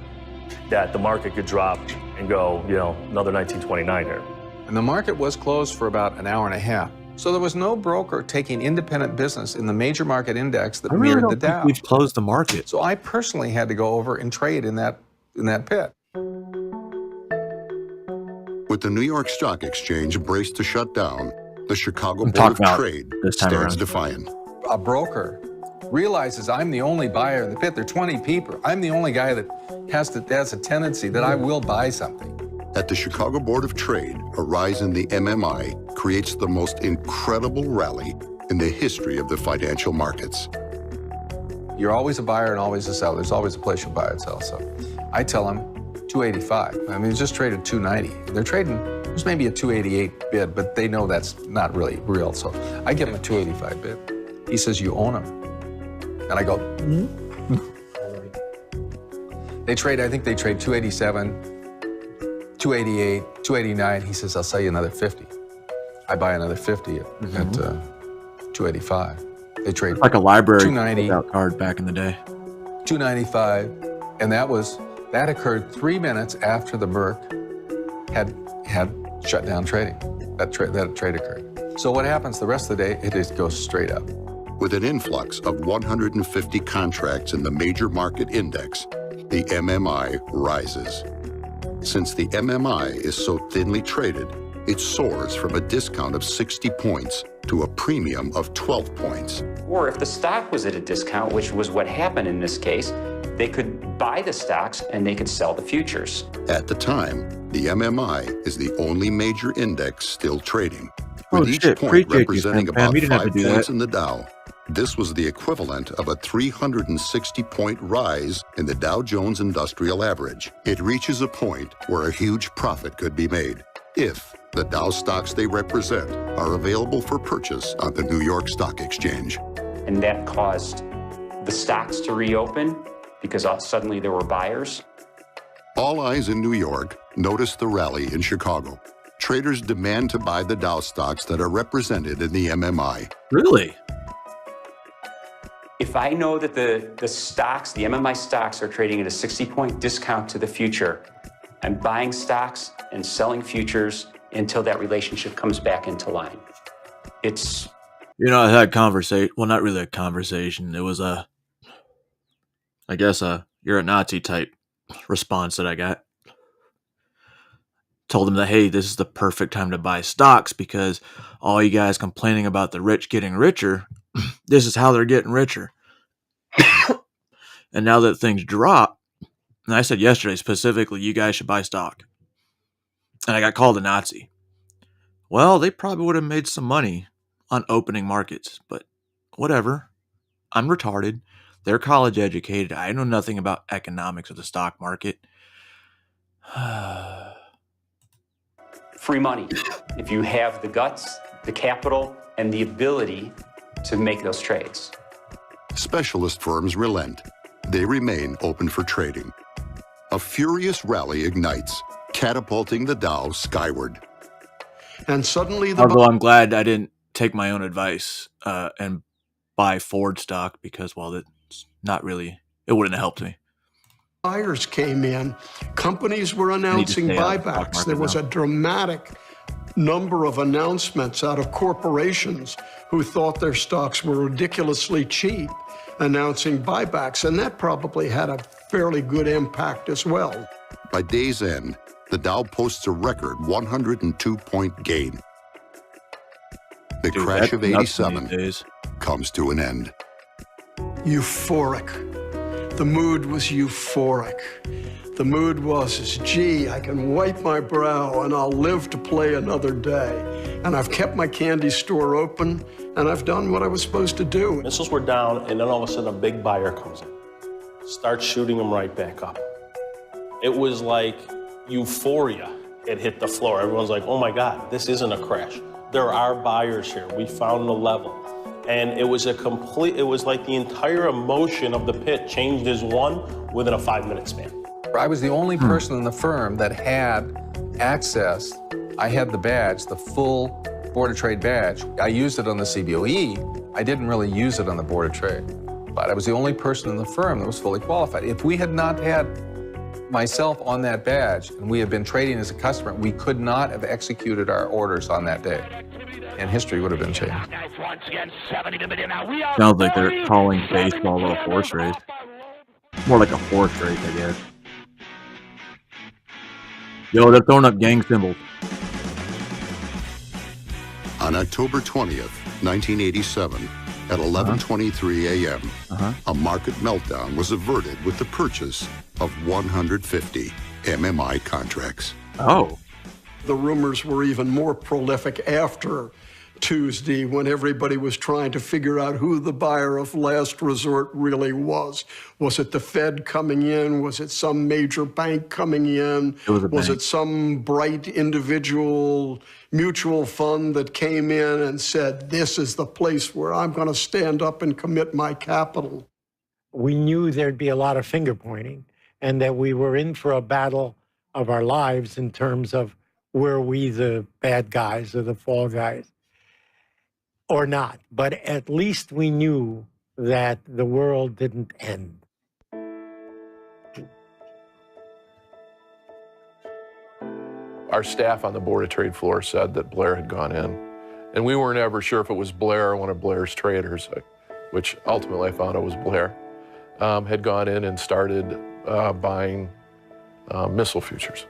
that the market could drop and go, another 1929 here. And the market was closed for about an hour and a half. So there was no broker taking independent business in the major market index that mirrored the Dow. We've closed the market. So I personally had to go over and trade in that pit. With the New York Stock Exchange braced to shut down, the Chicago Board of Trade stands defiant. A broker realizes I'm the only buyer in the pit. There are 20 people. I'm the only guy that has a tendency that I will buy something. At the Chicago Board of Trade, a rise in the MMI creates the most incredible rally in the history of the financial markets. You're always a buyer and always a seller. There's always a place you buy and sell. So I tell them 285. I mean, it's just traded 290. They're trading, there's maybe a 288 bid, but they know that's not really real. So I give them a 285 bid. He says, you own them. And I go, They trade, I think they trade 287, 288, 289. He says, I'll sell you another 50. I buy another 50 at 285. They trade like a library 290 card back in the day. 295, and that occurred 3 minutes after the Merc had shut down trading. That trade occurred. So what happens the rest of the day? It just goes straight up. With an influx of 150 contracts in the major market index, the MMI rises. Since the MMI is so thinly traded, it soars from a discount of 60 points to a premium of 12 points. Or if the stock was at a discount, which was what happened in this case, they could buy the stocks and they could sell the futures. At the time, the MMI is the only major index still trading, with each point representing about 5 points in the Dow. This was the equivalent of a 360-point rise in the Dow Jones Industrial Average. It reaches a point where a huge profit could be made if the Dow stocks they represent are available for purchase on the New York Stock Exchange. And that caused the stocks to reopen because suddenly there were buyers. All eyes in New York notice the rally in Chicago. Traders demand to buy the Dow stocks that are represented in the MMI. Really? If I know that the stocks, the MMI stocks, are trading at a 60-point discount to the future, I'm buying stocks and selling futures until that relationship comes back into line. It's... I had a conversation. Well, not really a conversation. It was I guess you're a Nazi type response that I got. Told them that, hey, this is the perfect time to buy stocks because all you guys complaining about the rich getting richer, this is how they're getting richer. And now that things drop, and I said yesterday specifically, you guys should buy stock. And I got called a Nazi. Well, they probably would have made some money on opening markets, but whatever. I'm retarded. They're college educated. I know nothing about economics of the stock market. free money if you have the guts, the capital, and the ability to make those trades. Specialist firms relent. They remain open for trading. A furious rally ignites, catapulting the Dow skyward. And suddenly although I'm glad I didn't take my own advice and buy Ford stock because, well, it's not really, it wouldn't have helped me. Buyers came in. Companies were announcing buybacks. There was a dramatic number of announcements out of corporations who thought their stocks were ridiculously cheap, announcing buybacks, and that probably had a fairly good impact as well. By day's end, the Dow posts a record 102-point gain. The crash of '87 comes to an end. Euphoric. The mood was euphoric. The mood was, gee, I can wipe my brow and I'll live to play another day. And I've kept my candy store open and I've done what I was supposed to do. Missiles were down, and then all of a sudden a big buyer comes in, starts shooting them right back up. It was like euphoria had hit the floor. Everyone's like, oh my God, this isn't a crash. There are buyers here. We found the level. And it was it was like the entire emotion of the pit changed as one within a 5-minute span. I was the only person in the firm that had access. I had the badge, the full Board of Trade badge. I used it on the CBOE. I didn't really use it on the Board of Trade. But I was the only person in the firm that was fully qualified. If we had not had myself on that badge and we had been trading as a customer, we could not have executed our orders on that day. And history would have been changed. Sounds like they're calling baseball a horse race. More like a horse race, I guess. Yo, they're throwing up gang symbols. On October 20th, 1987, at 11:23 a.m., a market meltdown was averted with the purchase of 150 MMI contracts. Oh. The rumors were even more prolific after Tuesday, when everybody was trying to figure out who the buyer of last resort really was. Was it the Fed coming in? Was it some major bank coming in? Was it some bright individual mutual fund that came in and said, this is the place where I'm going to stand up and commit my capital? We knew there'd be a lot of finger pointing and that we were in for a battle of our lives in terms of were we the bad guys or the fall guys or not. But at least we knew that the world didn't end. Our staff on the Board of Trade floor said that Blair had gone in. And we weren't ever sure if it was Blair or one of Blair's traders, which ultimately I found out was Blair, had gone in and started buying missile futures.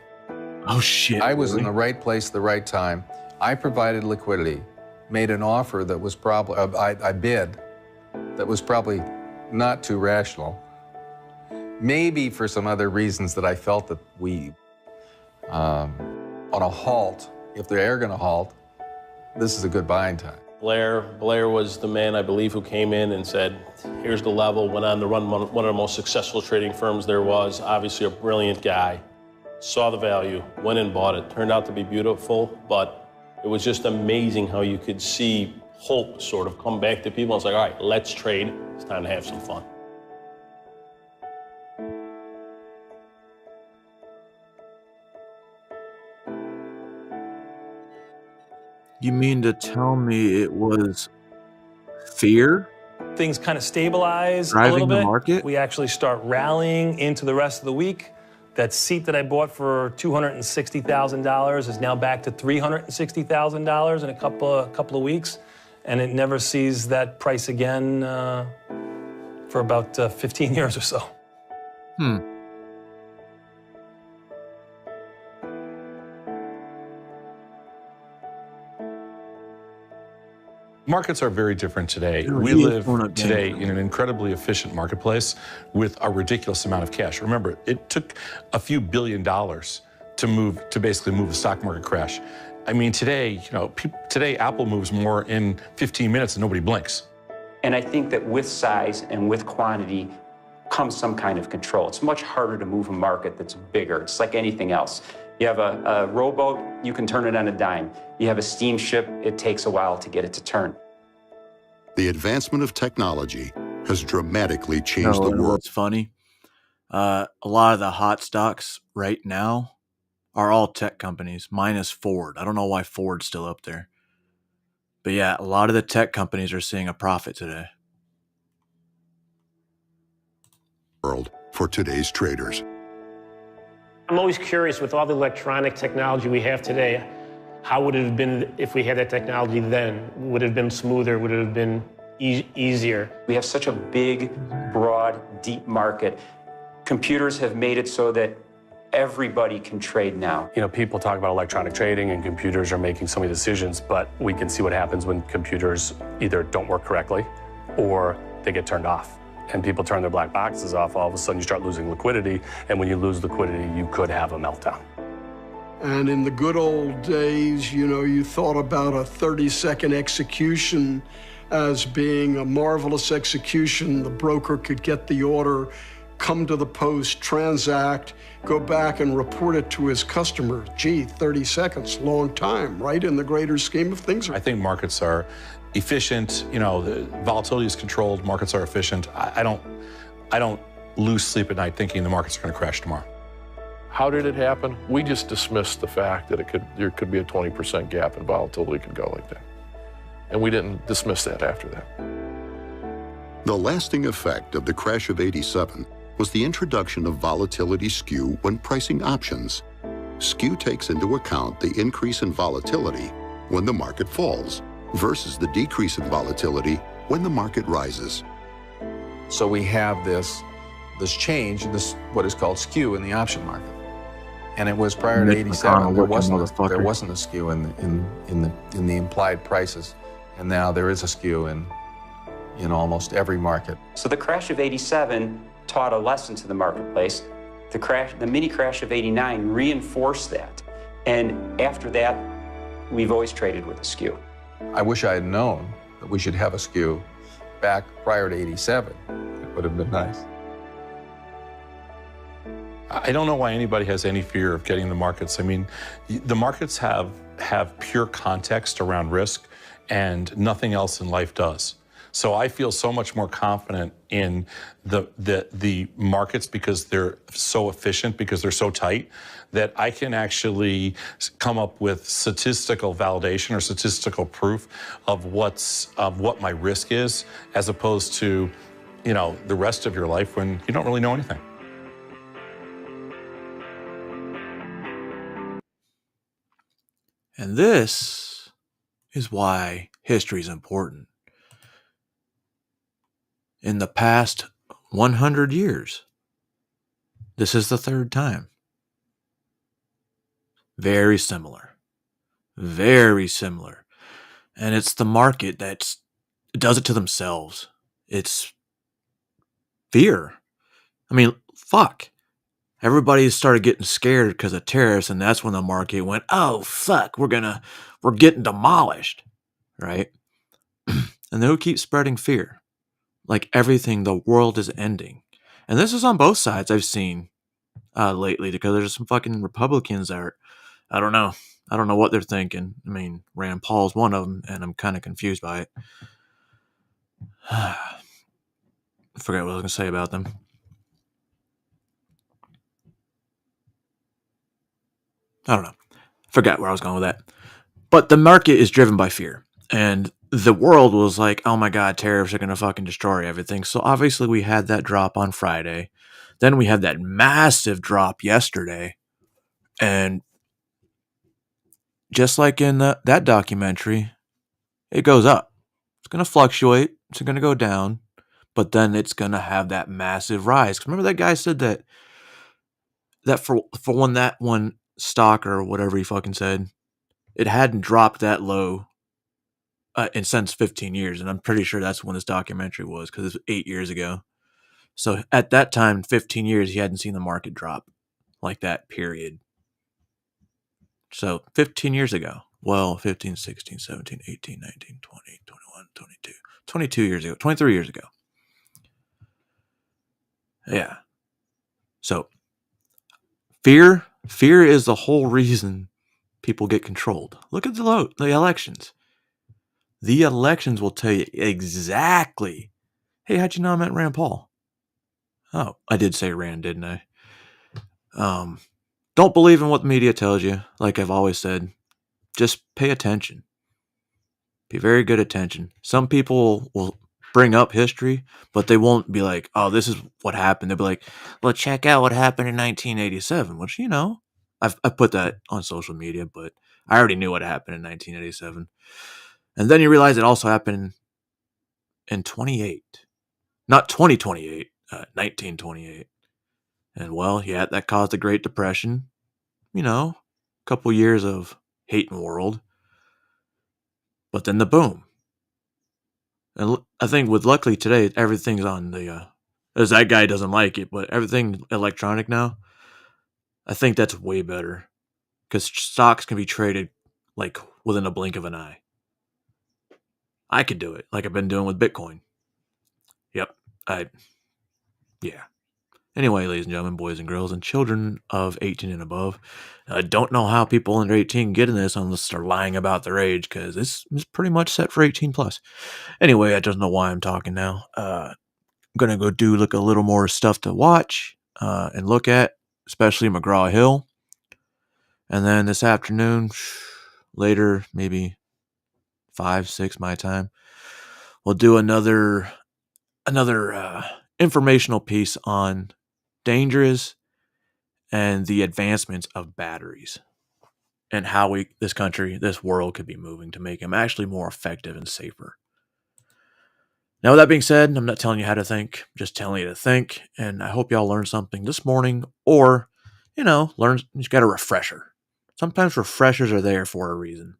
Oh, shit. I was in the right place at the right time. I provided liquidity, made an offer that was probably, I bid, that was probably not too rational. Maybe for some other reasons that I felt that we, on a halt, if they are going to halt, this is a good buying time. Blair was the man, I believe, who came in and said, here's the level, went on to run one of the most successful trading firms there was, obviously a brilliant guy, saw the value, went and bought it. Turned out to be beautiful, but it was just amazing how you could see hope sort of come back to people. It's like, all right, let's trade. It's time to have some fun. You mean to tell me it was fear? Things kind of stabilize a Driving little bit. the market? We actually start rallying into the rest of the week. That seat that I bought for $260,000 is now back to $360,000 in a couple of weeks, and it never sees that price again for about 15 years or so. Markets are very different today. Dude, We he is live going up today game. in an incredibly efficient marketplace with a ridiculous amount of cash. Remember, it took a few $1 billion to basically move the stock market crash. I mean, today, today Apple moves more in 15 minutes and nobody blinks. And I think that with size and with quantity comes some kind of control. It's much harder to move a market that's bigger. It's like anything else. You have a rowboat, you can turn it on a dime. You have a steamship, it takes a while to get it to turn. The advancement of technology has dramatically changed the world. What's funny? A lot of the hot stocks right now are all tech companies, minus Ford. I don't know why Ford's still up there. But yeah, a lot of the tech companies are seeing a profit today. World for today's traders. I'm always curious with all the electronic technology we have today, How would it have been if we had that technology then? Would it have been smoother? Would it have been easier? We have such a big, broad, deep market. Computers have made it so that everybody can trade now. You know, people talk about electronic trading and computers are making so many decisions, but we can see what happens when computers either don't work correctly or they get turned off. And people turn their black boxes off, all of a sudden you start losing liquidity, and when you lose liquidity, you could have a meltdown. And in the good old days, you know, you thought about a 30-second execution as being a marvelous execution. The broker could get the order, come to the post, transact, go back and report it to his customer. Gee, 30 seconds, long time, right? In the greater scheme of things. I think markets are efficient. You know, the volatility is controlled. Markets are efficient. I don't lose sleep at night thinking the markets are going to crash tomorrow. How did it happen? We just dismissed the fact that there could be a 20% gap and volatility could go like that. And we didn't dismiss that after that. The lasting effect of the crash of '87 was the introduction of volatility skew when pricing options. Skew takes into account the increase in volatility when the market falls versus the decrease in volatility when the market rises. So we have this change, what is called skew in the option market. And it was prior to '87. There wasn't a skew in the implied prices, and now there is a skew in almost every market. So the crash of '87 taught a lesson to the marketplace. The mini crash of '89 reinforced that. And after that, we've always traded with a skew. I wish I had known that we should have a skew back prior to '87. It would have been nice. I don't know why anybody has any fear of getting the markets. I mean, the markets have pure context around risk, and nothing else in life does. So I feel so much more confident in the markets because they're so efficient, because they're so tight, that I can actually come up with statistical validation or statistical proof of what my risk is, as opposed to, you know, the rest of your life when you don't really know anything. And this is why history is important. In the past 100 years, this is the third time. Very similar. Very similar. And it's the market that does it to themselves. It's fear. I mean, fuck. Everybody started getting scared because of tariffs, and that's when the market went, oh, fuck, we're getting demolished, right? And they'll keep spreading fear. Like everything, the world is ending. And this is on both sides I've seen lately, because there's some fucking Republicans that are, I don't know what they're thinking. I mean, Rand Paul's one of them, and I'm kind of confused by it. I forgot what I was going to say about them. I don't know. Forgot where I was going with that. But the market is driven by fear. And the world was like, oh my God, tariffs are going to fucking destroy everything. So obviously we had that drop on Friday. Then we had that massive drop yesterday. And just like in that documentary, it goes up. It's going to fluctuate. It's going to go down. But then it's going to have that massive rise. 'Cause remember that guy said that for when that one stock or whatever he fucking said, it hadn't dropped that low in since 15 years. And I'm pretty sure that's when this documentary was, because it's 8 years ago. So at that time, 15 years, he hadn't seen the market drop like that, period. So 15 years ago. Well, 15, 16, 17, 18, 19, 20, 21, 22. 22 years ago. 23 years ago. Yeah. So fear is the whole reason people get controlled. Look at the elections. The elections will tell you exactly. Hey, how'd you know I meant Rand Paul? Oh, I did say Rand, didn't I? Don't believe in what the media tells you. Like I've always said, just pay attention. Pay very good attention. Some people will bring up history, but they won't be like, oh, this is what happened. They'll be like, well, check out what happened in 1987, which, you know, I've put that on social media, but I already knew what happened in 1987. And then you realize it also happened in 28. Not 2028, 1928. And well, yeah, that caused the Great Depression. You know, a couple years of hate in the world. But then the boom. And I think with luckily today, everything's on the, as that guy doesn't like it, but everything electronic now. I think that's way better. Because stocks can be traded like within a blink of an eye. I could do it like I've been doing with Bitcoin. Yep. Yeah. Anyway, ladies and gentlemen, boys and girls, and children of 18 and above, I don't know how people under 18 get in this unless they're lying about their age, because this is pretty much set for 18 plus. Anyway, I don't know why I'm talking now. I'm going to go look a little more stuff to watch and look at, especially McGraw-Hill. And then this afternoon, later, maybe 5, 6 my time, we'll do another informational piece on dangerous and the advancements of batteries and how this world could be moving to make them actually more effective and safer. Now, with that being said, I'm not telling you how to think, just telling you to think. And I hope y'all learned something this morning or, you got a refresher. Sometimes refreshers are there for a reason.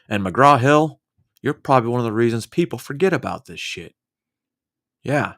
And McGraw-Hill, you're probably one of the reasons people forget about this shit. Yeah.